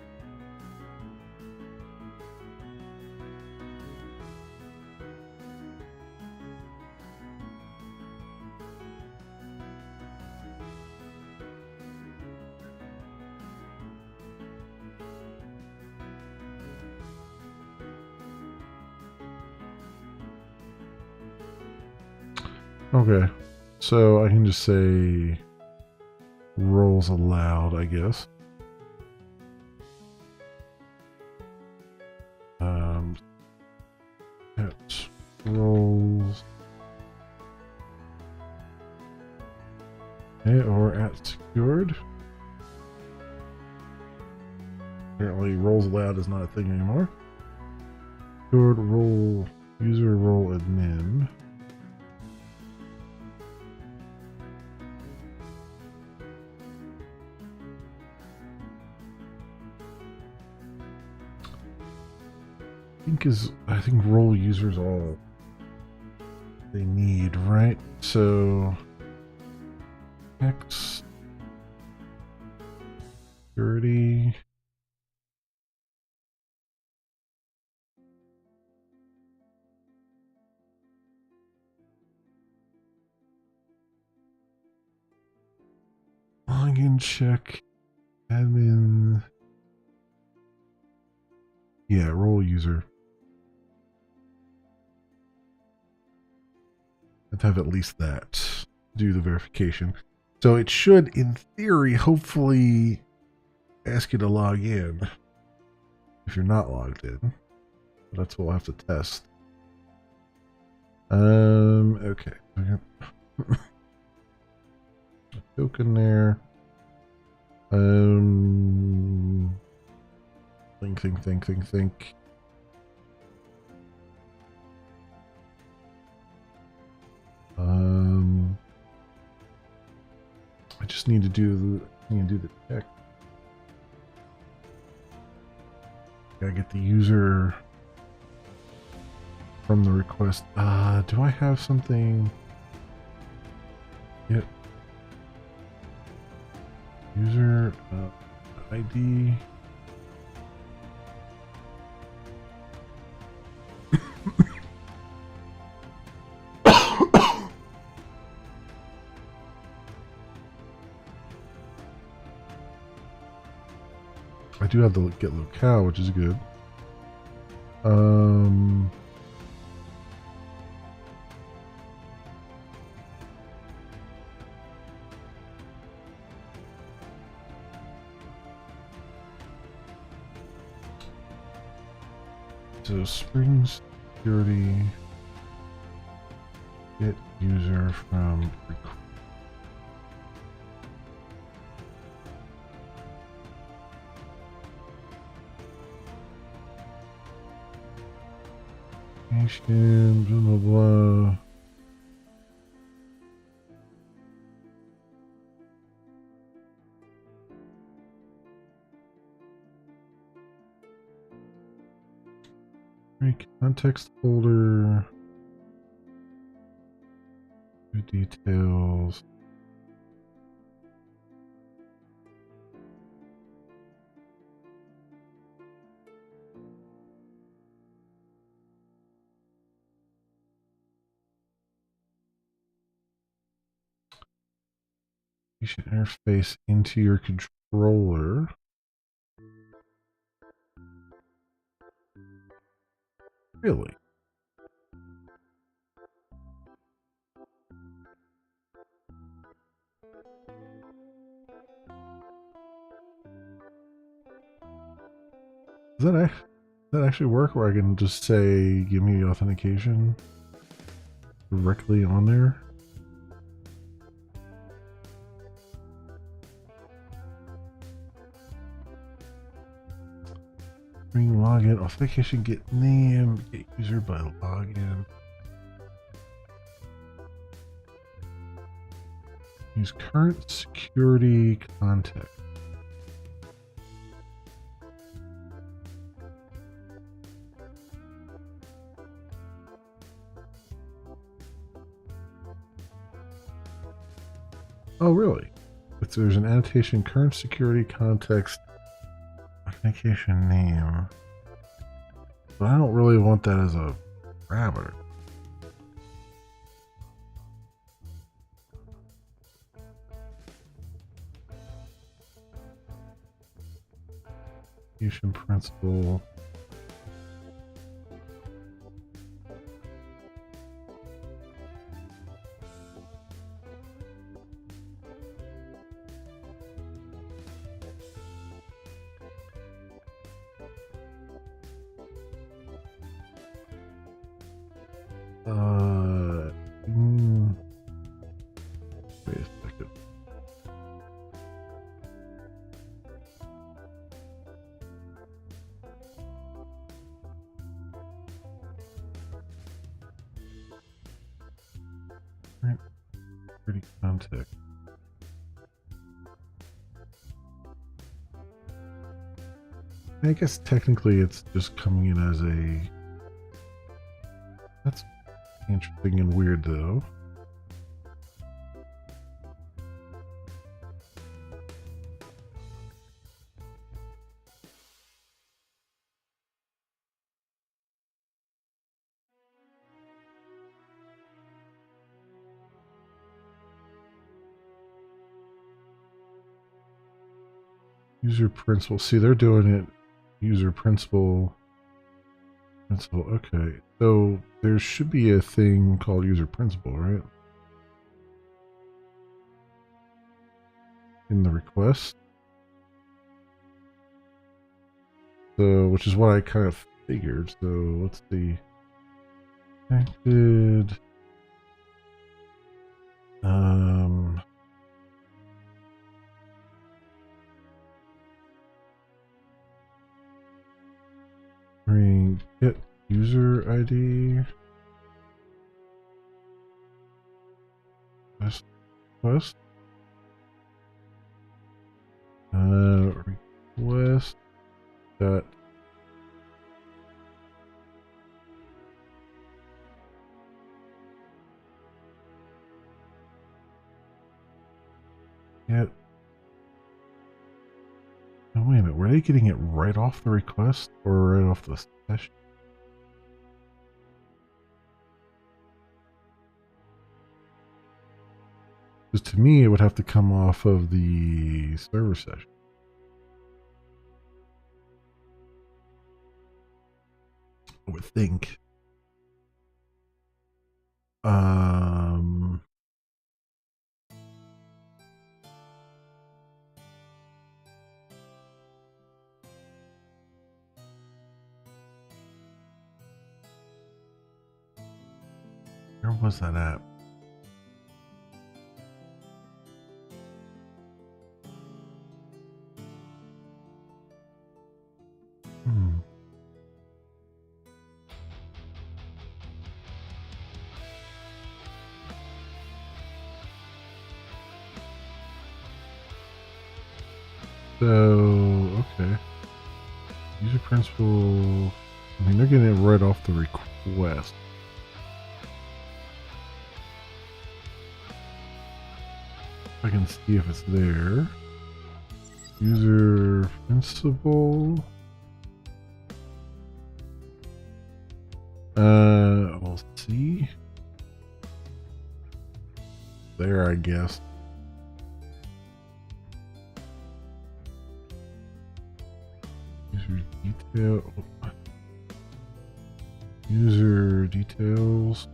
Okay, so I can just say roles allowed, I guess. At roles, okay, or at secured. Apparently, roles allowed is not a thing anymore. Secured role user role admin. I think role users all they need, right? So X security. Login check admin. Yeah, role user. Have to have at least that to do the verification. So it should, in theory, hopefully ask you to log in if you're not logged in. That's what we'll have to test. Okay. Token there. Think. I just need to do the check. Gotta get the user from the request. Do I have something? Yep. User ID. I do have the get locale, which is good. Um, so Spring Security, get user from Nation, blah, blah, blah. Create context folder. Good details. Interface into your controller. Really? Does that actually work where I can just say, give me authentication directly on there? Bring login, authentication, get name, get user by login. Use current security contact. Oh, really? If there's an annotation, current security context, authentication name. But I don't really want that as a parameter. Execution principle. Wait a second. Right. Pretty context. I guess technically it's just coming in as a... That's interesting and weird though. User principal. See, they're doing it. User principal. Principal. Okay. So there should be a thing called user principal, right? In the request. So, which is what I kind of figured. So let's see. Connected. Bring get user ID. Request. Request that get. Oh, wait a minute. Were they getting it right off the request or right off the session? Because to me, it would have to come off of the server session. I would think. Um, where was that at? Hmm. So, okay. User principal. I mean, they're getting it right off the request. I can see if it's there. User principal. We'll see. There, I guess. User detail. User details.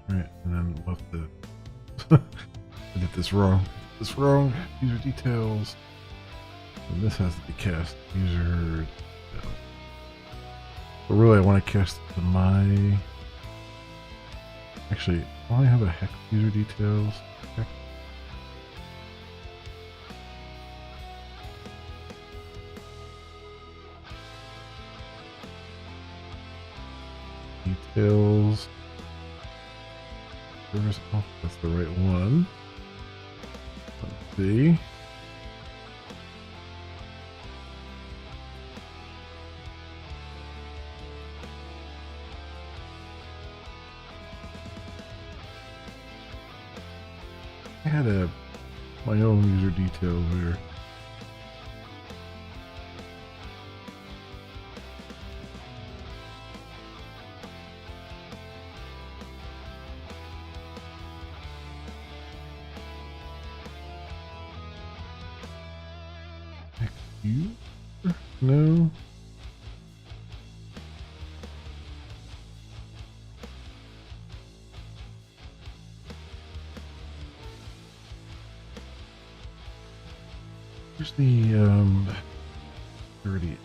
Right, and then left the. I did this wrong. This wrong. User details. And this has to be cast user. But really, I want to cast to my. Actually, I only have a hex user details. Hex. Details. Service. Oh, that's the right one. Let's see. I had my own user details here. You? No. Here's the security.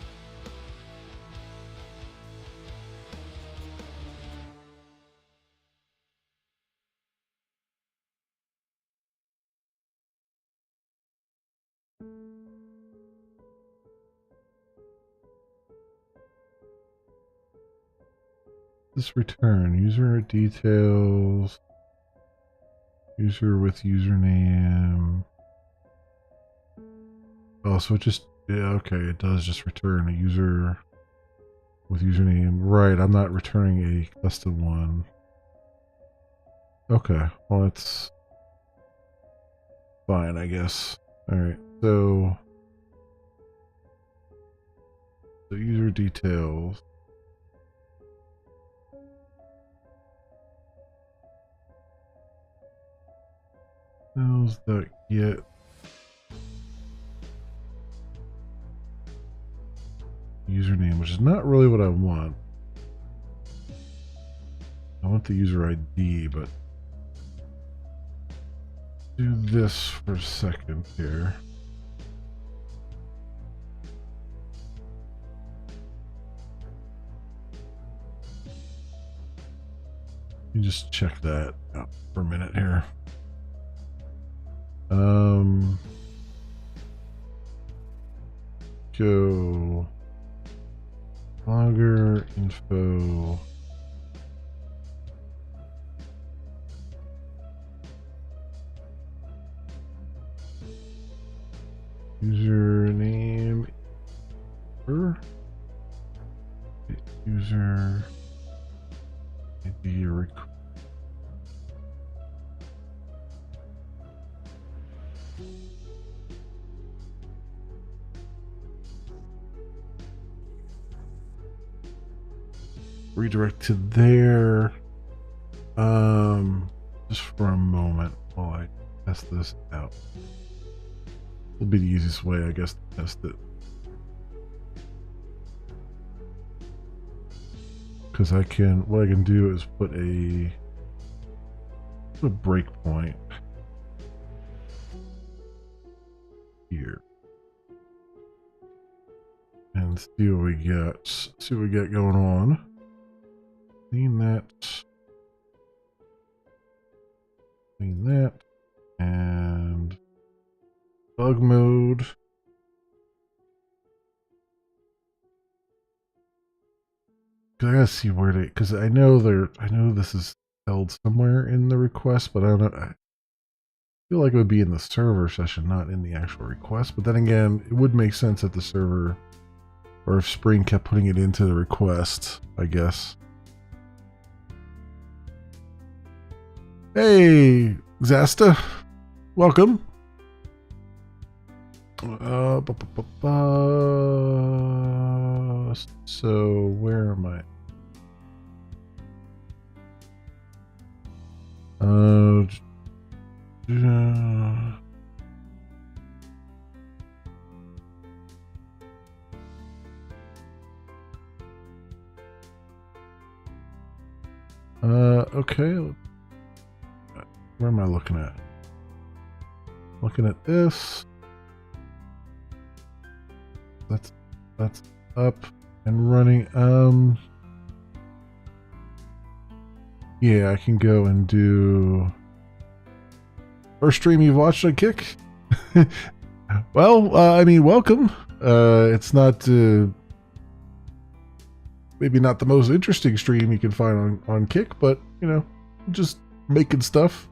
This return user details, user with username. Oh, so it just, yeah, okay, it does just return a user with username. Right, I'm not returning a custom one. Okay, well, it's fine, I guess. Alright, so the user details. How's that get? Username, which is not really what I want. I want the user ID, but do this for a second here. You just check that out for a minute here. Go logger info. Username. User ID request. redirect to there. Just for a moment while I test this out. It'll be the easiest way, I guess, to test it. Because what I can do is put a breakpoint here and see what we get. See what we got going on. Clean that, and bug mode. Cause I gotta see where they. Cause I know this is held somewhere in the request, but I don't know. I feel like it would be in the server session, not in the actual request. But then again, it would make sense that the server, or if Spring kept putting it into the request, I guess. Hey, Zasta, welcome. So where am I? Okay. Where am I looking at? Looking at this. That's up and running. Yeah, I can go and do first stream you've watched on Kick. Well, I mean, welcome. It's not maybe not the most interesting stream you can find on Kick, but you know, just making stuff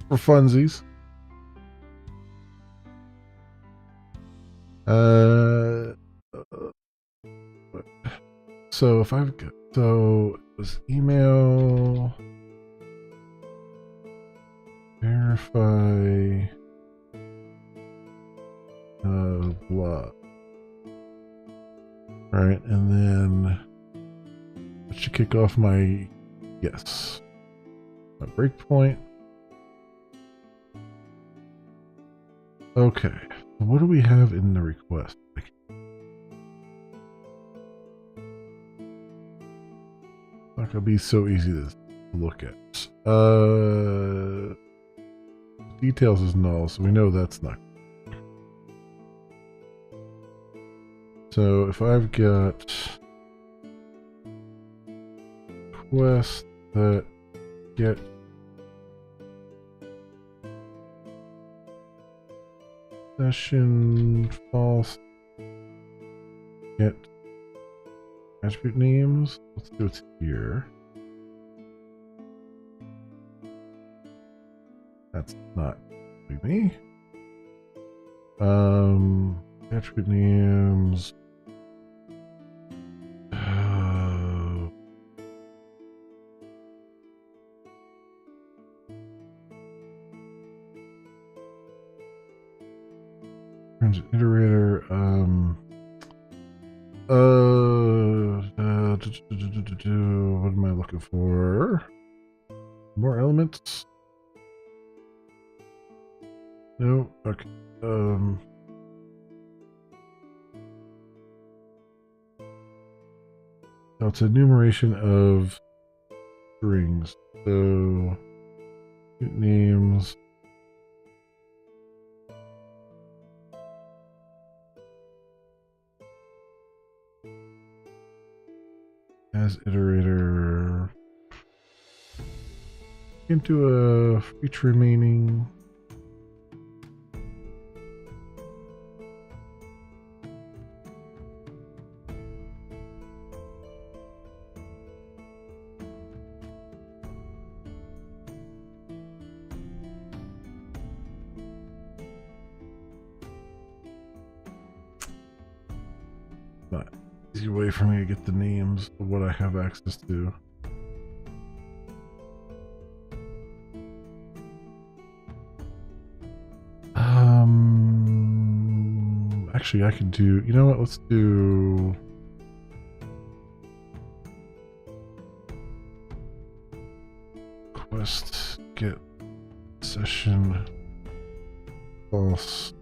for funsies. So if I've got, so it was email, verify, blah. Right, and then that should kick off my, yes, my breakpoint. Okay, what do we have in the request? Not gonna be so easy to look at. Details is null, so we know that's not. So if I've got quest that get session false, get attribute names, let's do it here. That's not me. Attribute names. Iterator, what am I looking for? More elements? No, okay. Now it's enumeration of strings. So names. As iterator into a feature remaining. Not easy way for me to get the names of what I have access to. Actually, I could do. You know what? Let's do. request get session false.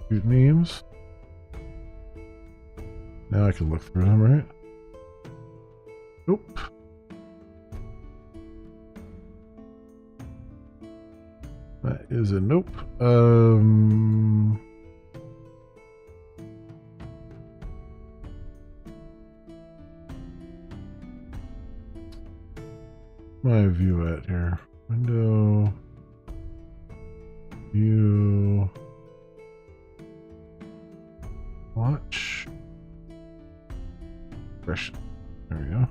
Shoot names. Now I can look through them, right? Nope. That is a nope. My view at here. Window. View. Watch. Fresh. There we go.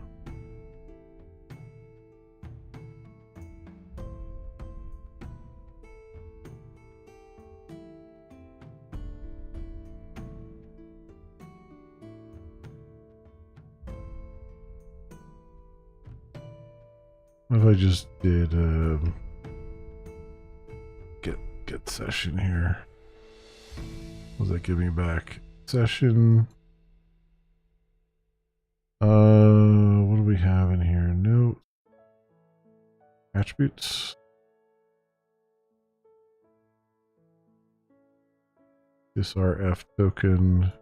What if I just did get session here? What does that give me back? Session. What do we have in here? Note. Attributes. This RF token.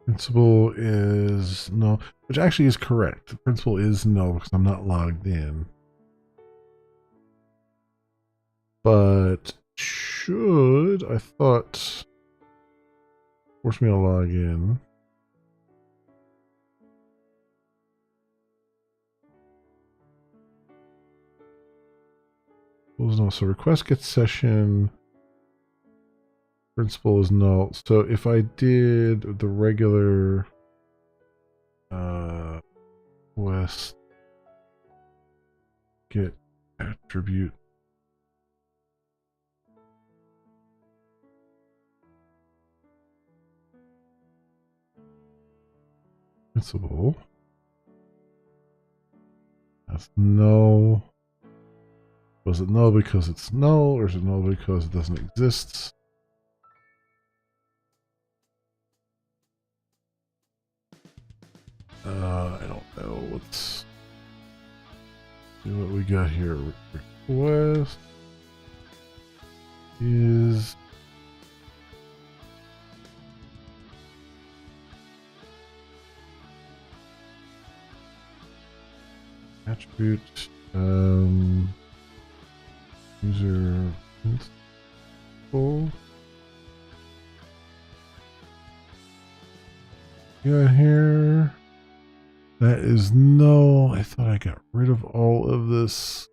Principal is null, which actually is correct. The principal is null because I'm not logged in. But should, I thought, force me to log in. So request get session. Principal is null. So if I did the regular request get attribute principal, that's null. Was it null because it's null, or is it null because it doesn't exist? I don't know. Let's see what we got here. Request is attribute user principal. Got here. That is null. I thought I got rid of all of this.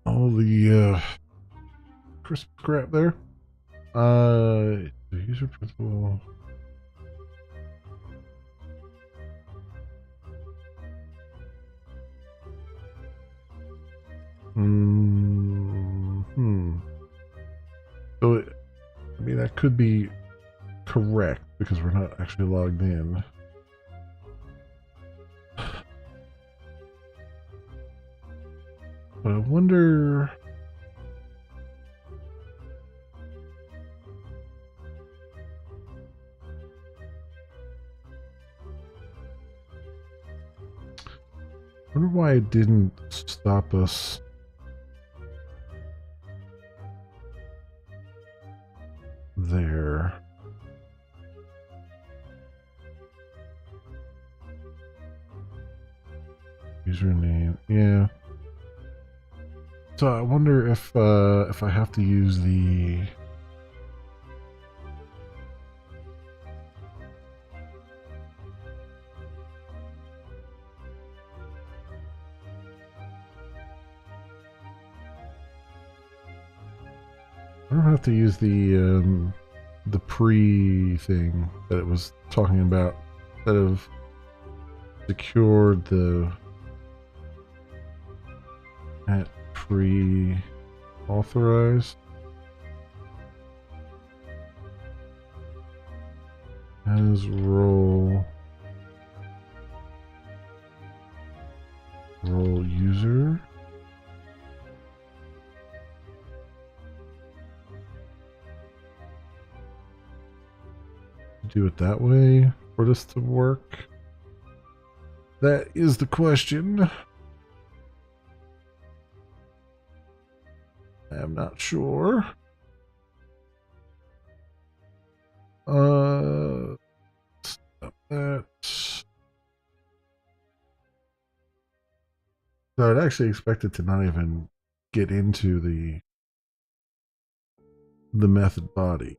All the crisp crap there. The user principal. So I mean, that could be correct because we're not actually logged in. But I wonder. I wonder why it didn't stop us. There. Username, yeah. So I wonder if I have to use the the pre thing that it was talking about that have secured the at pre authorized as role user. do it that way for this to work? That is the question. I'm not sure. Stop that. So I'd actually expect it to not even get into the method body.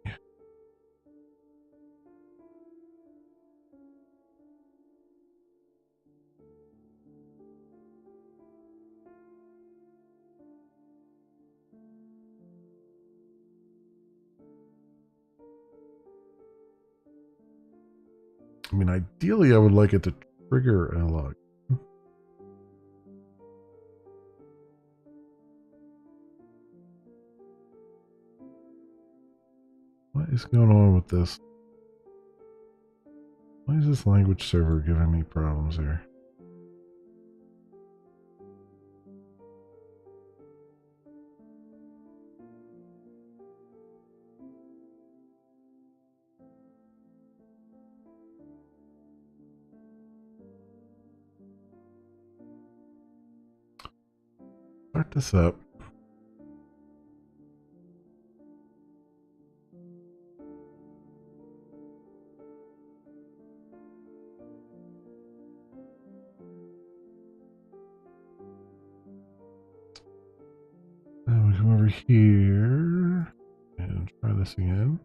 I mean, ideally, I would like it to trigger a log. What is going on with this? Why is this language server giving me problems here? Start this up. Now we come over here and try this again.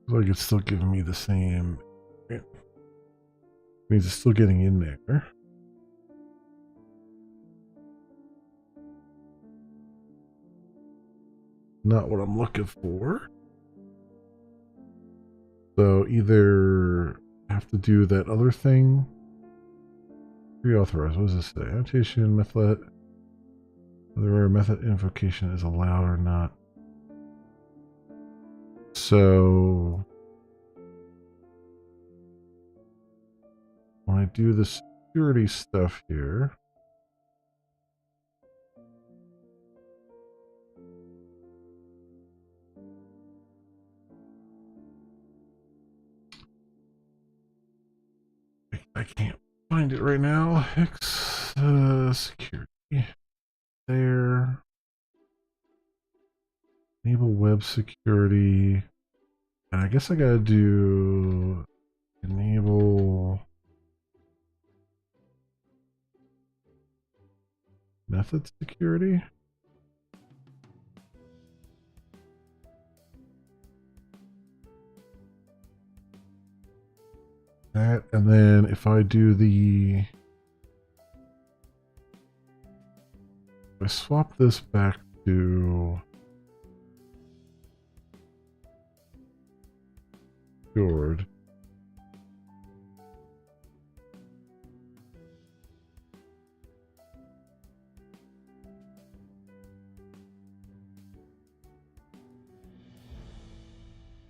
Looks like it's still giving me the same. It means it's still getting in there. Not what I'm looking for. So either have to do that other thing. Reauthorize. What does this say? Annotation method. Whether a method invocation is allowed or not. So when I do the security stuff here, I can't find it right now. X security there. Enable web security. And I guess I gotta do enable method security. That, and then if I do the, if I swap this back to Fjord,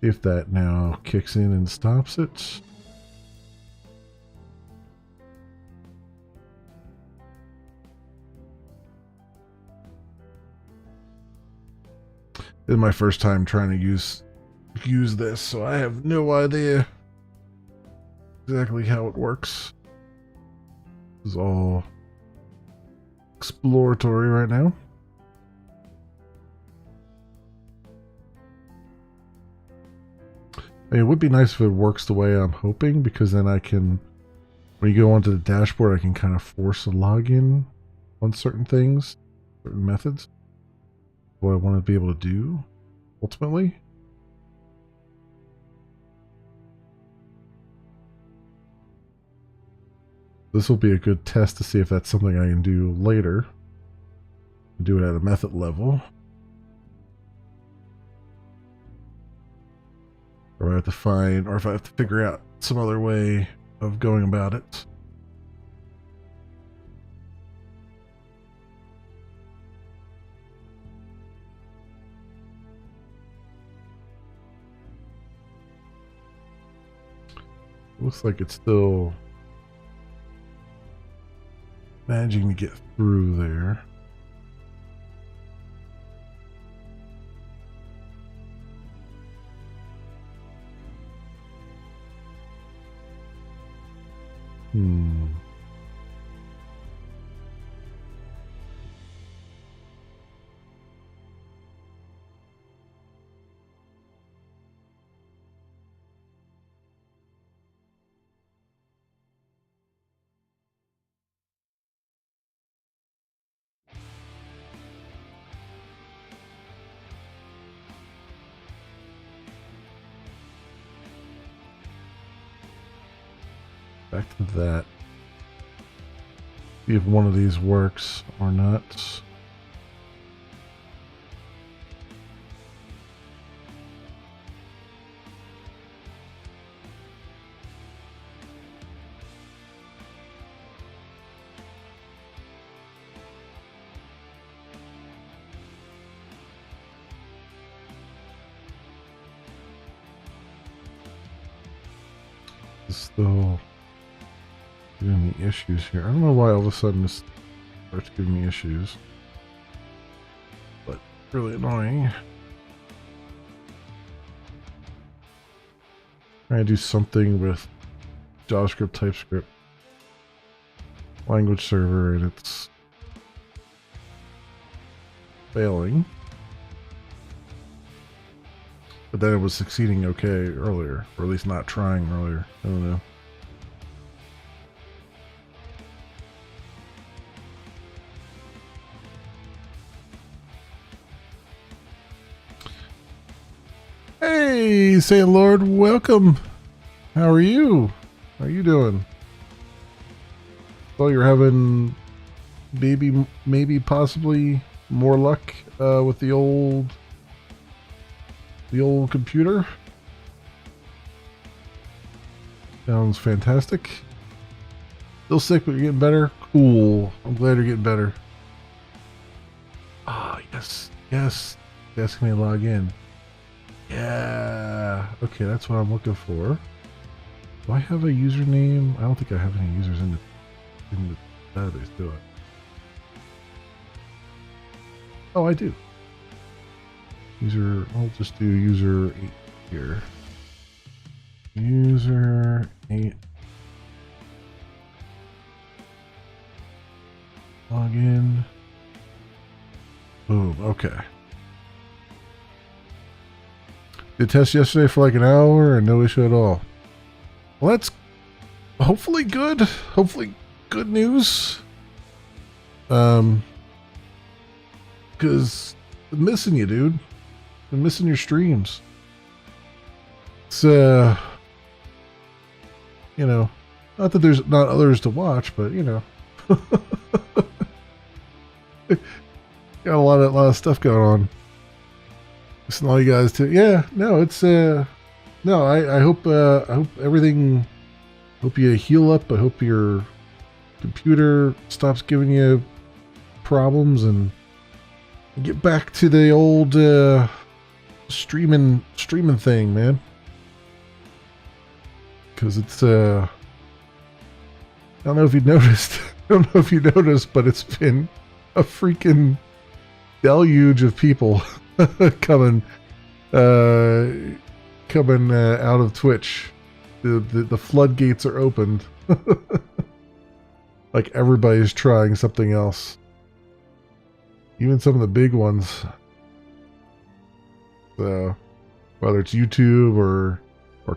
if that now kicks in and stops it. This is my first time trying to use this, so I have no idea exactly how it works. This is all exploratory right now. I mean, it would be nice if it works the way I'm hoping, because then I can, when you go onto the dashboard, I can kind of force a login on certain things, certain methods. What I want to be able to do, ultimately. This will be a good test to see if that's something I can do later. Do it at a method level. Or I have to find, or if I have to figure out some other way of going about it. Looks like it's still managing to get through there. Back to that. See if one of these works or not. It's still giving me issues here. I don't know why all of a sudden this starts giving me issues, but really annoying. Trying to do something with JavaScript, TypeScript, language server, and it's failing. But then it was succeeding okay earlier, or at least not trying earlier. I don't know. Hey, Saint Lord, welcome. How are you? How are you doing? Well, you're having maybe possibly more luck with the old computer. Sounds fantastic. Still sick, but you're getting better. Cool. I'm glad you're getting better. Ah, yes. Asking me to log in. Yeah. Okay, that's what I'm looking for. Do I have a username? I don't think I have any users in the database, do I? Oh, I do. I'll just do user 8 here. User 8. Login. Boom, okay. Did test yesterday for like an hour and no issue at all. Well, that's hopefully good. Hopefully good news. Because I'm missing you, dude. I'm missing your streams. It's, you know, not that there's not others to watch, but, you know. Got a lot of stuff going on. Listen to all you guys too. Yeah, no, it's no, I hope everything, hope you heal up. I hope your computer stops giving you problems and get back to the old streaming thing, man. Because it's I don't know if you noticed. I don't know if you noticed, but it's been a freaking deluge of people coming out of Twitch. The floodgates are opened. Like everybody's trying something else. Even some of the big ones. So whether it's YouTube or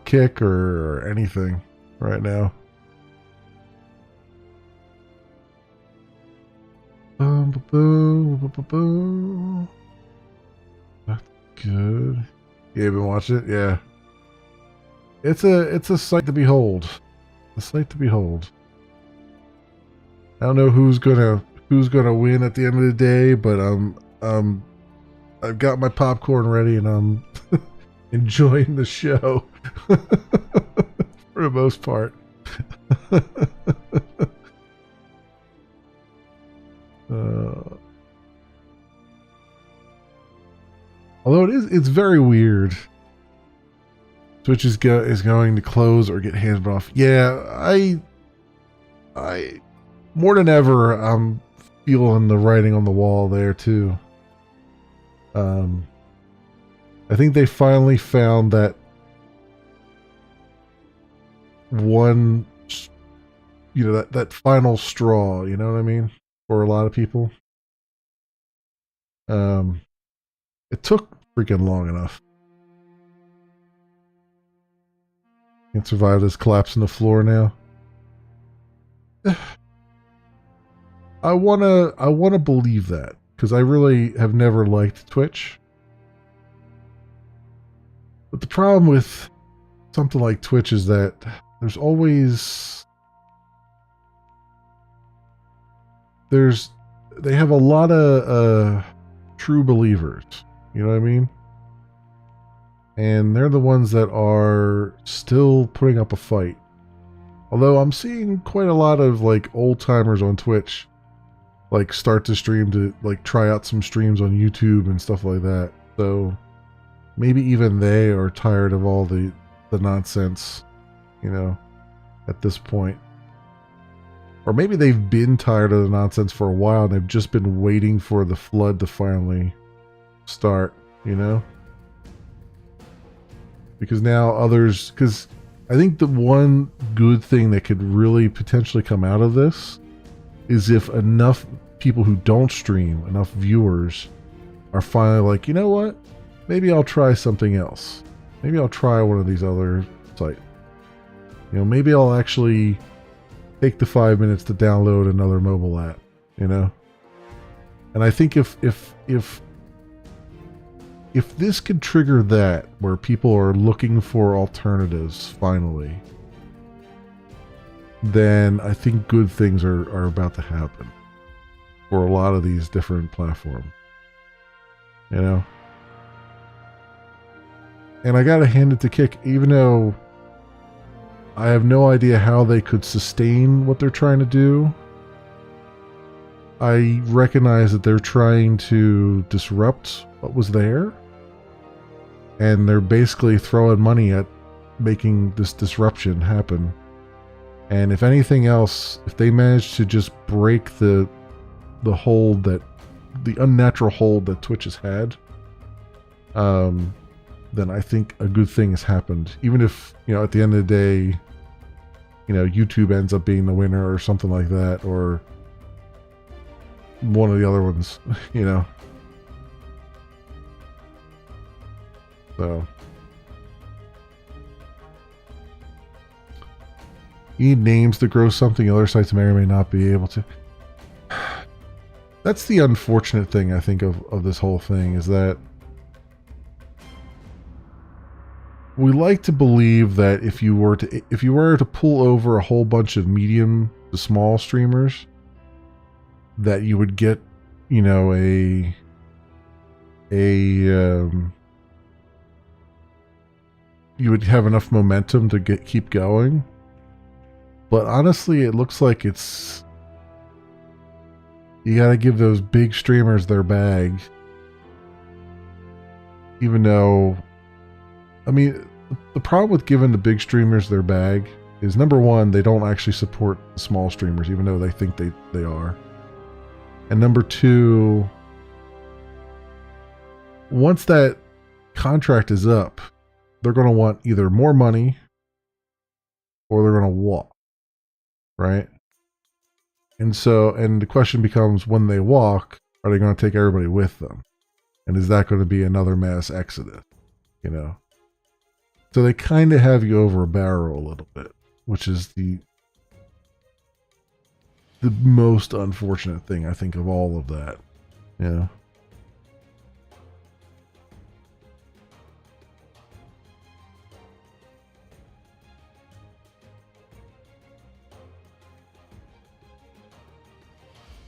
Kick or anything right now. That's good. You been watching it? Yeah. It's a sight to behold. A sight to behold. I don't know who's gonna win at the end of the day, but I've got my popcorn ready and I'm enjoying the show for the most part. Although it's very weird. Twitch is going to close or get handed off. Yeah, I more than ever I'm feeling the writing on the wall there too. I think they finally found that one that final straw, you know what I mean? For a lot of people. Um, it took freaking long enough. Can't survive this collapse in the floor now. I wanna believe that because I really have never liked Twitch. But the problem with something like Twitch is that there's always they have a lot of true believers. You know what I mean? And they're the ones that are still putting up a fight. Although I'm seeing quite a lot of like old timers on Twitch like start to stream to like try out some streams on YouTube and stuff like that. So maybe even they are tired of all the nonsense, at this point. Or maybe they've been tired of the nonsense for a while and they've just been waiting for the flood to finally start, Because now because I think the one good thing that could really potentially come out of this is if enough people who don't stream, enough viewers, are finally like, you know what? Maybe I'll try something else. Maybe I'll try one of these other sites. Maybe I'll actually take the 5 minutes to download another mobile app, And I think if this could trigger that, where people are looking for alternatives finally, then I think good things are about to happen for a lot of these different platforms. And I gotta hand it to Kick, even though I have no idea how they could sustain what they're trying to do. I recognize that they're trying to disrupt what was there. And they're basically throwing money at making this disruption happen. And if anything else, if they manage to just break the unnatural hold that Twitch has had, then I think a good thing has happened. Even if, at the end of the day, YouTube ends up being the winner or something like that, or one of the other ones, So you need names to grow something other sites may or may not be able to. That's the unfortunate thing, I think, of this whole thing, is that we like to believe that if you were to pull over a whole bunch of medium to small streamers, that you would get, you would have enough momentum to keep going. But honestly, it looks like you gotta give those big streamers their bag. Even though, the problem with giving the big streamers their bag is, number one, they don't actually support the small streamers, even though they think they are. And number two, once that contract is up, they're going to want either more money or they're going to walk, right? And the question becomes, when they walk, are they going to take everybody with them? And is that going to be another mass exodus, So they kind of have you over a barrel a little bit, which is the most unfortunate thing, I think, of all of that,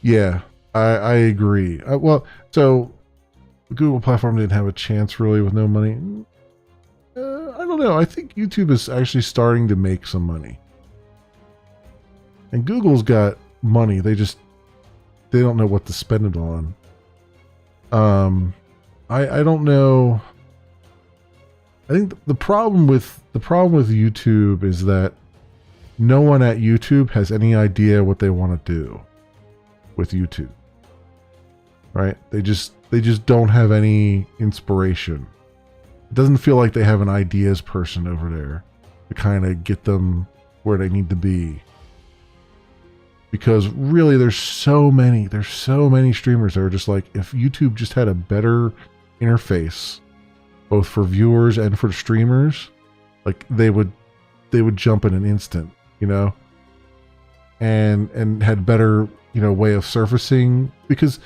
Yeah, I agree. So the Google platform didn't have a chance really with no money. I don't know. I think YouTube is actually starting to make some money. And Google's got money. They don't know what to spend it on. I don't know. I think the problem with YouTube is that no one at YouTube has any idea what they want to do with YouTube. Right? They just don't have any inspiration. It doesn't feel like they have an ideas person over there to kind of get them where they need to be. because really there's so many streamers that are just like, if YouTube just had a better interface, both for viewers and for streamers, like they would jump in an instant, you know, and had better, you know, way of surfacing. Because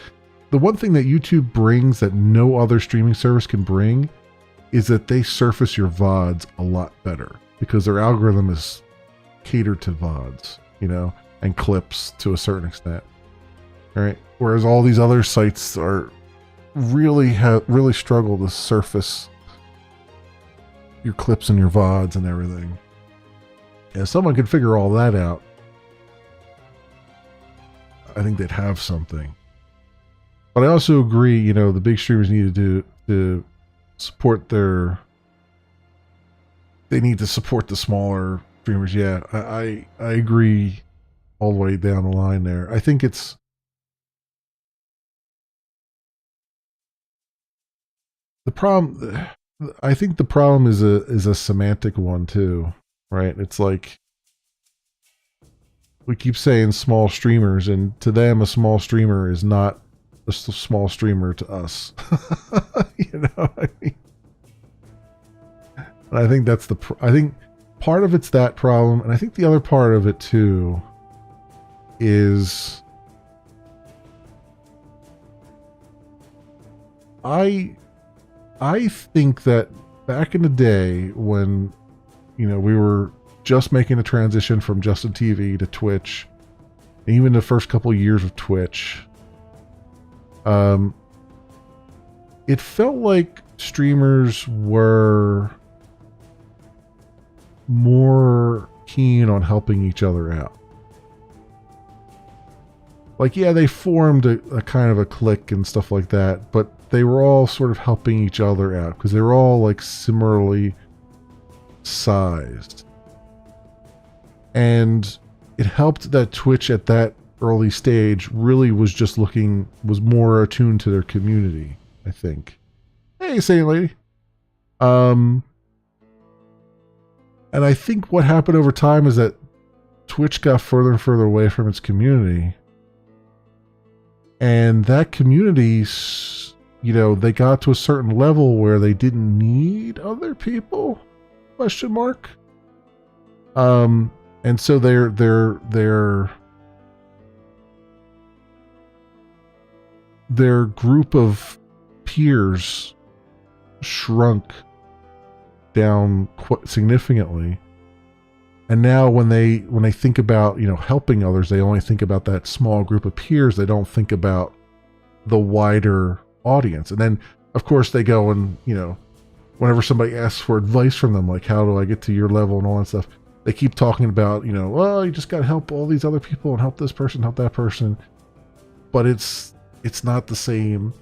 the one thing that YouTube brings that no other streaming service can bring is that they surface your VODs a lot better, because their algorithm is catered to VODs, you know, and clips to a certain extent. All right. Whereas all these other sites are really struggle to surface your clips and your VODs and everything. And if someone could figure all that out, I think they'd have something. But I also agree, you know, the big streamers need to support they need to support the smaller streamers. Yeah, I agree all the way down the line there. I think it's the problem. I think the problem is a semantic one too, right? It's like we keep saying small streamers, and to them a small streamer is not a small streamer to us. You know what I mean? And I think that's I think part of it's that problem, and I think the other part of it too is I think that back in the day when, you know, we were just making the transition from Justin TV to Twitch, and even the first couple of years of Twitch, it felt like streamers were more keen on helping each other out. Like, yeah, they formed a kind of a clique and stuff like that, but they were all sort of helping each other out because they were all like similarly sized. And it helped that Twitch at that early stage really was more attuned to their community, I think. Hey, Saint Lady. And I think what happened over time is that Twitch got further and further away from its community. And that community, you know, they got to a certain level where they didn't need other people? Question mark. And so their group of peers shrunk down quite significantly. And now when they think about, you know, helping others, they only think about that small group of peers. They don't think about the wider audience. And then, of course, they go and, you know, whenever somebody asks for advice from them, like, how do I get to your level and all that stuff, they keep talking about, you know, well, you just got to help all these other people and help this person, help that person. But it's not the same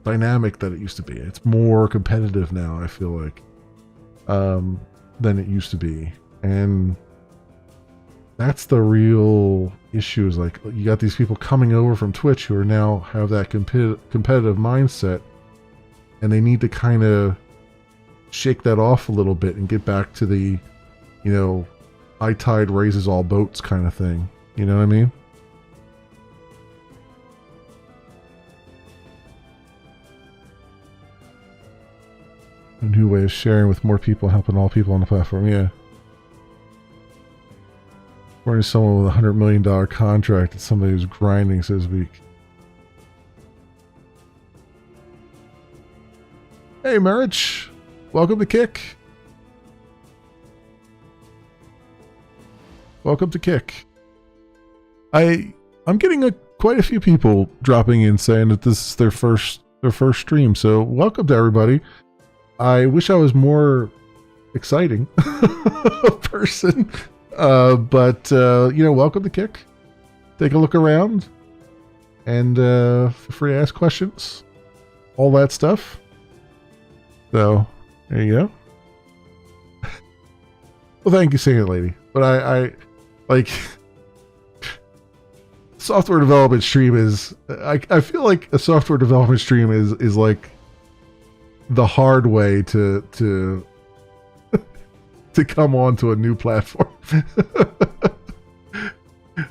dynamic that it used to be. It's more competitive now, I feel like, than it used to be. And that's the real issue, is like, you got these people coming over from Twitch who are now have that competitive mindset, and they need to kind of shake that off a little bit and get back to the, you know, high tide raises all boats kind of thing. You know what I mean? A new way of sharing with more people, helping all people on the platform. Yeah. According to someone with $100 million contract, it's somebody who's grinding, so to speak. Hey, Marich. Welcome to Kick. Welcome to Kick. I'm getting quite a few people dropping in saying that this is their first stream, so welcome to everybody. I wish I was more exciting person. But you know, welcome to Kick. Take a look around, and feel free to ask questions, all that stuff. So there you go. Well, thank you, Saint Lady. But I like software development stream is. I feel like a software development stream is like the hard way to come on to a new platform.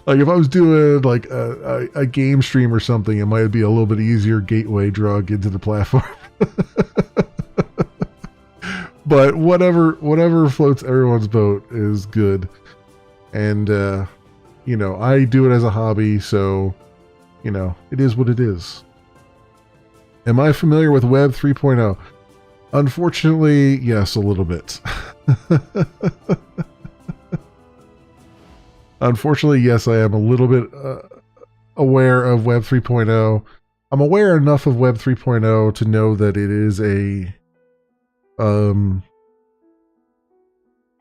Like if I was doing like a game stream or something, it might be a little bit easier gateway drug into the platform. But whatever floats everyone's boat is good. And you know, I do it as a hobby, so you know, it is what it is. Am I familiar with Web 3.0? Unfortunately, yes, a little bit. Unfortunately, yes, I am a little bit aware of Web 3.0. I'm aware enough of Web 3.0 to know that it is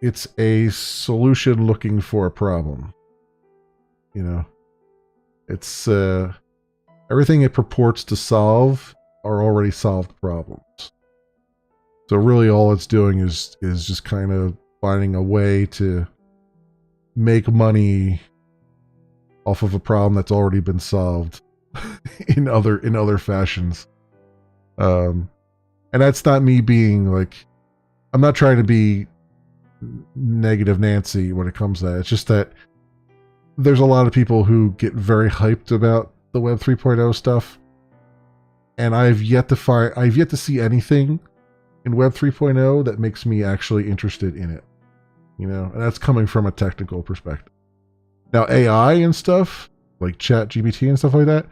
it's a solution looking for a problem. You know, it's everything it purports to solve are already solved problems. So really all it's doing is just kind of finding a way to make money off of a problem that's already been solved in other fashions. And that's not me being like, I'm not trying to be negative Nancy when it comes to that. It's just that there's a lot of people who get very hyped about the Web 3.0 stuff, and I've yet to see anything in Web 3.0 that makes me actually interested in it. You know, and that's coming from a technical perspective. Now AI and stuff like ChatGPT and stuff like that,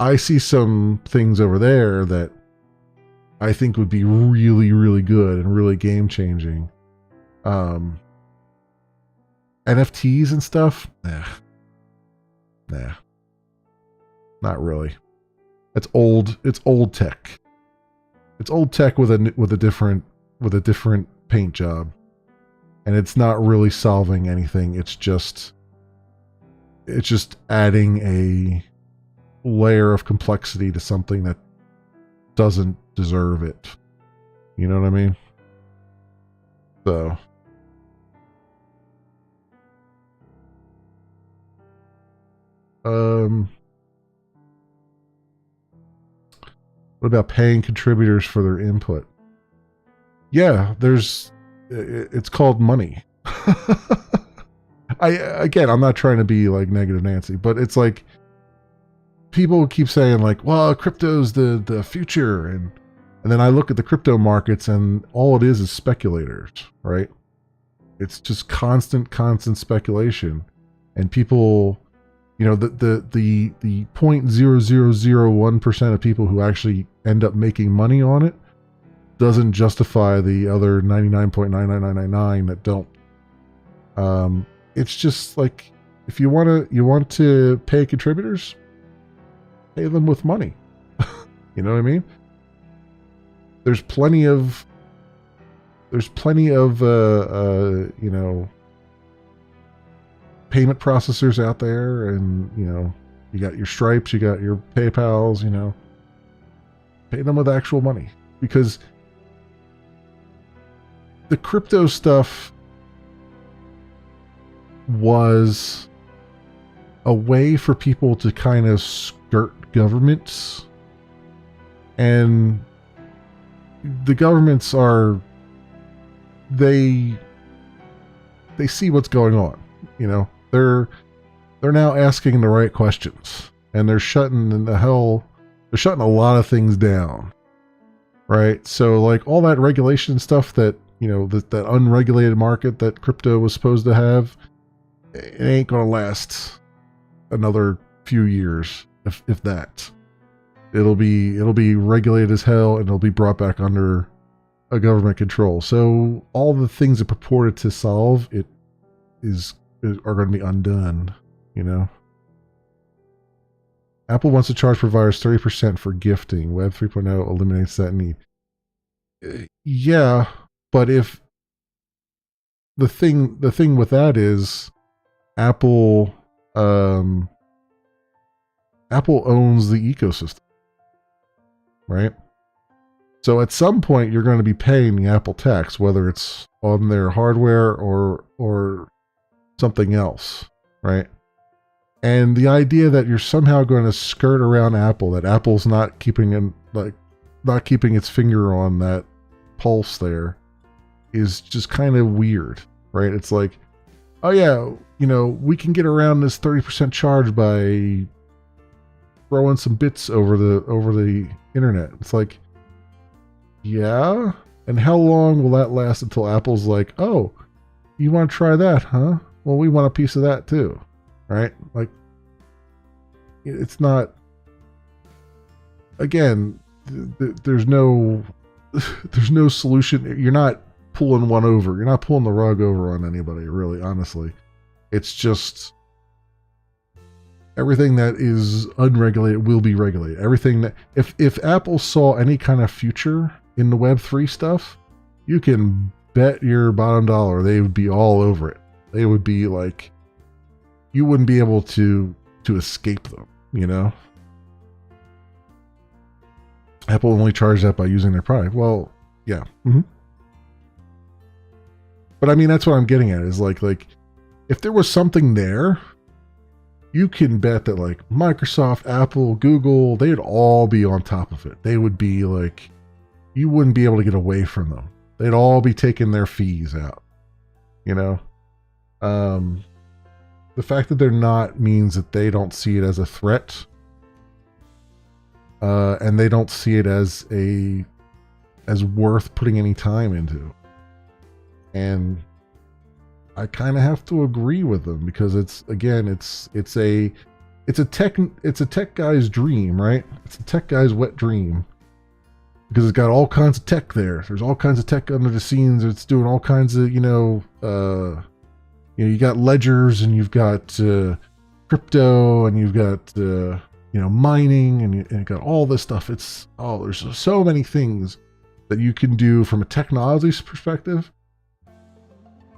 I see some things over there that I think would be really, really good and really game changing. NFTs and stuff, nah, not really. It's old tech. It's old tech with a different paint job, and it's not really solving anything. It's just adding a layer of complexity to something that doesn't deserve it. You know what I mean? So what about paying contributors for their input? Yeah, it's called money. I'm not trying to be like negative Nancy, but it's like people keep saying like, well, crypto's the future, and then I look at the crypto markets and all it is speculators, right? It's just constant speculation, and people, you know, the 0.0001% of people who actually end up making money on it doesn't justify the other 99.99999 that don't. It's just like, if you want to pay contributors, pay them with money. You know what I mean? There's plenty of you know, payment processors out there, and you know, you got your Stripes, you got your PayPals, you know, pay them with actual money, because the crypto stuff was a way for people to kind of skirt governments, and the governments they see what's going on. You know, they're now asking the right questions, and they're shutting a lot of things down, right? So like all that regulation stuff that, you know, that unregulated market that crypto was supposed to have, it ain't gonna last another few years, if that. It'll be regulated as hell, and it'll be brought back under a government control. So all the things it purported to solve are going to be undone. You know, Apple wants to charge providers 30% for gifting. Web 3.0 eliminates that need. Yeah, but if the thing with that is Apple owns the ecosystem, right? So at some point you're going to be paying the Apple tax, whether it's on their hardware or something else, right? And the idea that you're somehow going to skirt around Apple, that Apple's not keeping its finger on that pulse there, is just kind of weird, right? It's like, oh yeah, we can get around this 30% charge by throwing some bits over the internet. It's like, yeah. And how long will that last until Apple's like, oh, you want to try that, huh? Well, we want a piece of that too, right? Like, it's not. Again, there's no solution. You're not pulling one over. You're not pulling the rug over on anybody, really, honestly. It's just everything that is unregulated will be regulated. Everything that if Apple saw any kind of future in the Web3 stuff, you can bet your bottom dollar they would be all over it. They would be like, you wouldn't be able to escape them, Apple only charged that by using their product. Well, yeah. Mm-hmm. But I mean, that's what I'm getting at is like if there was something there, you can bet that like Microsoft, Apple, Google, they'd all be on top of it. They would be like, you wouldn't be able to get away from them. They'd all be taking their fees out, The fact that they're not means that they don't see it as a threat. And they don't see it as worth putting any time into. And I kind of have to agree with them because it's a tech guy's dream, right? It's a tech guy's wet dream because it's got all kinds of tech there. There's all kinds of tech under the scenes. It's doing all kinds of, you got ledgers and you've got crypto and you've got mining and you got all this stuff. There's so many things that you can do from a technology perspective.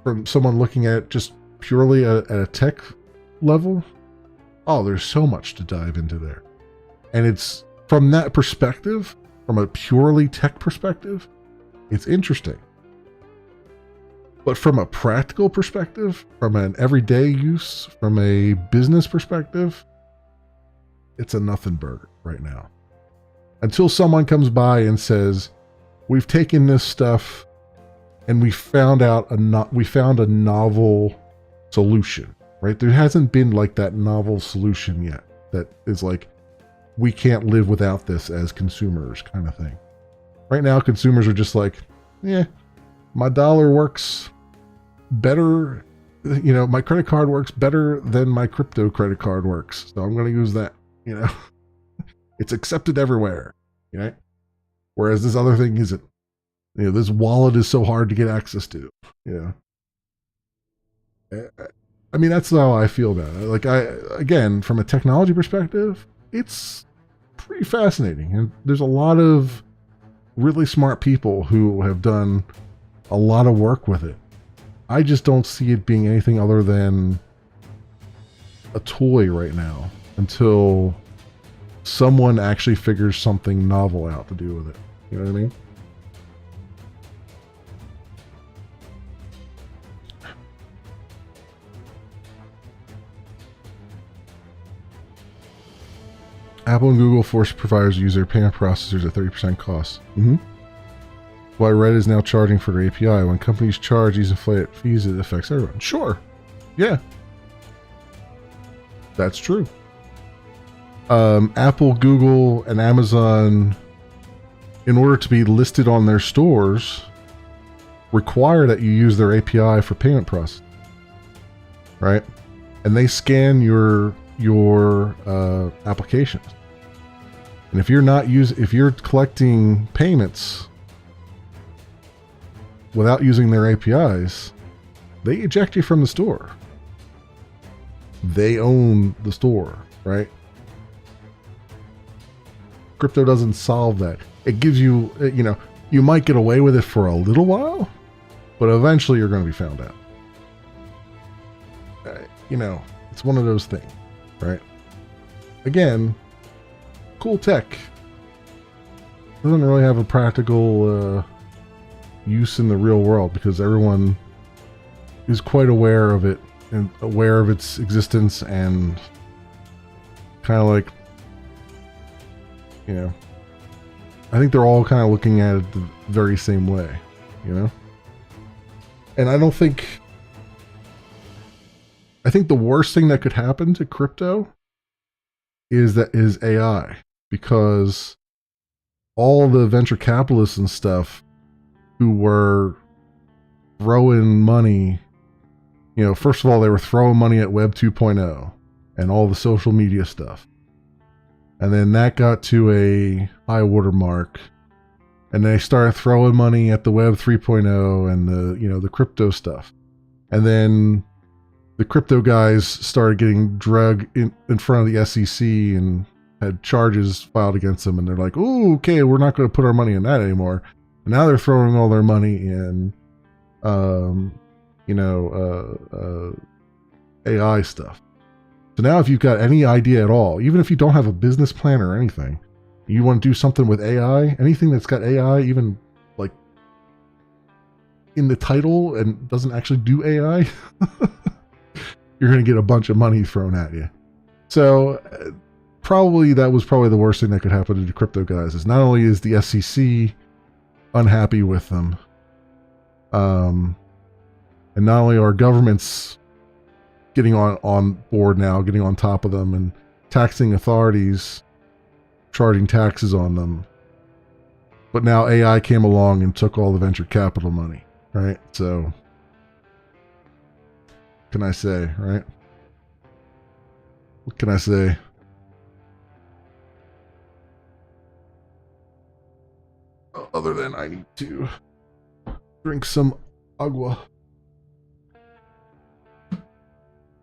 From someone looking at it just purely at a tech level, there's so much to dive into there. And it's from that perspective, from a purely tech perspective, it's interesting. But from a practical perspective, from an everyday use, from a business perspective, it's a nothing burger right now. Until someone comes by and says, we've taken this stuff and we found a novel solution, right? There hasn't been like that novel solution yet that is like, we can't live without this as consumers kind of thing. Right now, consumers are just like, yeah, my dollar works better. My credit card works better than my crypto credit card works. So I'm going to use that, it's accepted everywhere, whereas this other thing isn't. This wallet is so hard to get access to, I mean, that's how I feel about it. Like again, from a technology perspective, it's pretty fascinating. And there's a lot of really smart people who have done a lot of work with it. I just don't see it being anything other than a toy right now until someone actually figures something novel out to do with it. You know what I mean? Apple and Google force providers to use their payment processors at 30% cost. Mm-hmm. Why Reddit is now charging for their API. When companies charge these inflated fees, it affects everyone. Sure. Yeah. That's true. Apple, Google, and Amazon, in order to be listed on their stores, require that you use their API for payment processing. Right? And they scan your applications. And if you're collecting payments without using their APIs, they eject you from the store. They own the store, right? Crypto doesn't solve that. It gives you, you might get away with it for a little while, but eventually you're going to be found out. It's one of those things, right? Again, cool tech. Doesn't really have a practical use in the real world because everyone is quite aware of it and aware of its existence and kind of like, I think they're all kind of looking at it the very same way, And I don't think think the worst thing that could happen to crypto is AI, because all the venture capitalists and stuff who were throwing money, first of all, they were throwing money at Web 2.0 and all the social media stuff. And then that got to a high water mark. And they started throwing money at the Web 3.0 and the crypto stuff. And then the crypto guys started getting dragged in front of the SEC and had charges filed against them. And they're like, "Oh, okay, we're not going to put our money in that anymore." And now they're throwing all their money in, AI stuff. So now if you've got any idea at all, even if you don't have a business plan or anything, you want to do something with AI, anything that's got AI, even like in the title and doesn't actually do AI, you're going to get a bunch of money thrown at you. So that was probably the worst thing that could happen to the crypto guys, is not only is the SEC unhappy with them, and not only are governments getting on board now, getting on top of them, and taxing authorities charging taxes on them, but now AI came along and took all the venture capital money, right? So what can I say, right? What can I say? Other than I need to drink some agua.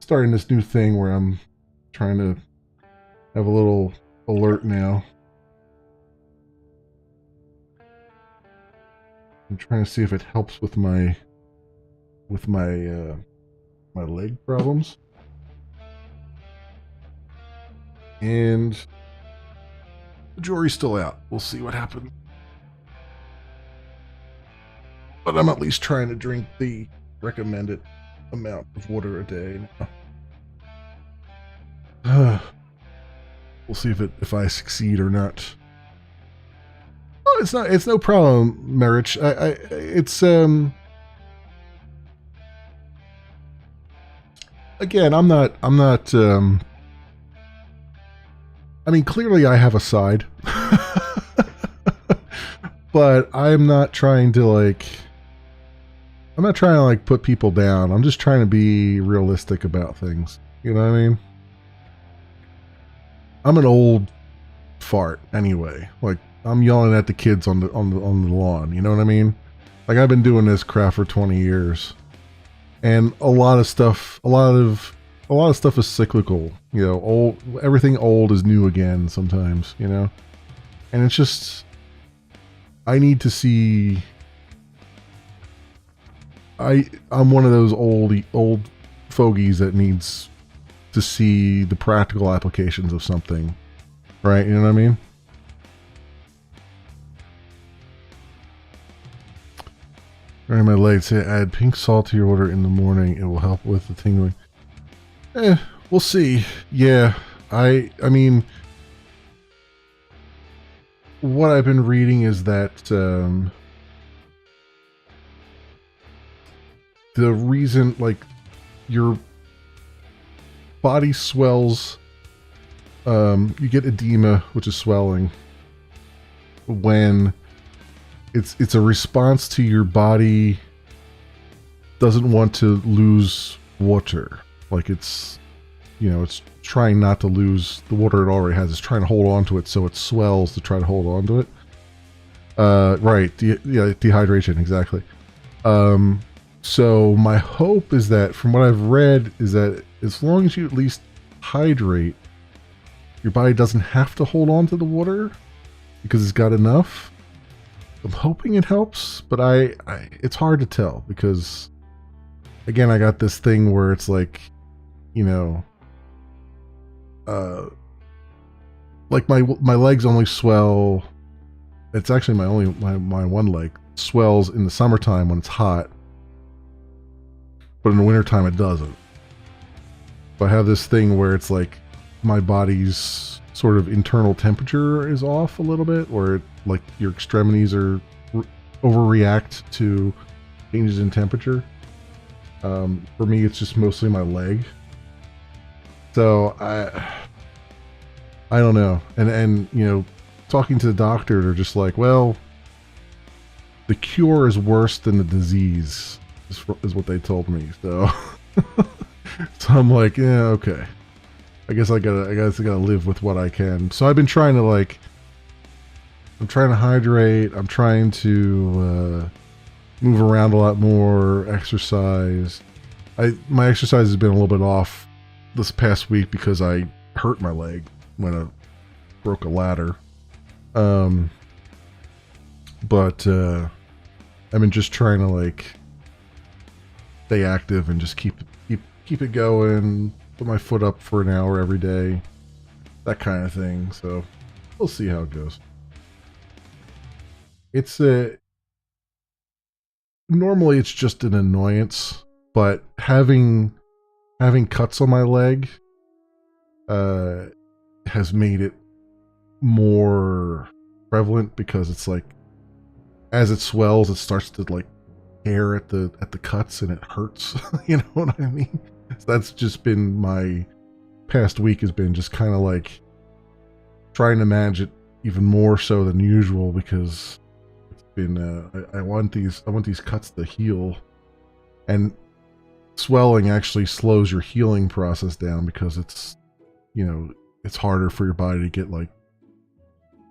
Starting this new thing where I'm trying to have a little alert now. I'm trying to see if it helps with my my leg problems. And the jury's still out. We'll see what happens. But I'm at least trying to drink the recommended amount of water a day now. We'll see if I succeed or not. Oh, it's no problem, Merich. It's again, I'm not I mean, clearly I have a side. But I'm not trying to put people down. I'm just trying to be realistic about things. You know what I mean? I'm an old fart anyway. Like, I'm yelling at the kids on the lawn. You know what I mean? Like, I've been doing this crap for 20 years, and a lot of stuff is cyclical. Everything old is new again sometimes. And it's just, I need to see. I'm one of those old fogies that needs to see the practical applications of something, right? You know what I mean? During my legs, say add pink salt to your water in the morning. It will help with the tingling. We'll see. Yeah, I mean, what I've been reading is that the reason, like, your body swells, you get edema, which is swelling, when it's a response to your body doesn't want to lose water. Like, it's trying not to lose the water it already has. It's trying to hold on to it, so it swells to try to hold on to it. Right. Dehydration, exactly. So my hope is that, from what I've read, is that as long as you at least hydrate, your body doesn't have to hold on to the water because it's got enough. I'm hoping it helps, but it's hard to tell because, again, I got this thing where it's like, like my legs only swell. It's actually my one leg swells in the summertime when it's hot, but in the wintertime it doesn't. But I have this thing where it's like my body's sort of internal temperature is off a little bit, or like your extremities are overreact to changes in temperature. For me, it's just mostly my leg. So I don't know. And you know, talking to the doctor, they're just like, well, the cure is worse than the disease, is what they told me. So so I'm like, yeah, okay. I guess I gotta live with what I can. So I've been trying to I'm trying to hydrate. I'm trying to move around a lot more, exercise. My exercise has been a little bit off this past week because I hurt my leg when I broke a ladder. But I've been just trying to stay active and just keep it going. Put my foot up for an hour every day, that kind of thing. So we'll see how it goes. It's normally it's just an annoyance, but having cuts on my leg has made it more prevalent because it's as it swells, it starts to tear at the cuts and it hurts. You know what I mean? So that's just been my past week, has been just kind of trying to manage it even more so than usual, because it's been I want these cuts to heal, and swelling actually slows your healing process down because it's it's harder for your body to get the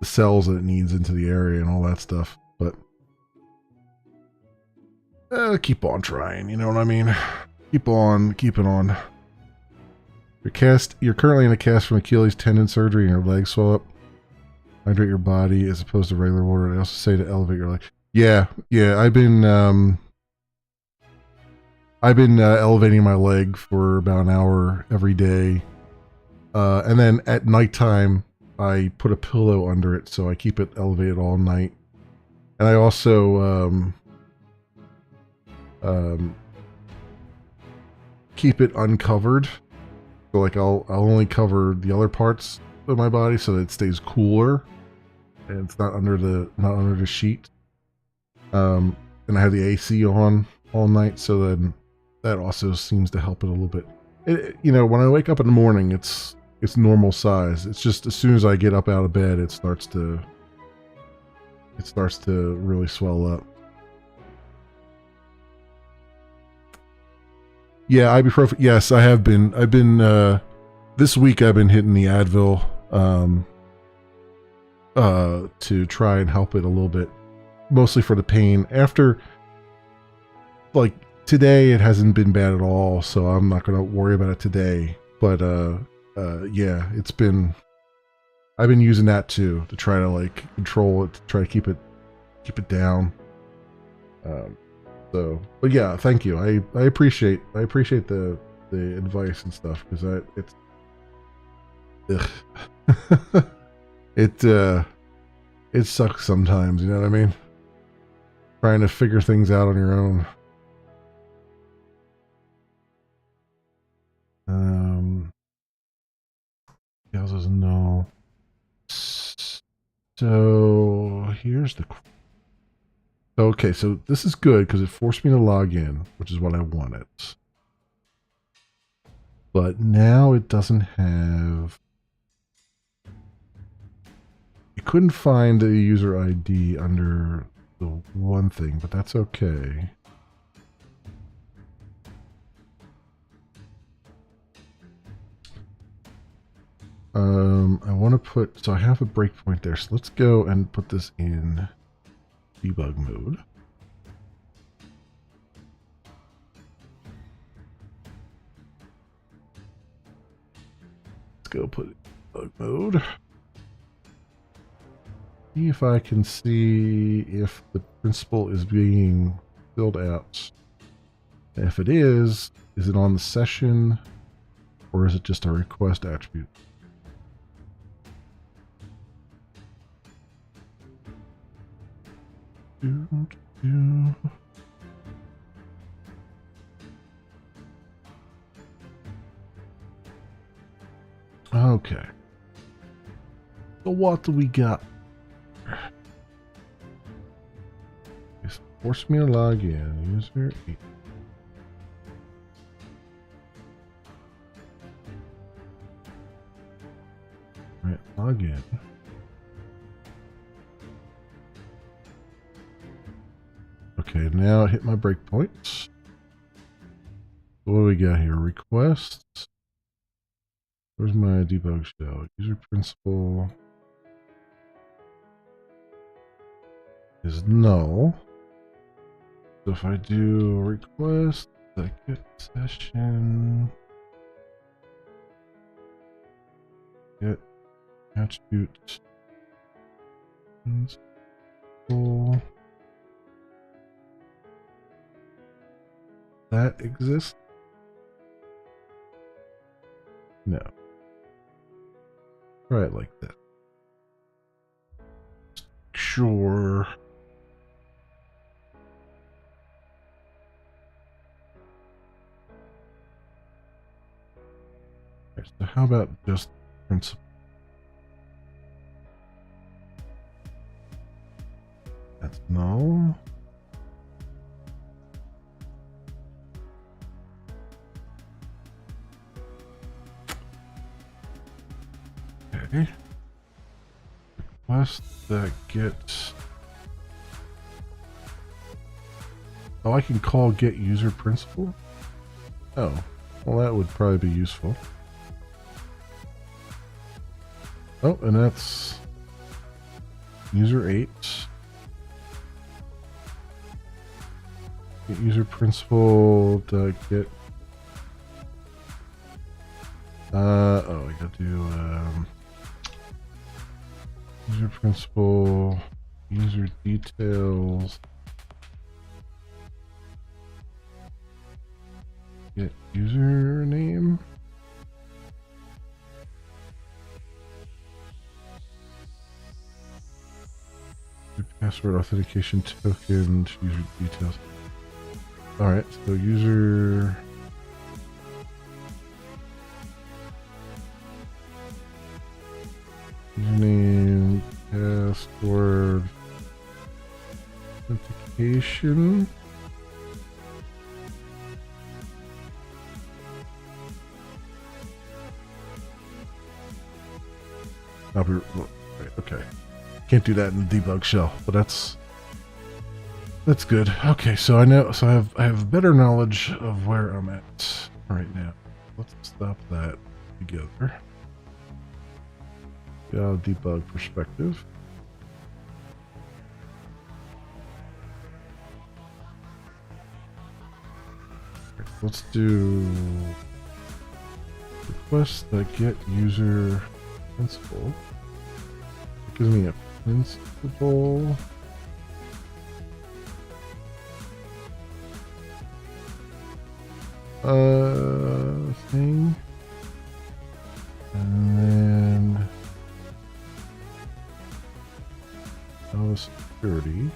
cells that it needs into the area and all that stuff. But keep on trying, you know what I mean? Keep on keeping on. You're currently in a cast from Achilles tendon surgery and your legs swell up. Hydrate your body as opposed to regular water. They also say to elevate your leg. Yeah, I've been elevating my leg for about an hour every day. And then at nighttime, I put a pillow under it so I keep it elevated all night. And I also keep it uncovered. So I'll only cover the other parts of my body so that it stays cooler and it's not under the sheet. And I have the AC on all night, so then that also seems to help it a little bit. When I wake up in the morning, it's normal size. It's just as soon as I get up out of bed, it starts to really swell up. Yeah, ibuprofen. Yes, I have been. I've been this week. I've been hitting the Advil to try and help it a little bit, mostly for the pain. After today, it hasn't been bad at all, so I'm not gonna worry about it today. But yeah, I've been using that too to try to control it, to try to keep it down. So, but yeah, thank you. I appreciate the advice and stuff, because it sucks sometimes. You know what I mean? Trying to figure things out on your own. Gals doesn't know. So here's the. Okay, so this is good because it forced me to log in, which is what I wanted. But now it doesn't have. It couldn't find the user ID under the one thing, but that's okay. I want to put, so I have a breakpoint there. So let's go and put this in debug mode. Let's go put it in debug mode. See if I can see if the principal is being filled out. If it is it on the session, or is it just a request attribute? Okay. So what do we got? Force me to log in. User 8. Alright, log in. Okay, now hit my breakpoints. What do we got here? Requests. Where's my debug shell? User principal is null. So if I do request, I get session, get attribute principal. That exists? No. Try it like that. Sure. Okay, so how about just principal? That's null. Okay. Request that get. Oh, I can call get user principal? Oh, well, that would probably be useful. Oh, and that's user 8. Get user principal to get. Oh, I gotta do user principal, user details. Get username. Password authentication token, user details. Alright, so user. Username, password, authentication. I'll be, okay. Can't do that in the debug shell, but that's good. Okay, so I know, so I have better knowledge of where I'm at right now. Let's stop that together. Get out of debug perspective. Okay, let's do request that get user principal. It gives me a principal. Thing. And then security.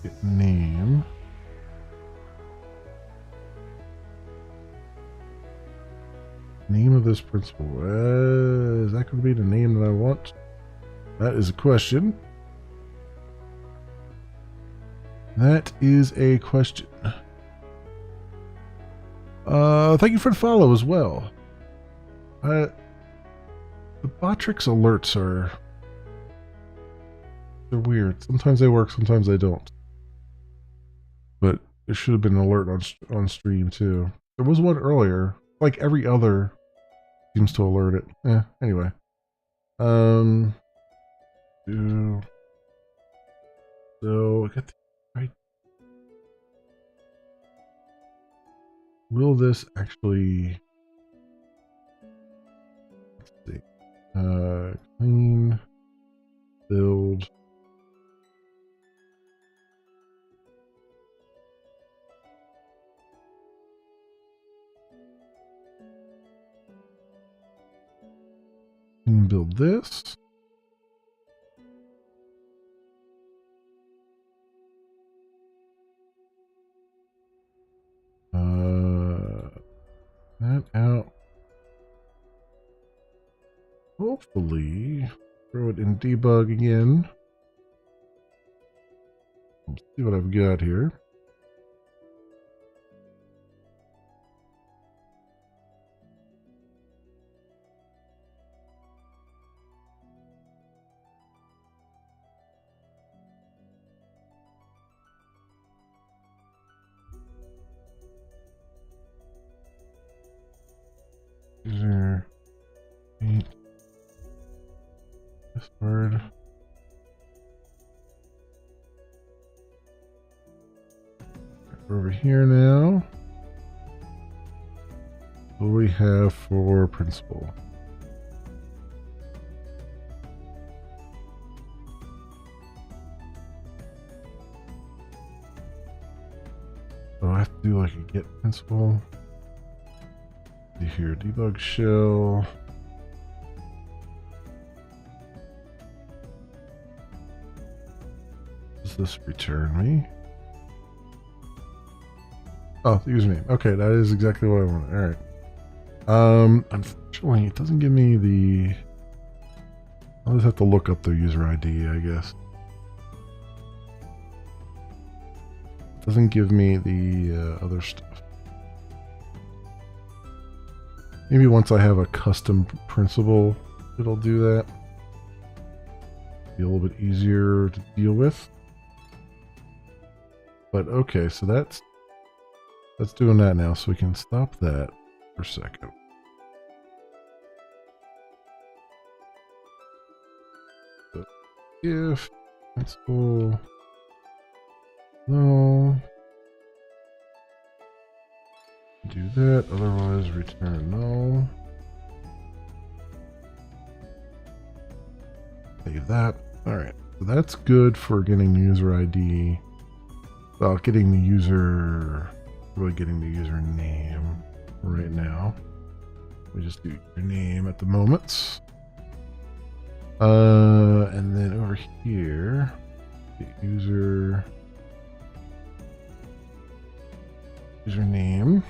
Get name. Name of this principal. Is that going to be the name that I want? That is a question. That is a question. Thank you for the follow as well. The Botrix alerts they're weird. Sometimes they work, sometimes they don't. But there should have been an alert on stream too. There was one earlier. Like every other seems to alert it. Anyway. So I got the right. Will this actually? Let's see. Clean build. Build this. That out. Hopefully, throw it in debug again. Let's see what I've got here. Password. We're over here now. What do we have for principal? Oh, I have to do like a get principal. See here, debug shell. Does this return me? Oh, username. Okay, that is exactly what I want. All right. Unfortunately, it doesn't give me the. I'll just have to look up the user ID, I guess. It doesn't give me the other stuff. Maybe once I have a custom principal, it'll do that. Be a little bit easier to deal with. But okay, so that's doing that now, so we can stop that for a second. So if principal no, do that, otherwise return no. Save that. Alright, so that's good for getting user ID. Well, getting the user, really getting the username right now. We just do your name at the moment. And then over here, the username.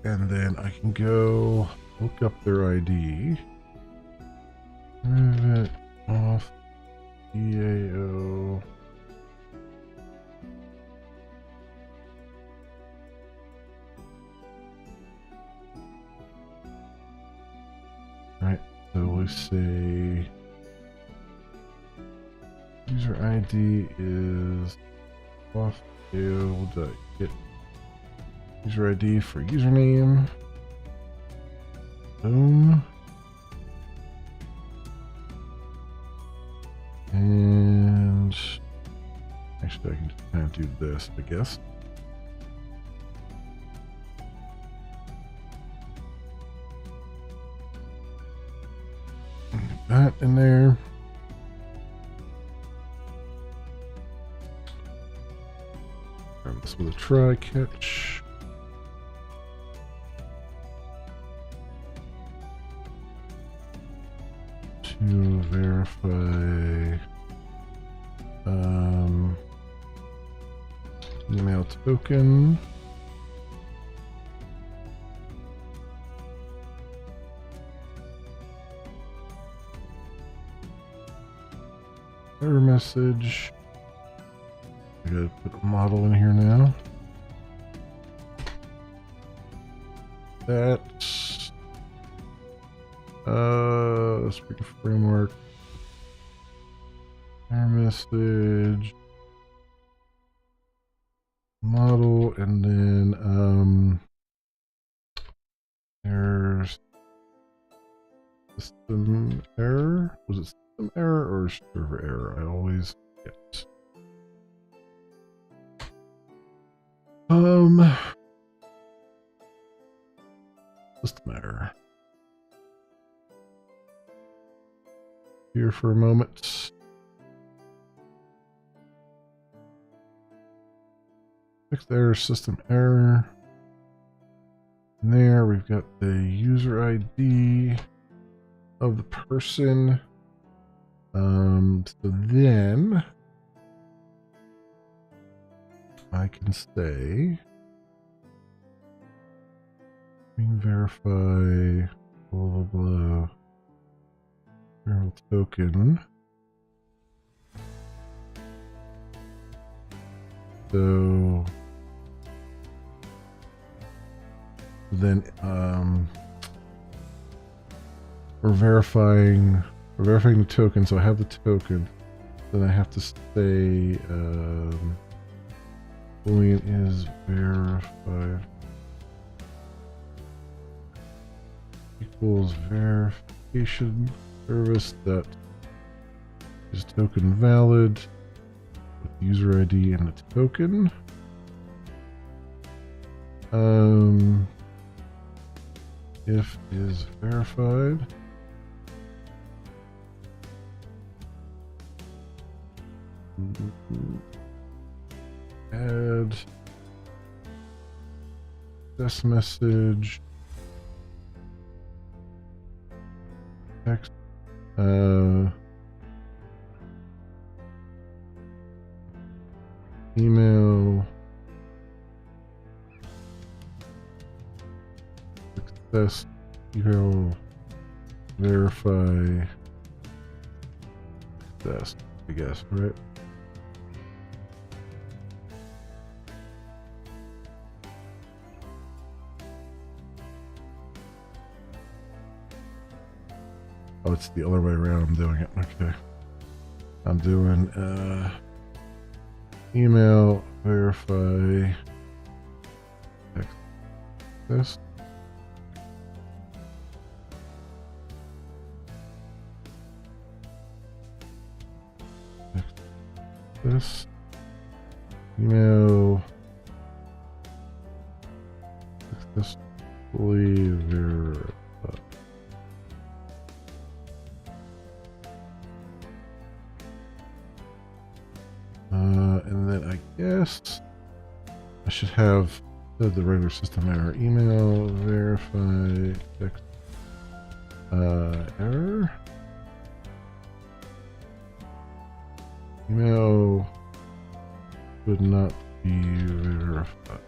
And then I can go look up their ID. Move it off. EAO. Right, so we say user ID is off get user ID for username. Boom. And actually I can just kind of do this, I guess. That in there. Run this with a try catch. To verify email token. Error message. I gotta put a model in here now. That's speaker framework. Error message. Model, and then there's system error. Was it system error or server error? I always get. System error. Here for a moment. Fixed error, system error. And there we've got the user ID of the person. So then I can say verify blah blah blah barrel token. So then we're verifying the token, so I have the token. Then I have to say Boolean is verified equals verification service that is token valid with user ID and the token. If is verified. Add this message. Text. Email. Success. Email. Verify. Success, I guess, right? Oh, it's the other way around. I'm doing it. Okay. I'm doing email verify text this. This email successfully verified. And then I guess I should have the regular system error. Email verify text error. Email would not be verified.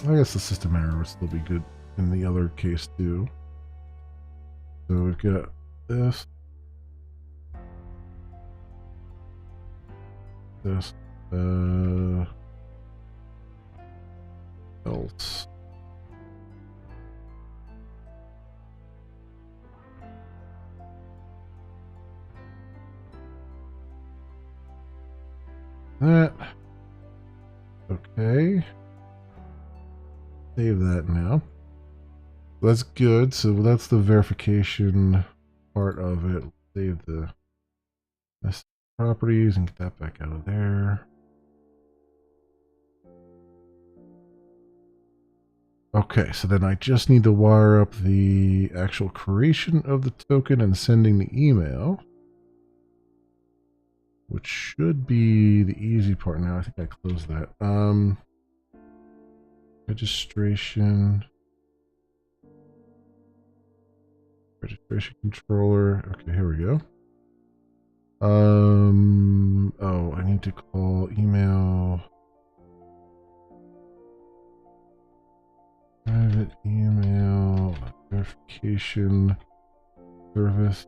I guess the system error would still be good in the other case too. So we've got this, else. That. Okay. Save that now. That's good. So that's the verification part of it. Save the properties and get that back out of there. Okay, so then I just need to wire up the actual creation of the token and sending the email, which should be the easy part now. I think I closed that. Registration controller. Okay, here we go. Oh, I need to call email. Private email verification service.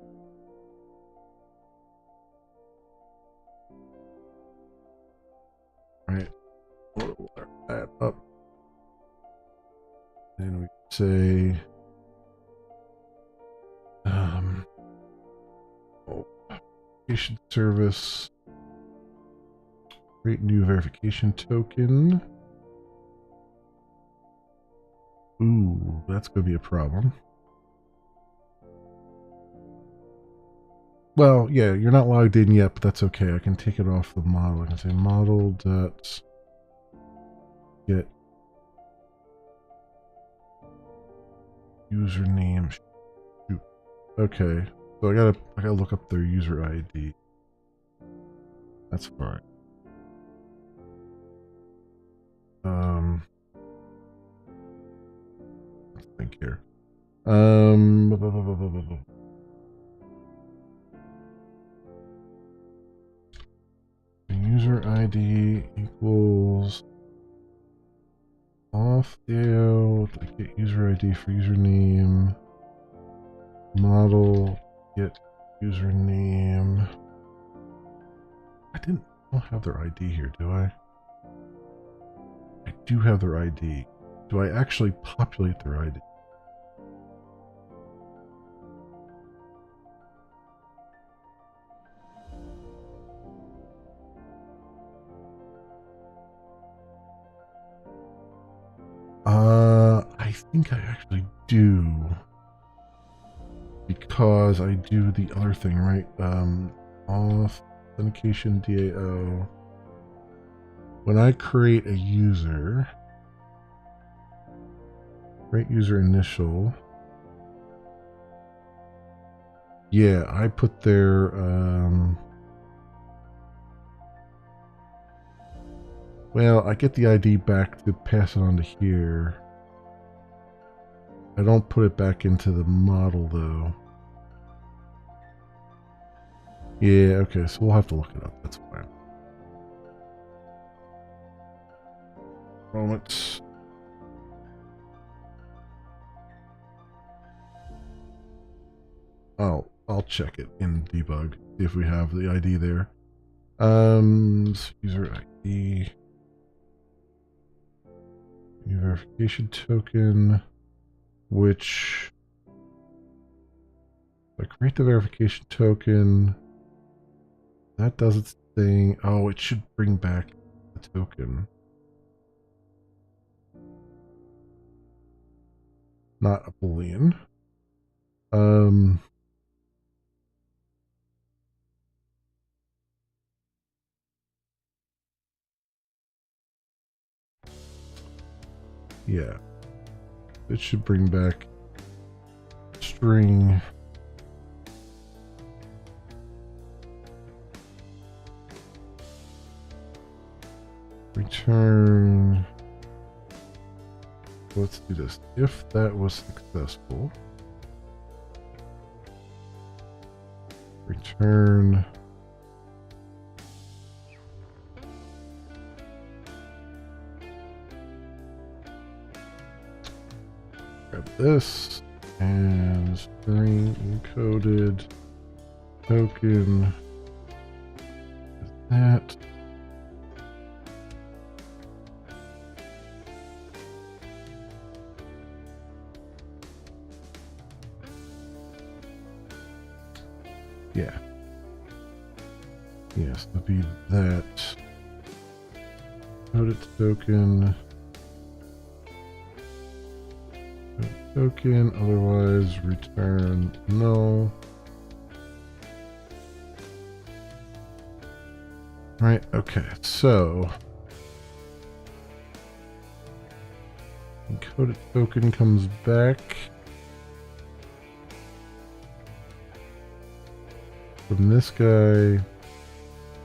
All right, we'll wire that up. Then we say, verification service, create new verification token. Ooh, that's going to be a problem. Well, yeah, you're not logged in yet, but that's okay. I can take it off the model. I can say model.get username. Shoot. Okay, so I gotta look up their user ID. That's fine. Let's think here. User ID equals off dale, get user ID for username, model, get username. I don't have their ID here, do I? I do have their ID. Do I actually populate their ID? I think I actually do. Because I do the other thing, right? Authentication DAO. When I create a user, create user initial. Yeah, I put their, well, I get the ID back to pass it on to here. I don't put it back into the model, though. Yeah, okay, so we'll have to look it up. That's fine. Moments. Oh, I'll check it in debug, see if we have the ID there. User ID. Verification token, which if I create the verification token, that does its thing. Oh, it should bring back the token. Not a Boolean. Yeah. It should bring back string. Return. Let's do this. If that was successful, return grab this and string encoded token is that. Yeah. Yes, it'll be that. Code it token. Token, otherwise return null. Right, okay, so encoded token comes back from this guy,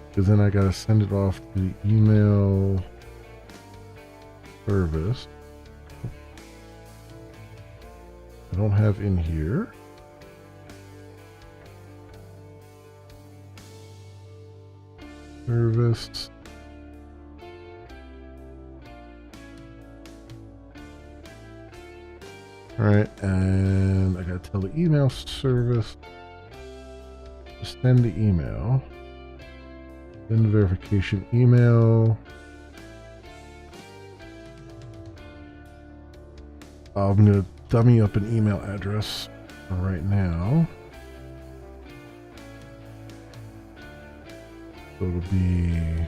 because then I gotta send it off to the email service. I don't have in here. Service. All right, and I gotta tell the email service to send the email. Send verification email. I'm gonna dummy up an email address right now. So it'll be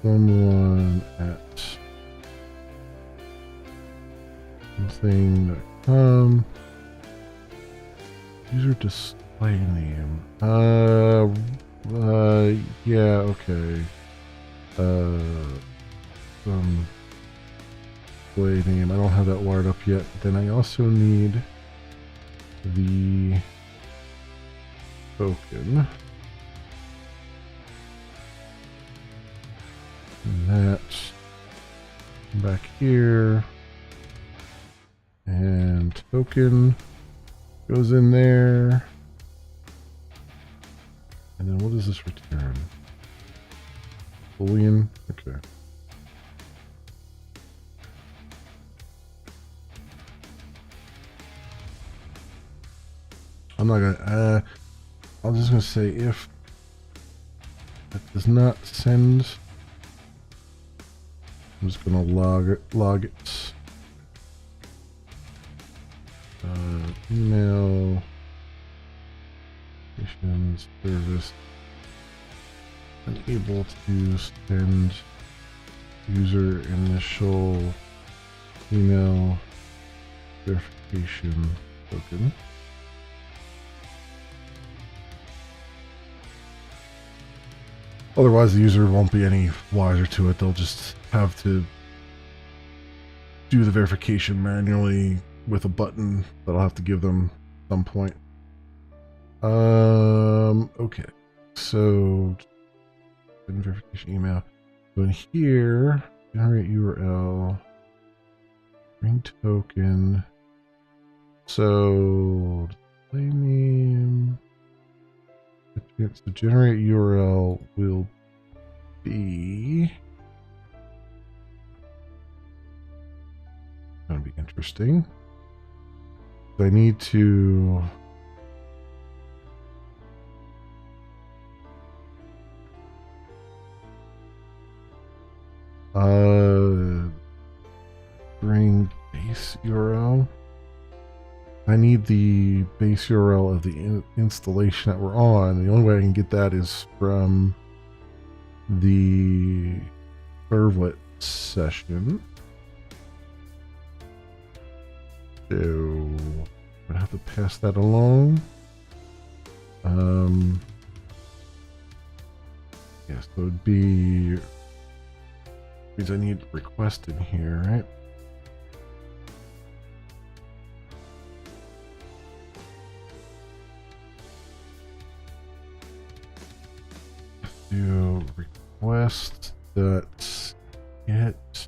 someone at something.com. User display name. Yeah, okay. Some display name. I don't have that wired up yet. Then I also need the token. And that back here. And token goes in there. And then what does this return? Boolean? Okay. I'm not gonna, I'm just gonna say if that does not send, I'm just gonna log it. Email service unable to send user initial email verification token. Otherwise, the user won't be any wiser to it. They'll just have to do the verification manually with a button that I'll have to give them at some point. Okay. So, verification email. So in here, generate URL, bring token. So, display name. The generate URL will be. Gonna be interesting. I need to. Bring base URL. I need the base URL of the installation that we're on. The only way I can get that is from the servlet session. So I'm gonna have to pass that along. Yeah, so it'd be. Means I need request in here, right? Do request that get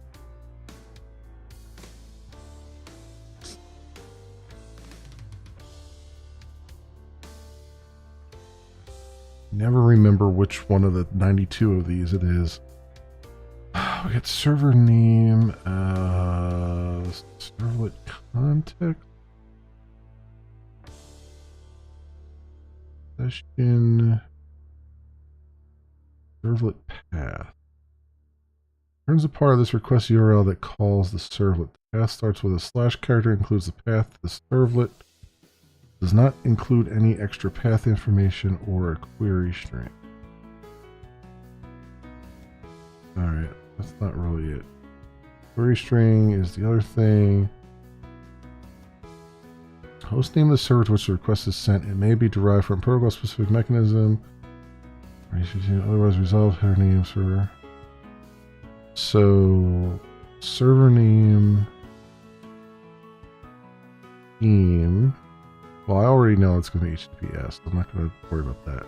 never remember which one of the 92 of these it is. We got server name, servlet context, session, servlet path. Returns a part of this request URL that calls the servlet. The path starts with a slash character, includes the path to the servlet, does not include any extra path information or a query string. Alright. That's not really it. Query string is the other thing. Host name of the server to which the request is sent. It may be derived from protocol specific mechanism. Otherwise resolve header name server. So server name theme. Well, I already know it's going to be HTTPS. So I'm not going to worry about that.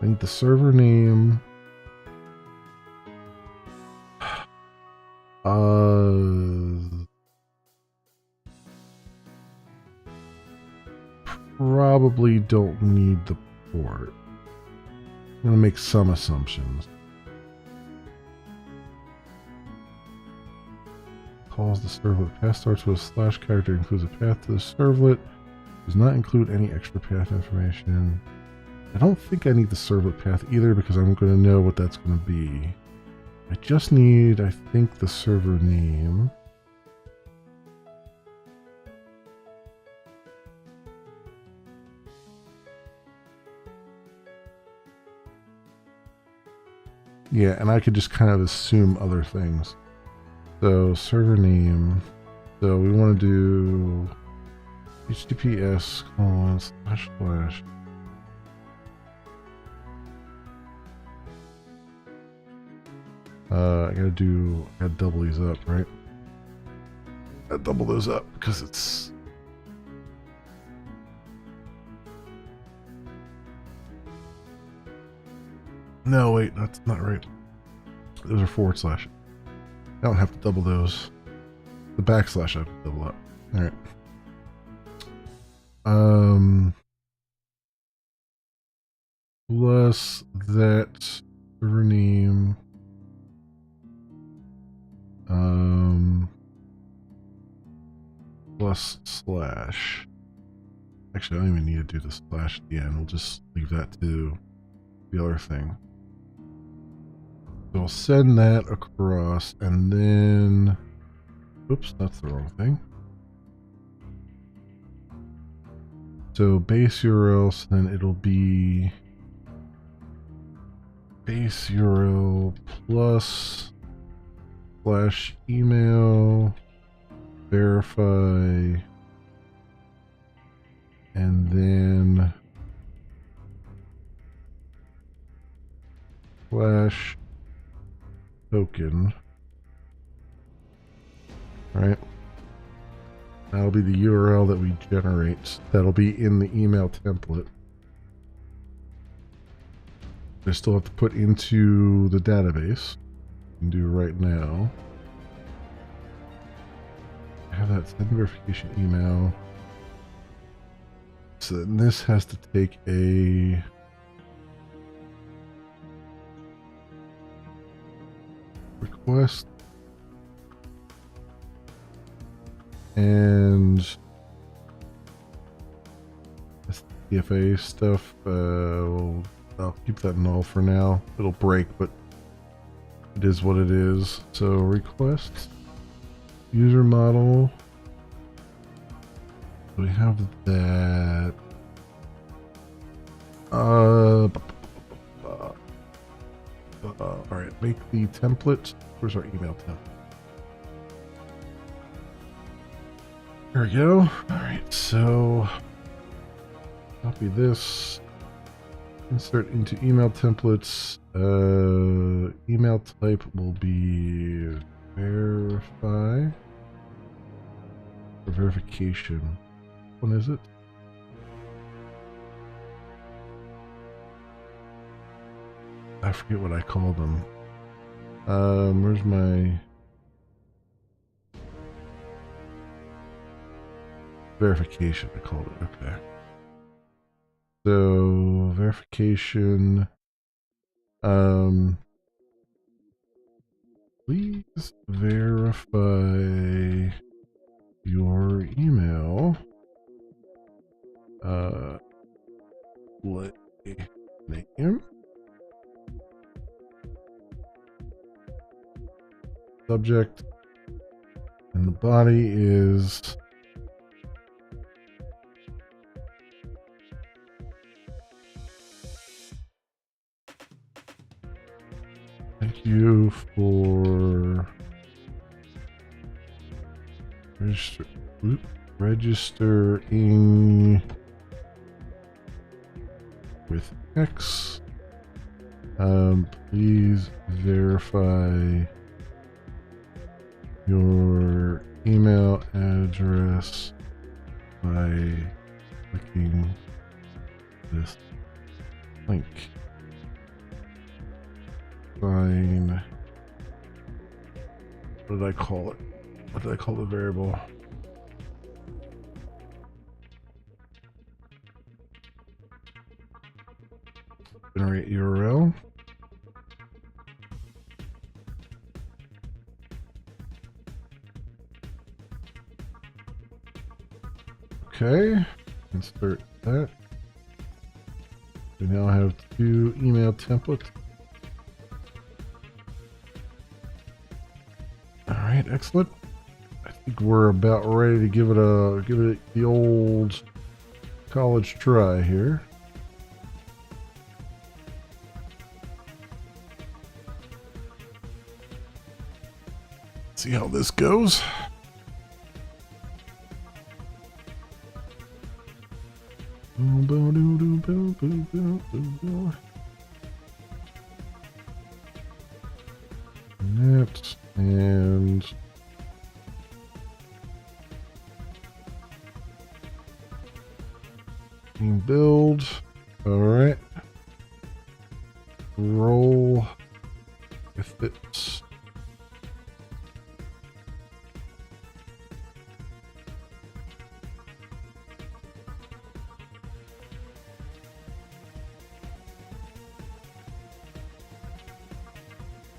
I need the server name. Probably don't need the port. I'm going to make some assumptions. Calls the servlet. Path starts with a slash character, includes a path to the servlet. Does not include any extra path information. I don't think I need the servlet path either because I'm going to know what that's going to be. I just need, I think, the server name. Yeah, and I could just kind of assume other things. So, server name. So, we want to do HTTPS : // I gotta double these up, right? Gotta double those up because it's. No, wait, that's not right. Those are // I don't have to double those. The backslash I have to double up. All right. Plus that server name. Plus slash. Actually, I don't even need to do the slash at the end. We'll just leave that to the other thing. So I'll send that across and then, oops, that's the wrong thing. So base URL, so then it'll be base URL plus slash email verify, and then slash token. Right. That'll be the URL that we generate. That'll be in the email template. I still have to put into the database. I can do right now. I have that send verification email. So then this has to take a request and this TFA stuff. I'll keep that null for now. It'll break, but it is what it is. So request user model. We have that. All right, make the template. Where's our email template? There we go. All right, so copy this. Insert into email templates. Email type will be verify or verification. Which one is it? I forget what I called them. Where's my verification? I called it. Okay. So verification. Please verify your email. Name. Subject. And the body is thank you for registering with X. Please verify your email address by clicking this link. Fine. What did I call it? What did I call the variable? Generate URL. Okay, insert that. We now have 2 email templates. All right, excellent. I think we're about ready to give it the old college try here. See how this goes. Net and build. All right. Roll with it.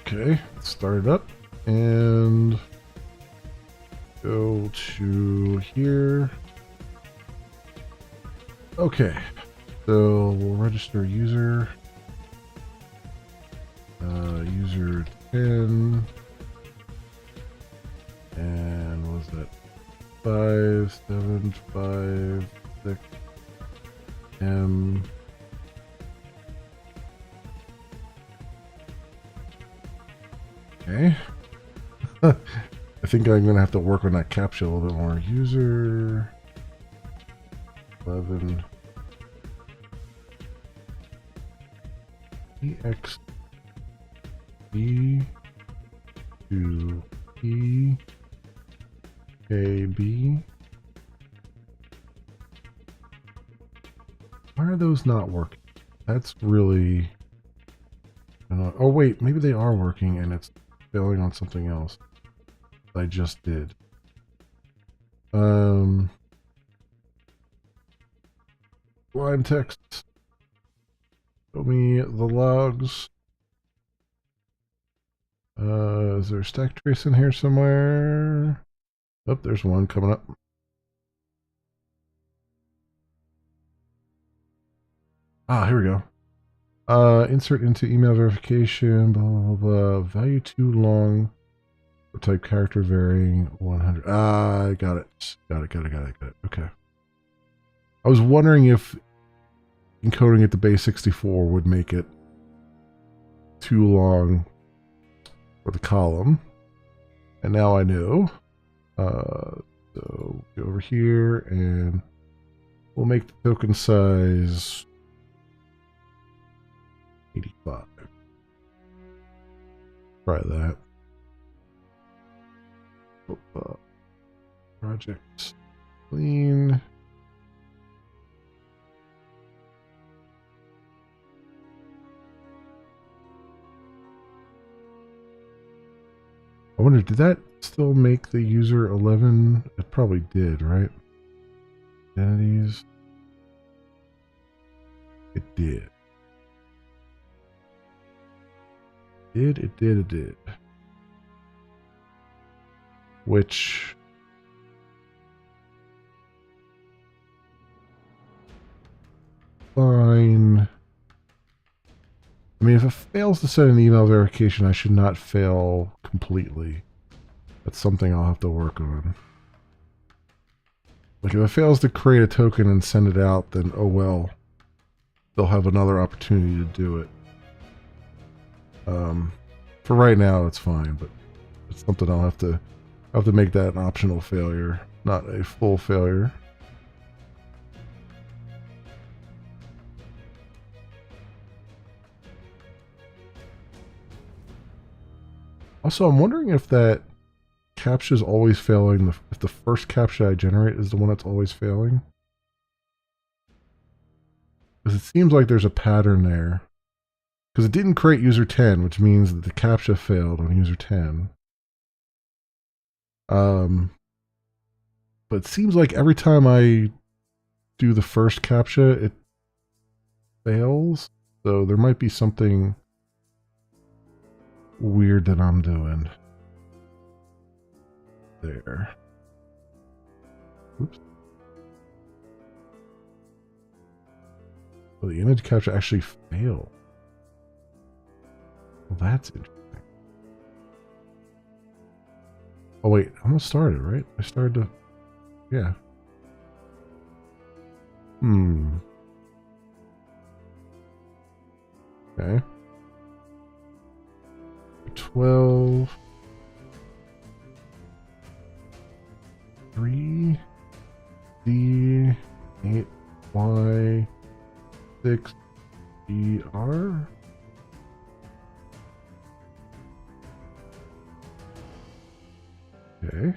Okay, start it up and go to here. Okay, so we'll register user. User 10. And what was that? 5756 M. Okay. I think I'm going to have to work on that CAPTCHA a little bit more. User 11 EXE to EKB. Why are those not working? That's really... oh wait, maybe they are working and it's failing on something else. I just did. Line text. Show me the logs. Is there a stack trace in here somewhere? Oh, there's one coming up. Ah, here we go. Insert into email verification, blah, blah, blah. Value too long. Type character varying 100. Ah, I got it. Got it. Okay. I was wondering if encoding it to base 64 would make it too long for the column. And now I know. So go over here and we'll make the token size 85. Try that. Project clean. I wonder, did that still make the user 11? It probably did, right? Identities. It did. It did. Which... fine. I mean, if it fails to send an email verification, I should not fail completely. That's something I'll have to work on. Like, if it fails to create a token and send it out, then oh well. They'll have another opportunity to do it. For right now, it's fine, but it's something I'll have to make that an optional failure, not a full failure. Also, I'm wondering if that CAPTCHA is always failing, if the first CAPTCHA I generate is the one that's always failing. Because it seems like there's a pattern there. Because it didn't create user 10, which means that the CAPTCHA failed on user 10. But it seems like every time I do the first CAPTCHA, it fails. So there might be something weird that I'm doing. There. Oops. Well, the image capture actually failed. Well, that's interesting. Oh wait, I almost started, right? I started to... yeah. Okay. 12... 3... D... 8... Y... 6... E... R... Okay.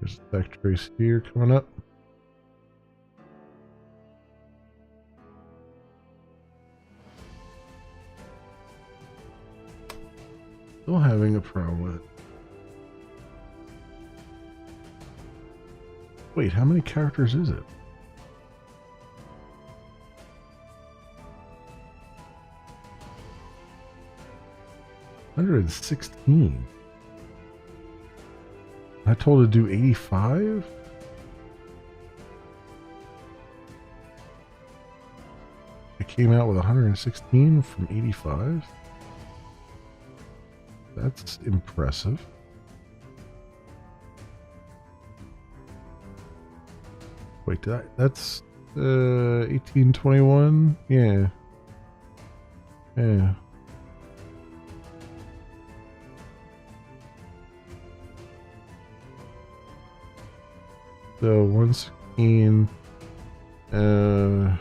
There's a stack trace here coming up. Still having a problem with it. Wait, how many characters is it? $116. I told it to do 85? It came out with 116 from 85? That's impressive. Wait, that's 1821? Yeah. Yeah. So 116. Oh,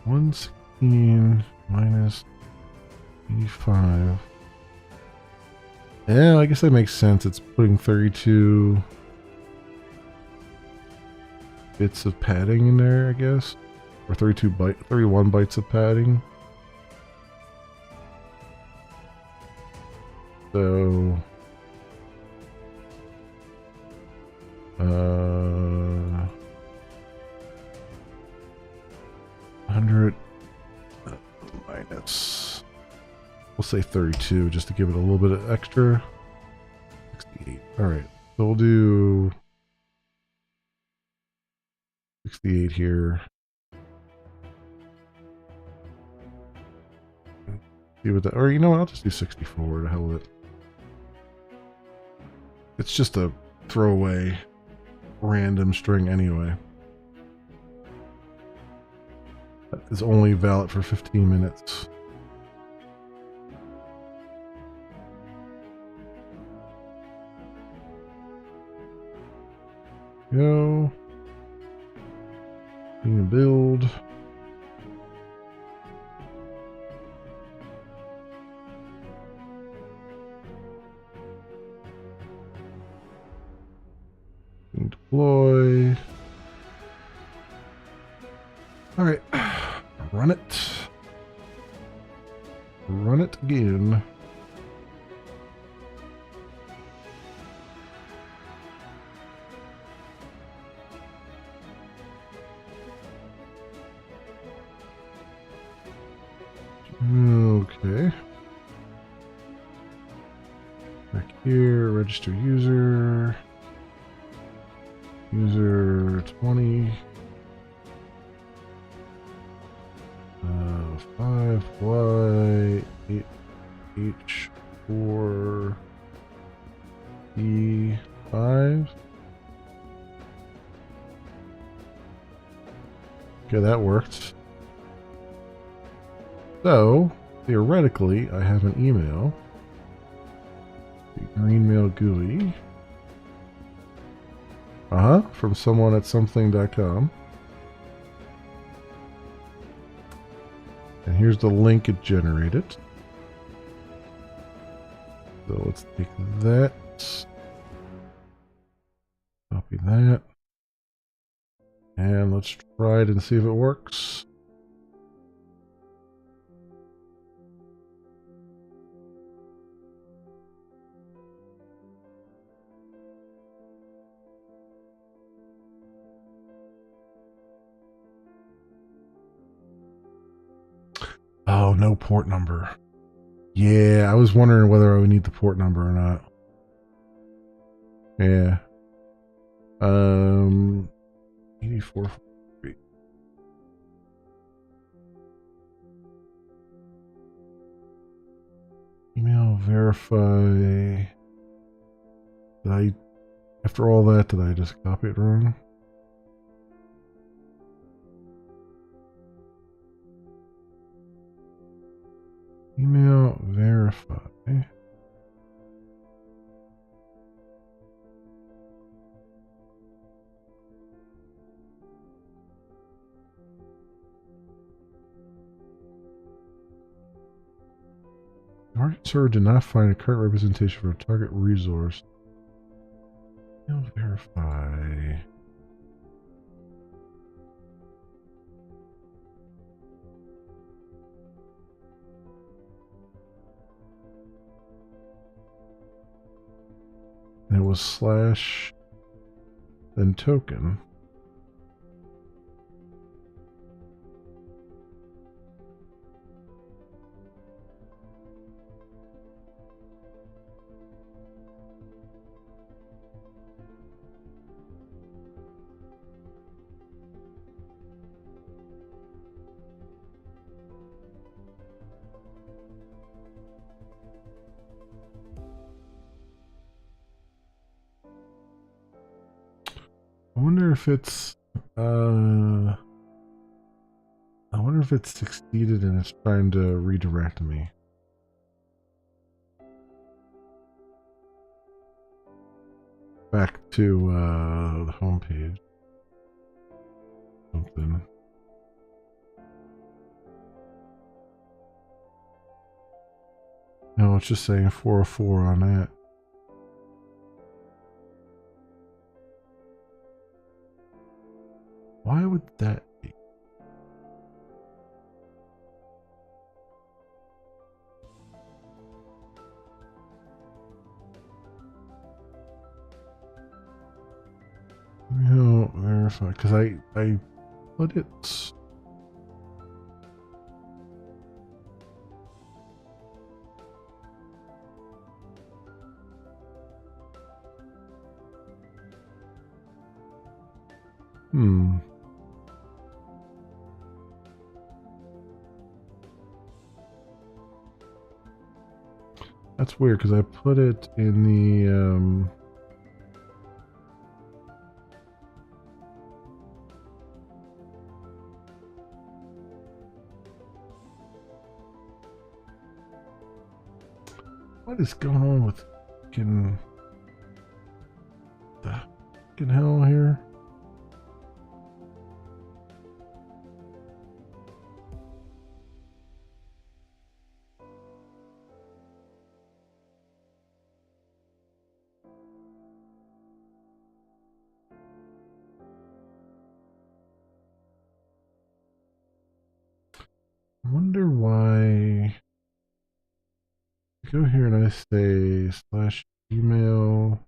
116 minus 85. Yeah, I guess that makes sense. It's putting 32 bits of padding in there, I guess. Or 31 bytes of padding. So 100 minus, we'll say 32 just to give it a little bit of extra. 68. All right, so we'll do 68 here. See what that, or you know what? I'll just do 64 to hell with it. It's just a throwaway random string anyway. That is only valid for 15 minutes. Go. Build. Deploy. All right, run it. Run it again. Okay. Back here, register user. User 20. 5Y 8H4 E5. Okay, that worked. So, theoretically, I have an email. The Greenmail GUI. From someone at something.com. And here's the link it generated. So let's take that. Copy that. And let's try it and see if it works. Oh, no port number. Yeah, I was wondering whether I would need the port number or not. Yeah. 84. Email verify. Did I, after all that, did I just copy it wrong? Email verify. Target server did not find a current representation for a target resource. Email verify. And it was slash then token. I wonder if it's I wonder if it's succeeded and it's trying to redirect me. Back to the homepage. Something. No, it's just saying 404 on that. Why would that be? No, verify, because I put it. That's weird because I put it in the what is going on with fucking the fucking hell here? I wonder why. Go here and I say /email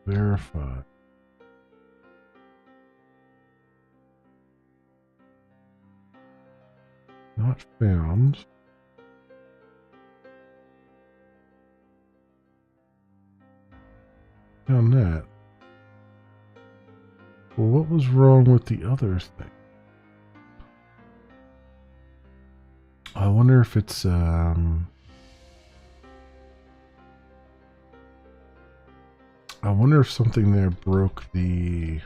verify. Not found. Found that. Well, what was wrong with the other thing? I wonder if it's I wonder if something there broke the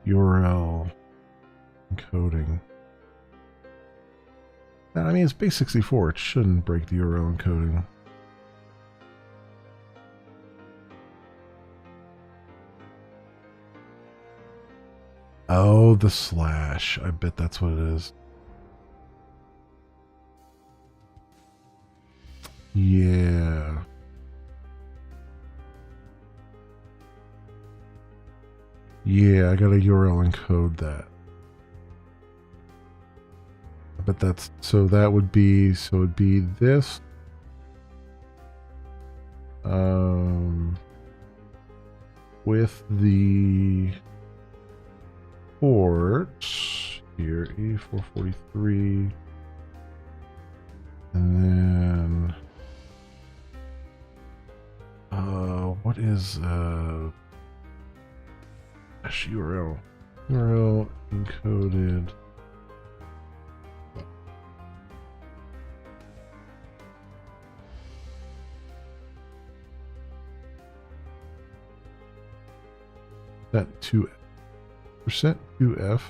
URL encoding. I mean, it's base64. It shouldn't break the URL encoding. Oh, the slash. I bet that's what it is. Yeah. Yeah, I gotta URL encode that. But that's, so that would be, so it'd be this. With the port here, A443. And then, what is, URL? URL encoded. That 2%2f.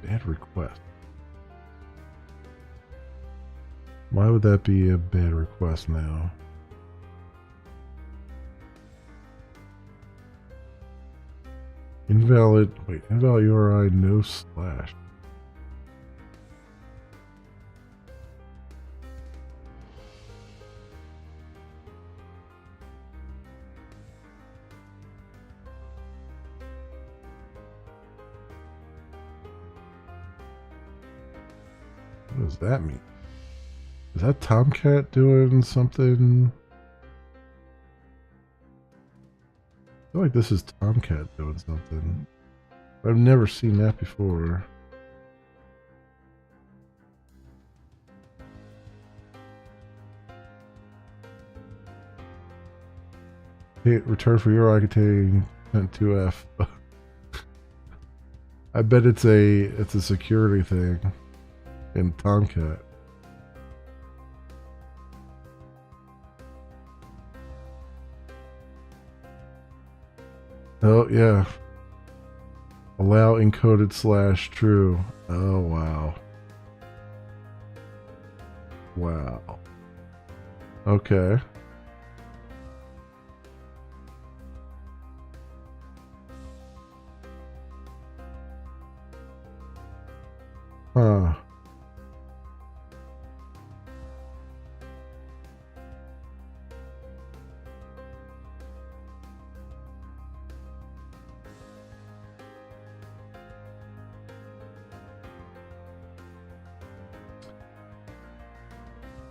Bad request. Why would that be a bad request now? Invalid, wait, invalid URI, no slash. What does that mean? Is that Tomcat doing something? I feel like this is Tomcat doing something. I've never seen that before. Hey, return for your containing 2F. I bet it's a security thing in Tomcat. Oh yeah. Allow encoded / true. Oh wow. Wow. Okay. Huh.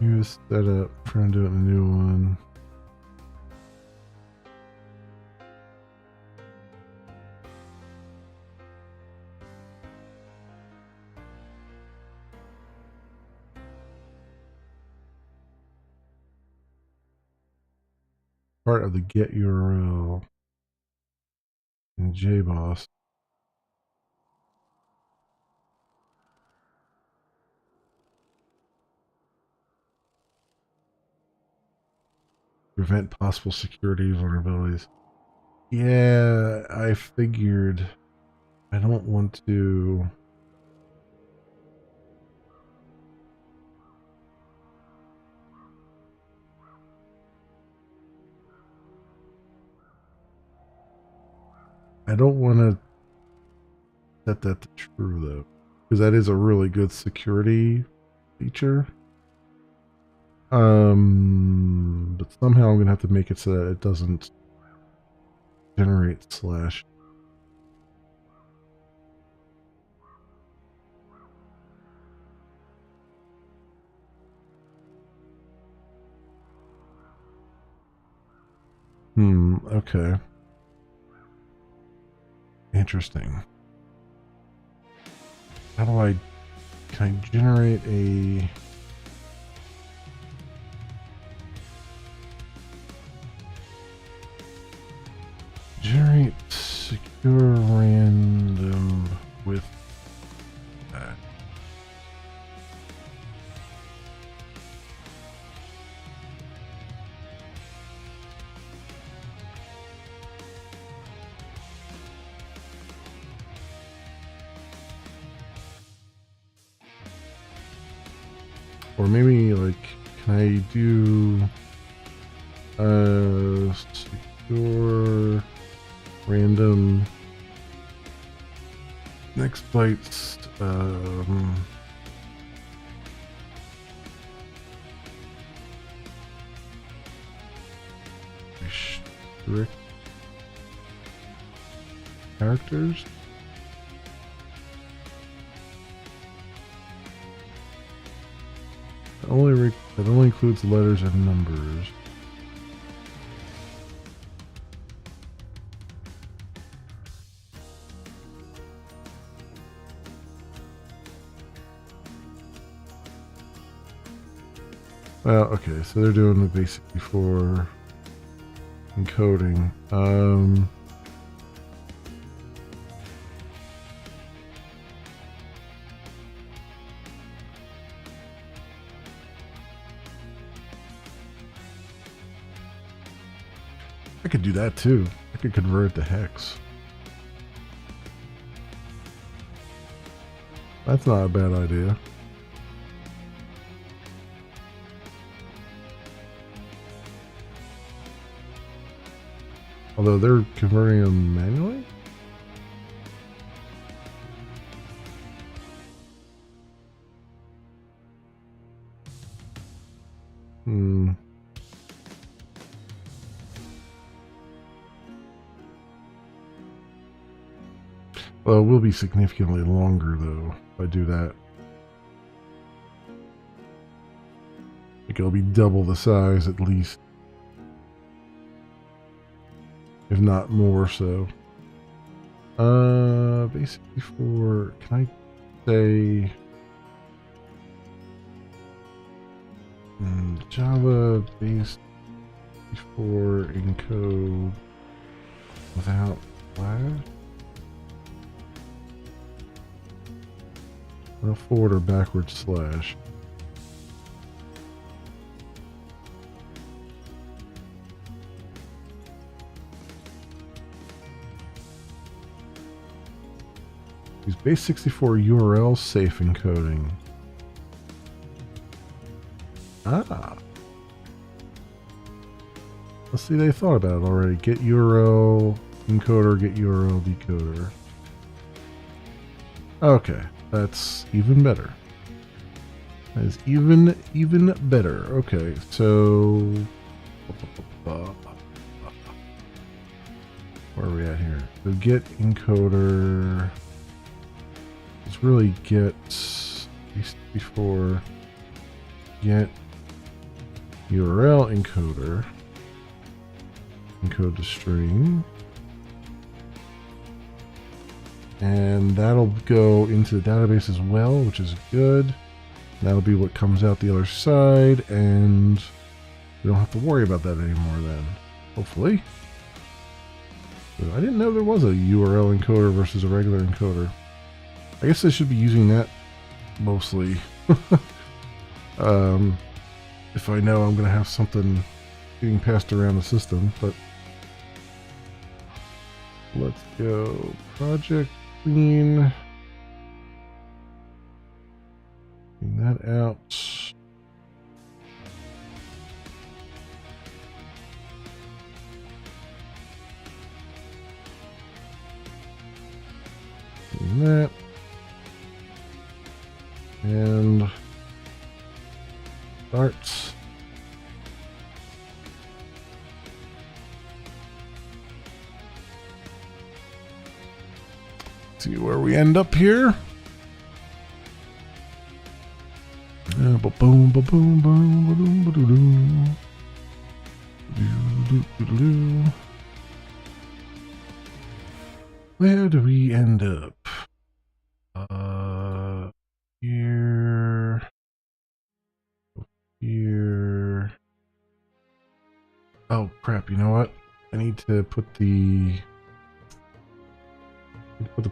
Use setup. Trying to do it in a new one. Part of the get URL in JBoss. Prevent possible security vulnerabilities. Yeah, I figured. I don't want to. I don't want to set that to true though, because that is a really good security feature. But somehow I'm gonna have to make it so that it doesn't generate /. Okay. Interesting. How do I... Can I generate a... Generate secure random with that. Or maybe, like, can I do secure random next bytes restrict characters? That only includes letters and numbers. Well, okay, so they're doing the basic before encoding. I could do that too. I could convert it to hex. That's not a bad idea. Although they're converting them manually? Well, it will be significantly longer, though, if I do that. I think it'll be double the size, at least. If not more so. Basically for... Can I say... Java-based before encode without slash. Well, forward or backward slash. Use base64 URL safe encoding. Ah. Let's see, they thought about it already. Get URL encoder, get URL decoder. Okay, that's even better. That is even better. Okay, so where are we at here? So get encoder. Let's really get before get URL encoder. Encode the string. And that'll go into the database as well, which is good. That'll be what comes out the other side, and we don't have to worry about that anymore then, hopefully. So I didn't know there was a URL encoder versus a regular encoder. I guess I should be using that mostly. If I know I'm going to have something being passed around the system, but let's go project clean. Clean that out. Clean that. And starts. See where we end up here. Boom, boom, boom, boom, boom, boom, boom. Where do we end up? Here. Here. Oh crap! You know what? I need to put the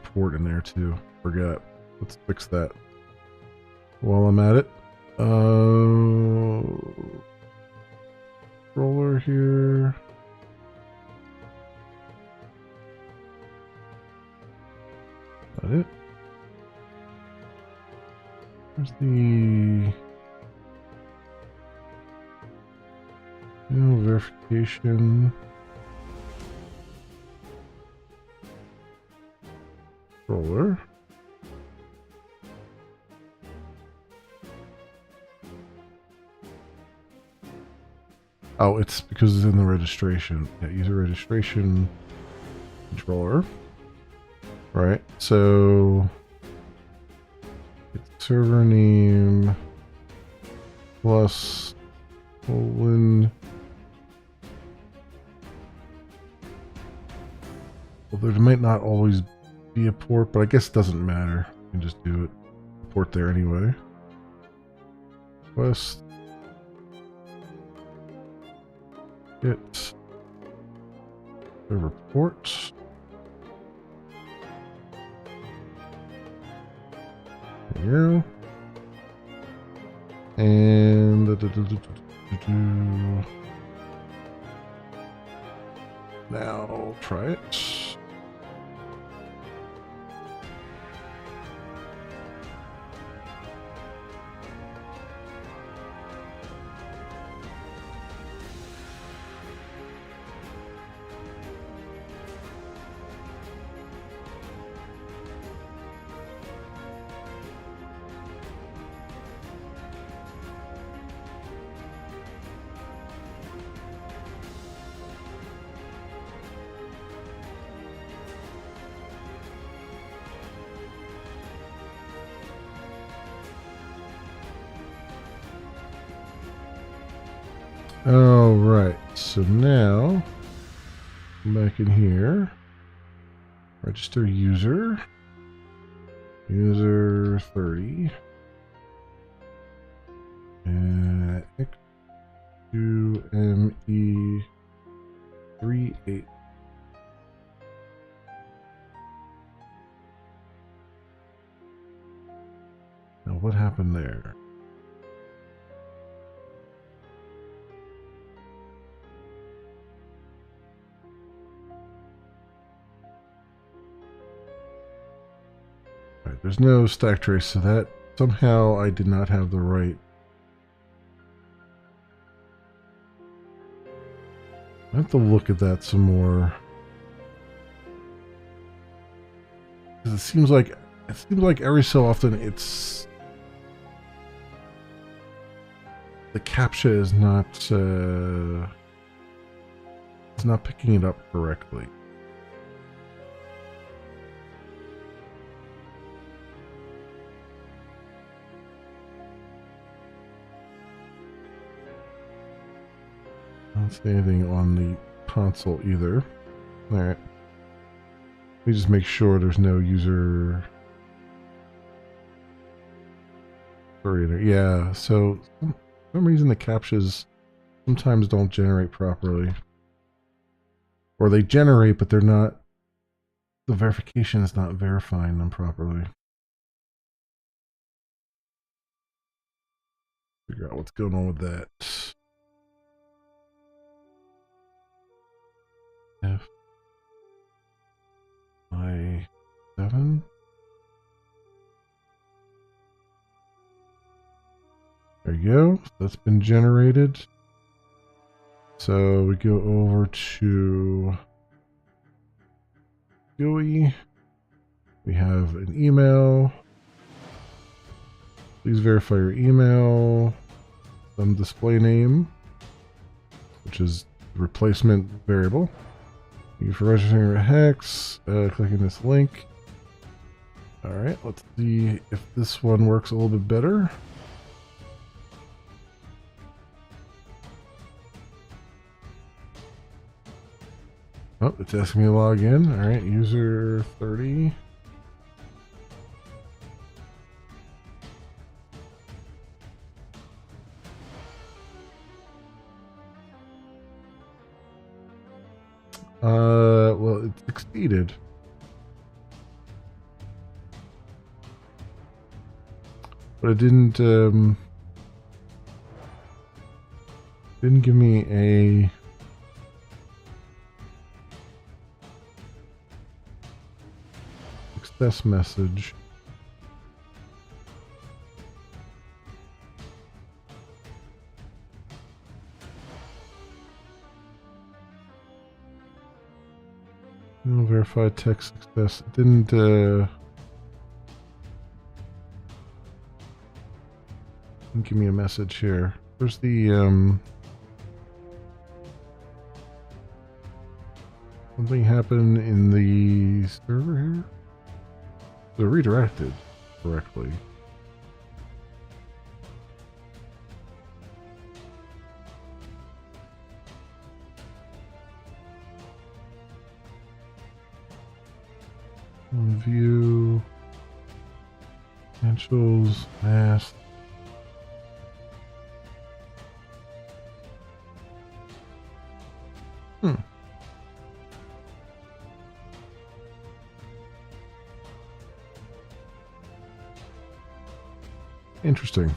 port in there too. Forgot. Let's fix that while I'm at it. Roller here. That it? Where's the verification? Roller. Oh, it's because it's in the registration. Yeah, user registration controller. Right, so it's server name plus colon. Well, there might not always be a port, but I guess it doesn't matter. You can just do it. Port there anyway. Request. Get server port. There you go. And now try it. All right, so now back in here, register user 30, and X2ME Alright, there's no stack trace, so that somehow I did not have the right. I have to look at that some more. Because it seems like every so often the CAPTCHA is not it's not picking it up correctly. I don't see anything on the console either. Alright. Let me just make sure there's no user creator. Yeah, so for some reason the CAPTCHAs sometimes don't generate properly. Or they generate, but they're not, the verification is not verifying them properly. Figure out what's going on with that. Fi7. There you go. That's been generated. So we go over to GUI. We have an email. Please verify your email. Some display name, which is the replacement variable. Thank you for registering your hex. Clicking this link. Alright, let's see if this one works a little bit better. Oh, it's asking me to log in. Alright, user 30. Well, it succeeded. But it didn't give me a success message. No verified text success. It didn't give me a message here. Where's the something happened in the server here? They're redirected correctly. View financials, math. Interesting.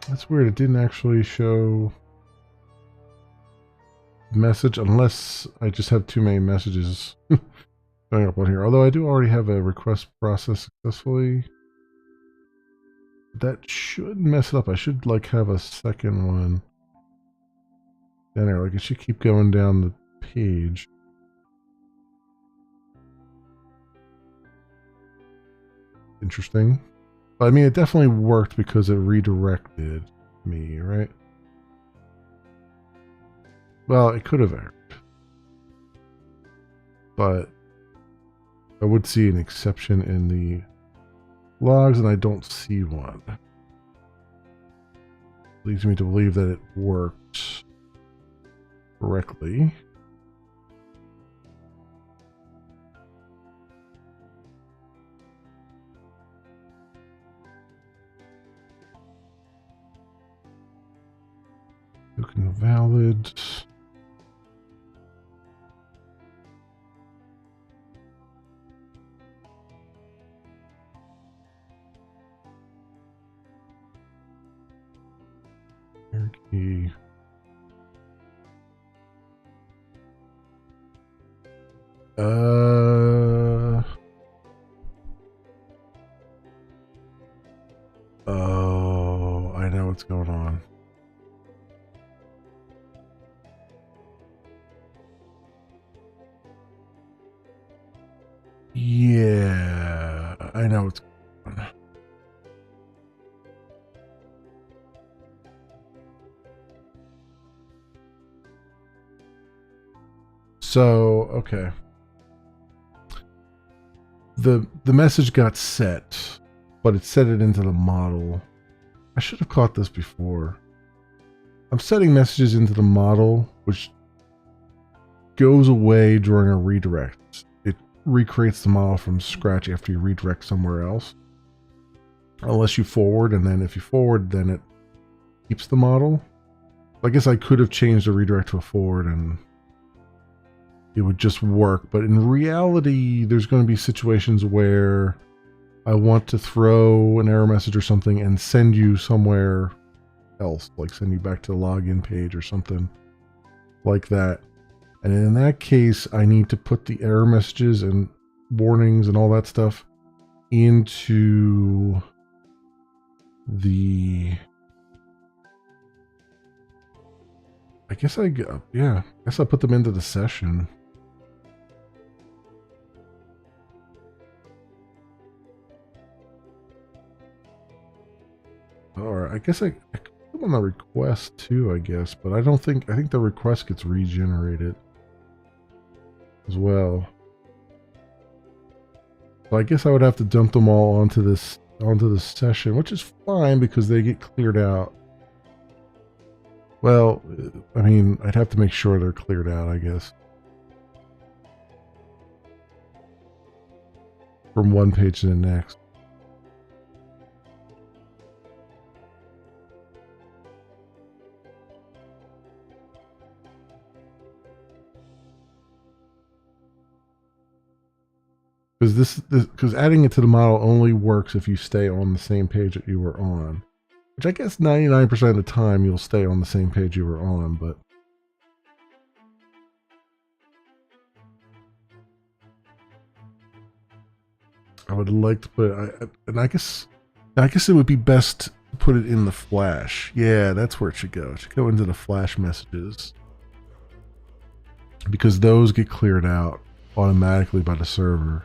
That's weird. It didn't actually show message unless I just have too many messages showing up on here. Although I do already have a request processed successfully. That should mess it up. I should like have a second one down there. Like it should keep going down the page. Interesting. But I mean, it definitely worked because it redirected me, right? Well, it could have erred. But I would see an exception in the logs, and I don't see one. Leads me to believe that it worked correctly. Token valid. Key. what's going on. Yeah, I know what's going on. So, okay. The message got set, but it set it into the model. I should have caught this before. I'm setting messages into the model, which goes away during a redirect. It recreates the model from scratch after you redirect somewhere else. Unless you forward, and then if you forward, then it keeps the model. I guess I could have changed the redirect to a forward and it would just work. But in reality, there's going to be situations where I want to throw an error message or something and send you somewhere else, like send you back to the login page or something like that. And in that case, I need to put the error messages and warnings and all that stuff into the... I guess I put them into the session. Or I guess I put them on the request too, I guess, but I think the request gets regenerated as well. So I guess I would have to dump them all onto this session, which is fine because they get cleared out. Well, I mean, I'd have to make sure they're cleared out, I guess. From one page to the next. Because adding it to the model only works if you stay on the same page that you were on. Which I guess 99% of the time you'll stay on the same page you were on, but... I would like to put it... I guess it would be best to put it in the Flash. Yeah, that's where it should go. It should go into the Flash messages. Because those get cleared out automatically by the server.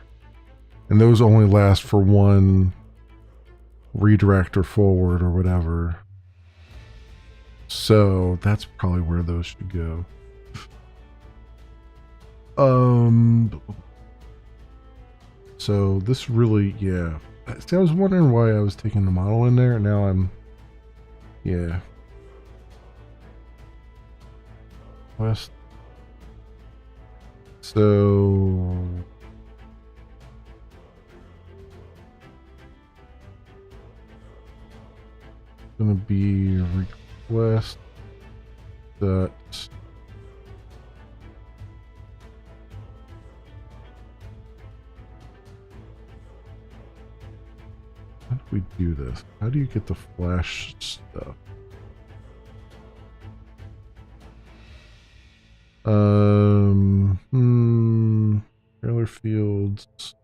And those only last for one redirect or forward or whatever. So that's probably where those should go. So this really, yeah. See, I was wondering why I was taking the model in there. Now I'm, yeah. West. So gonna be request that how do we do this? How do you get the Flash stuff? Trailer fields,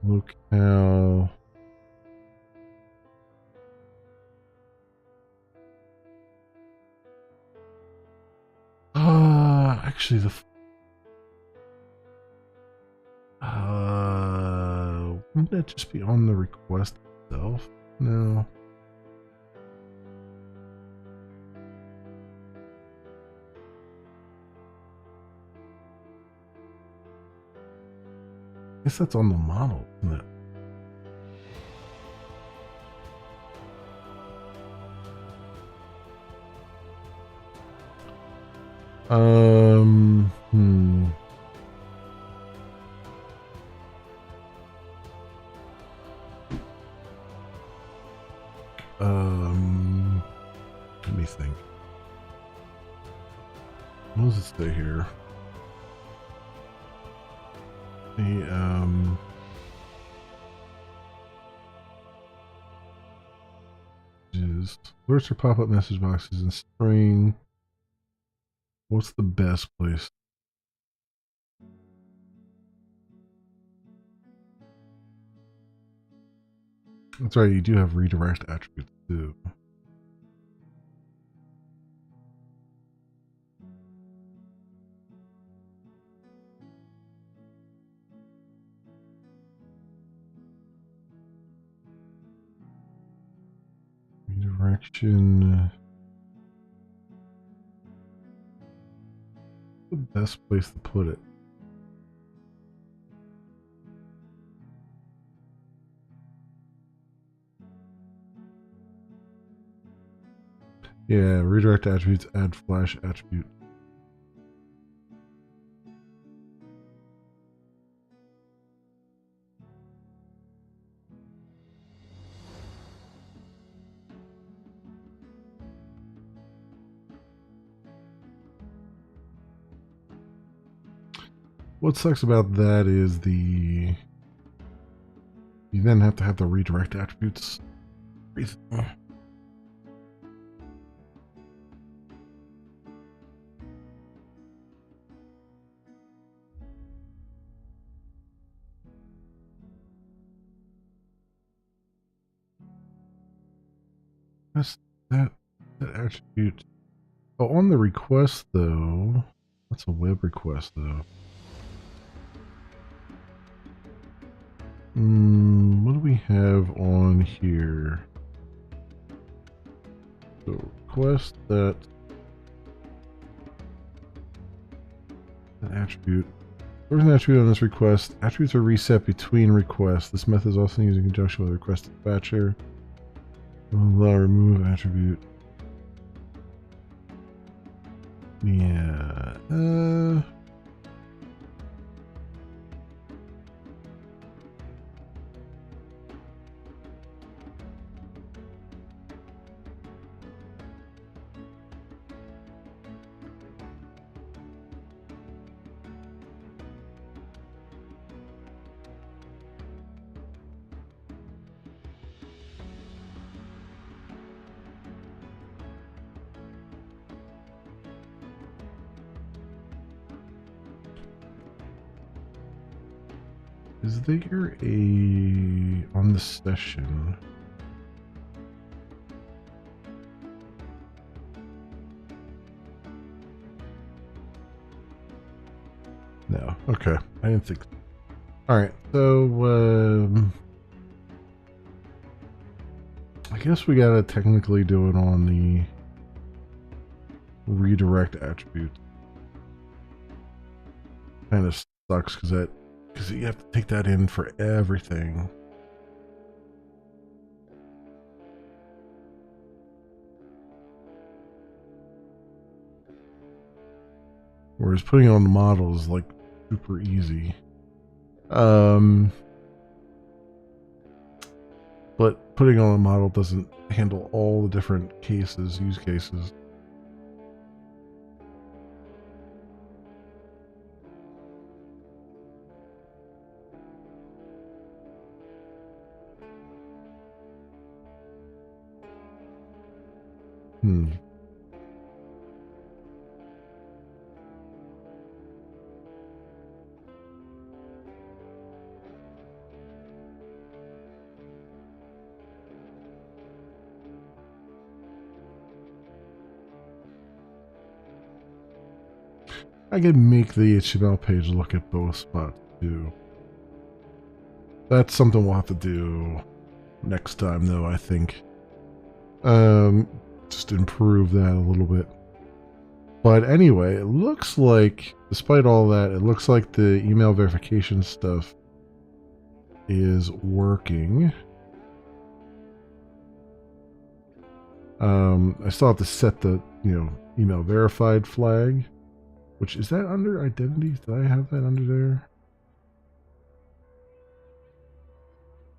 locale. Actually, wouldn't that just be on the request itself? No. I guess that's on the model, isn't it? Let me think. What does it say here? Alerts or pop-up message boxes in string. What's the best place? That's right, you do have redirect attributes too. Redirection. The best place to put it. Yeah, redirect attributes, add flash attribute. What sucks about that is you then have to have the redirect attributes. That's that attribute. Oh, on the request though, that's a web request though. What do we have on here? So request that attribute. There's an attribute on this request. Attributes are reset between requests. This method is also used in conjunction with the request dispatcher. Allow remove attribute. Yeah. Is there on the session? No. Okay. I didn't think. All right. So I guess we gotta technically do it on the redirect attribute. Kind of sucks because you have to take that in for everything. Whereas putting it on the model is like super easy. But putting on a model doesn't handle all the different use cases. I can make the HTML page look at both spots too. That's something we'll have to do next time, though, I think. Just improve that a little bit. But anyway, it looks like, despite all that, it looks like the email verification stuff is working. I still have to set the, email verified flag. Which, is that under identities? Did I have that under there?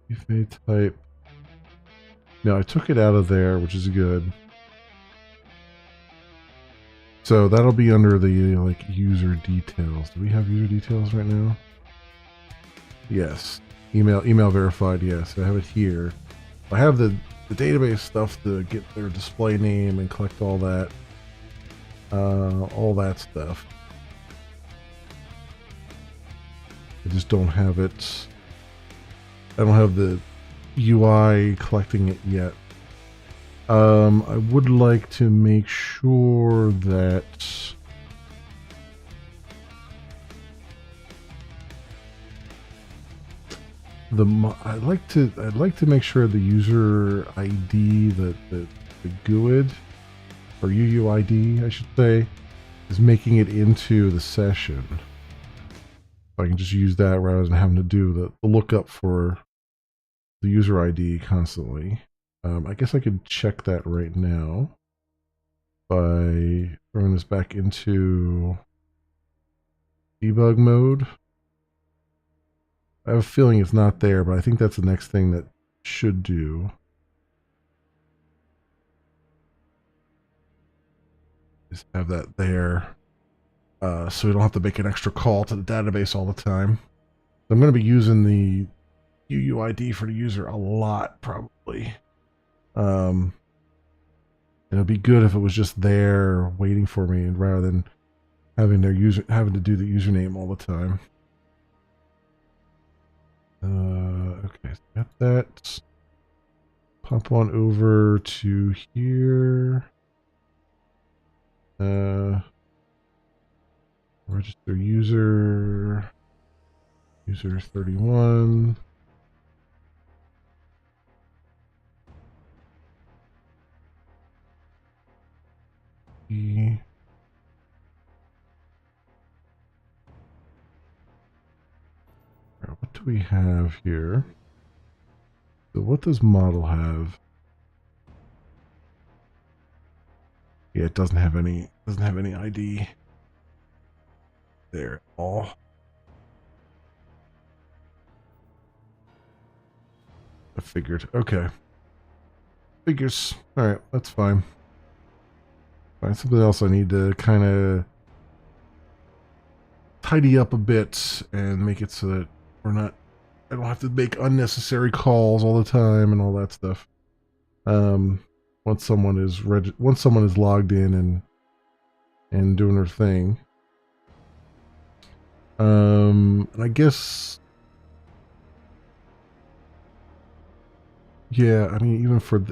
If they type. No, I took it out of there, which is good. So that'll be under the user details. Do we have user details right now? Yes. Email verified, yes. I have it here. I have the database stuff to get their display name and collect all that. All that stuff. I just don't have it. I don't have the UI collecting it yet. I would like to make sure that I'd like to make sure the user ID, the GUID or UUID, I should say, is making it into the session. So I can just use that rather than having to do the lookup for the user ID constantly. I guess I could check that right now by throwing this back into debug mode. I have a feeling it's not there, but I think that's the next thing that should do. Is have that there, so we don't have to make an extra call to the database all the time. So I'm going to be using the UUID for the user a lot, probably. It'd be good if it was just there waiting for me, and rather than having to do the username all the time. Okay, so got that. Pop on over to here. Register user 31. What do we have here? So what does model have? Yeah, it doesn't have any ID there at all. I figured. Okay. Figures. Alright, that's fine. Find something else I need to kind of tidy up a bit and make it so that I don't have to make unnecessary calls all the time and all that stuff. Once someone is logged in and doing their thing. And I guess, yeah, I mean, even for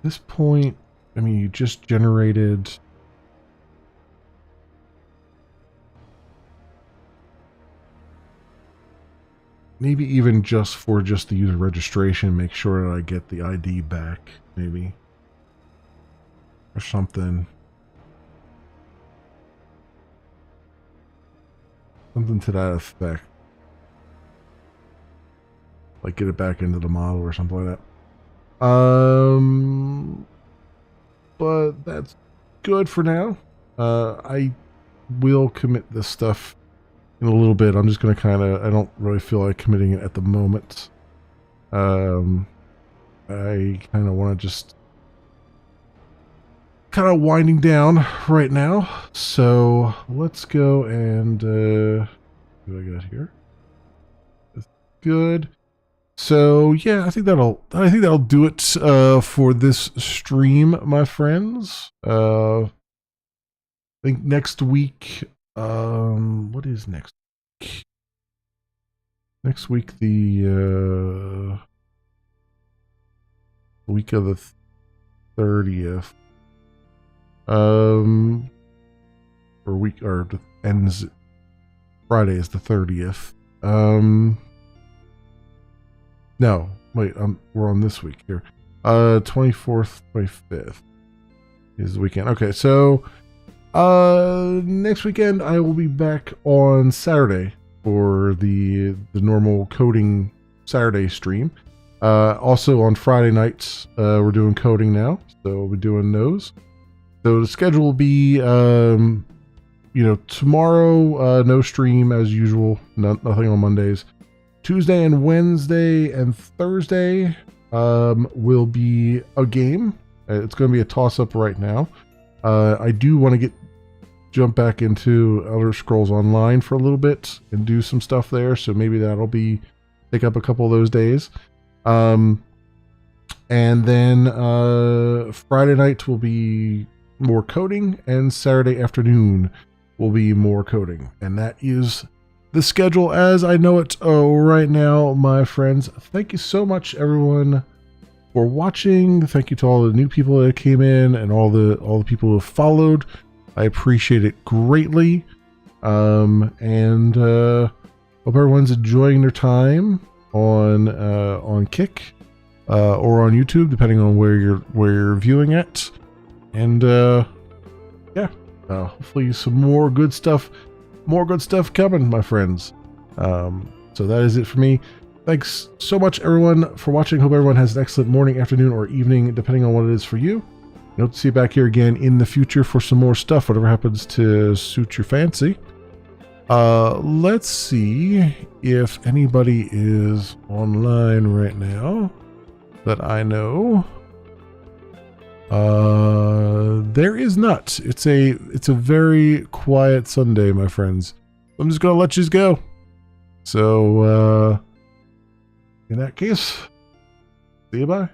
this point, I mean, you just generated maybe even just for the user registration, make sure that I get the ID back, maybe, or something. Something to that effect. Like get it back into the model or something like that. But that's good for now. I will commit this stuff in a little bit. I'm just going to I don't really feel like committing it at the moment. I kind of want to just winding down right now. So let's go and, what do I got here? That's good. So yeah, I think that'll do it for this stream, my friends. I think next week, what is next week? Next week, the week of the 30th. Ends Friday is the 30th. No, wait, we're on this week here. 24th, 25th is the weekend. Okay, so next weekend I will be back on Saturday for the normal coding Saturday stream. Also on Friday nights, we're doing coding now, so we'll be doing those. So the schedule will be, tomorrow, no stream as usual, nothing on Mondays. Tuesday and Wednesday and Thursday will be a game. It's going to be a toss-up right now. I do want to jump back into Elder Scrolls Online for a little bit and do some stuff there, so maybe that'll take up a couple of those days. And then Friday night will be more coding, and Saturday afternoon will be more coding. And that is the schedule as I know it right now, my friends. Thank you so much, everyone, for watching. Thank you to all the new people that came in and all the people who have followed. I appreciate it greatly. And hope everyone's enjoying their time on Kick or on YouTube, depending on where you're viewing it. And yeah, hopefully some more good stuff coming, my friends. So that is it for me. Thanks so much, everyone, for watching. Hope everyone has an excellent morning, afternoon, or evening, depending on what it is for you. And hope to see you back here again in the future for some more stuff, whatever happens to suit your fancy. Let's see if anybody is online right now that I know. There is not. It's a very quiet Sunday, my friends. I'm just gonna let you go. So, in that case, see you bye.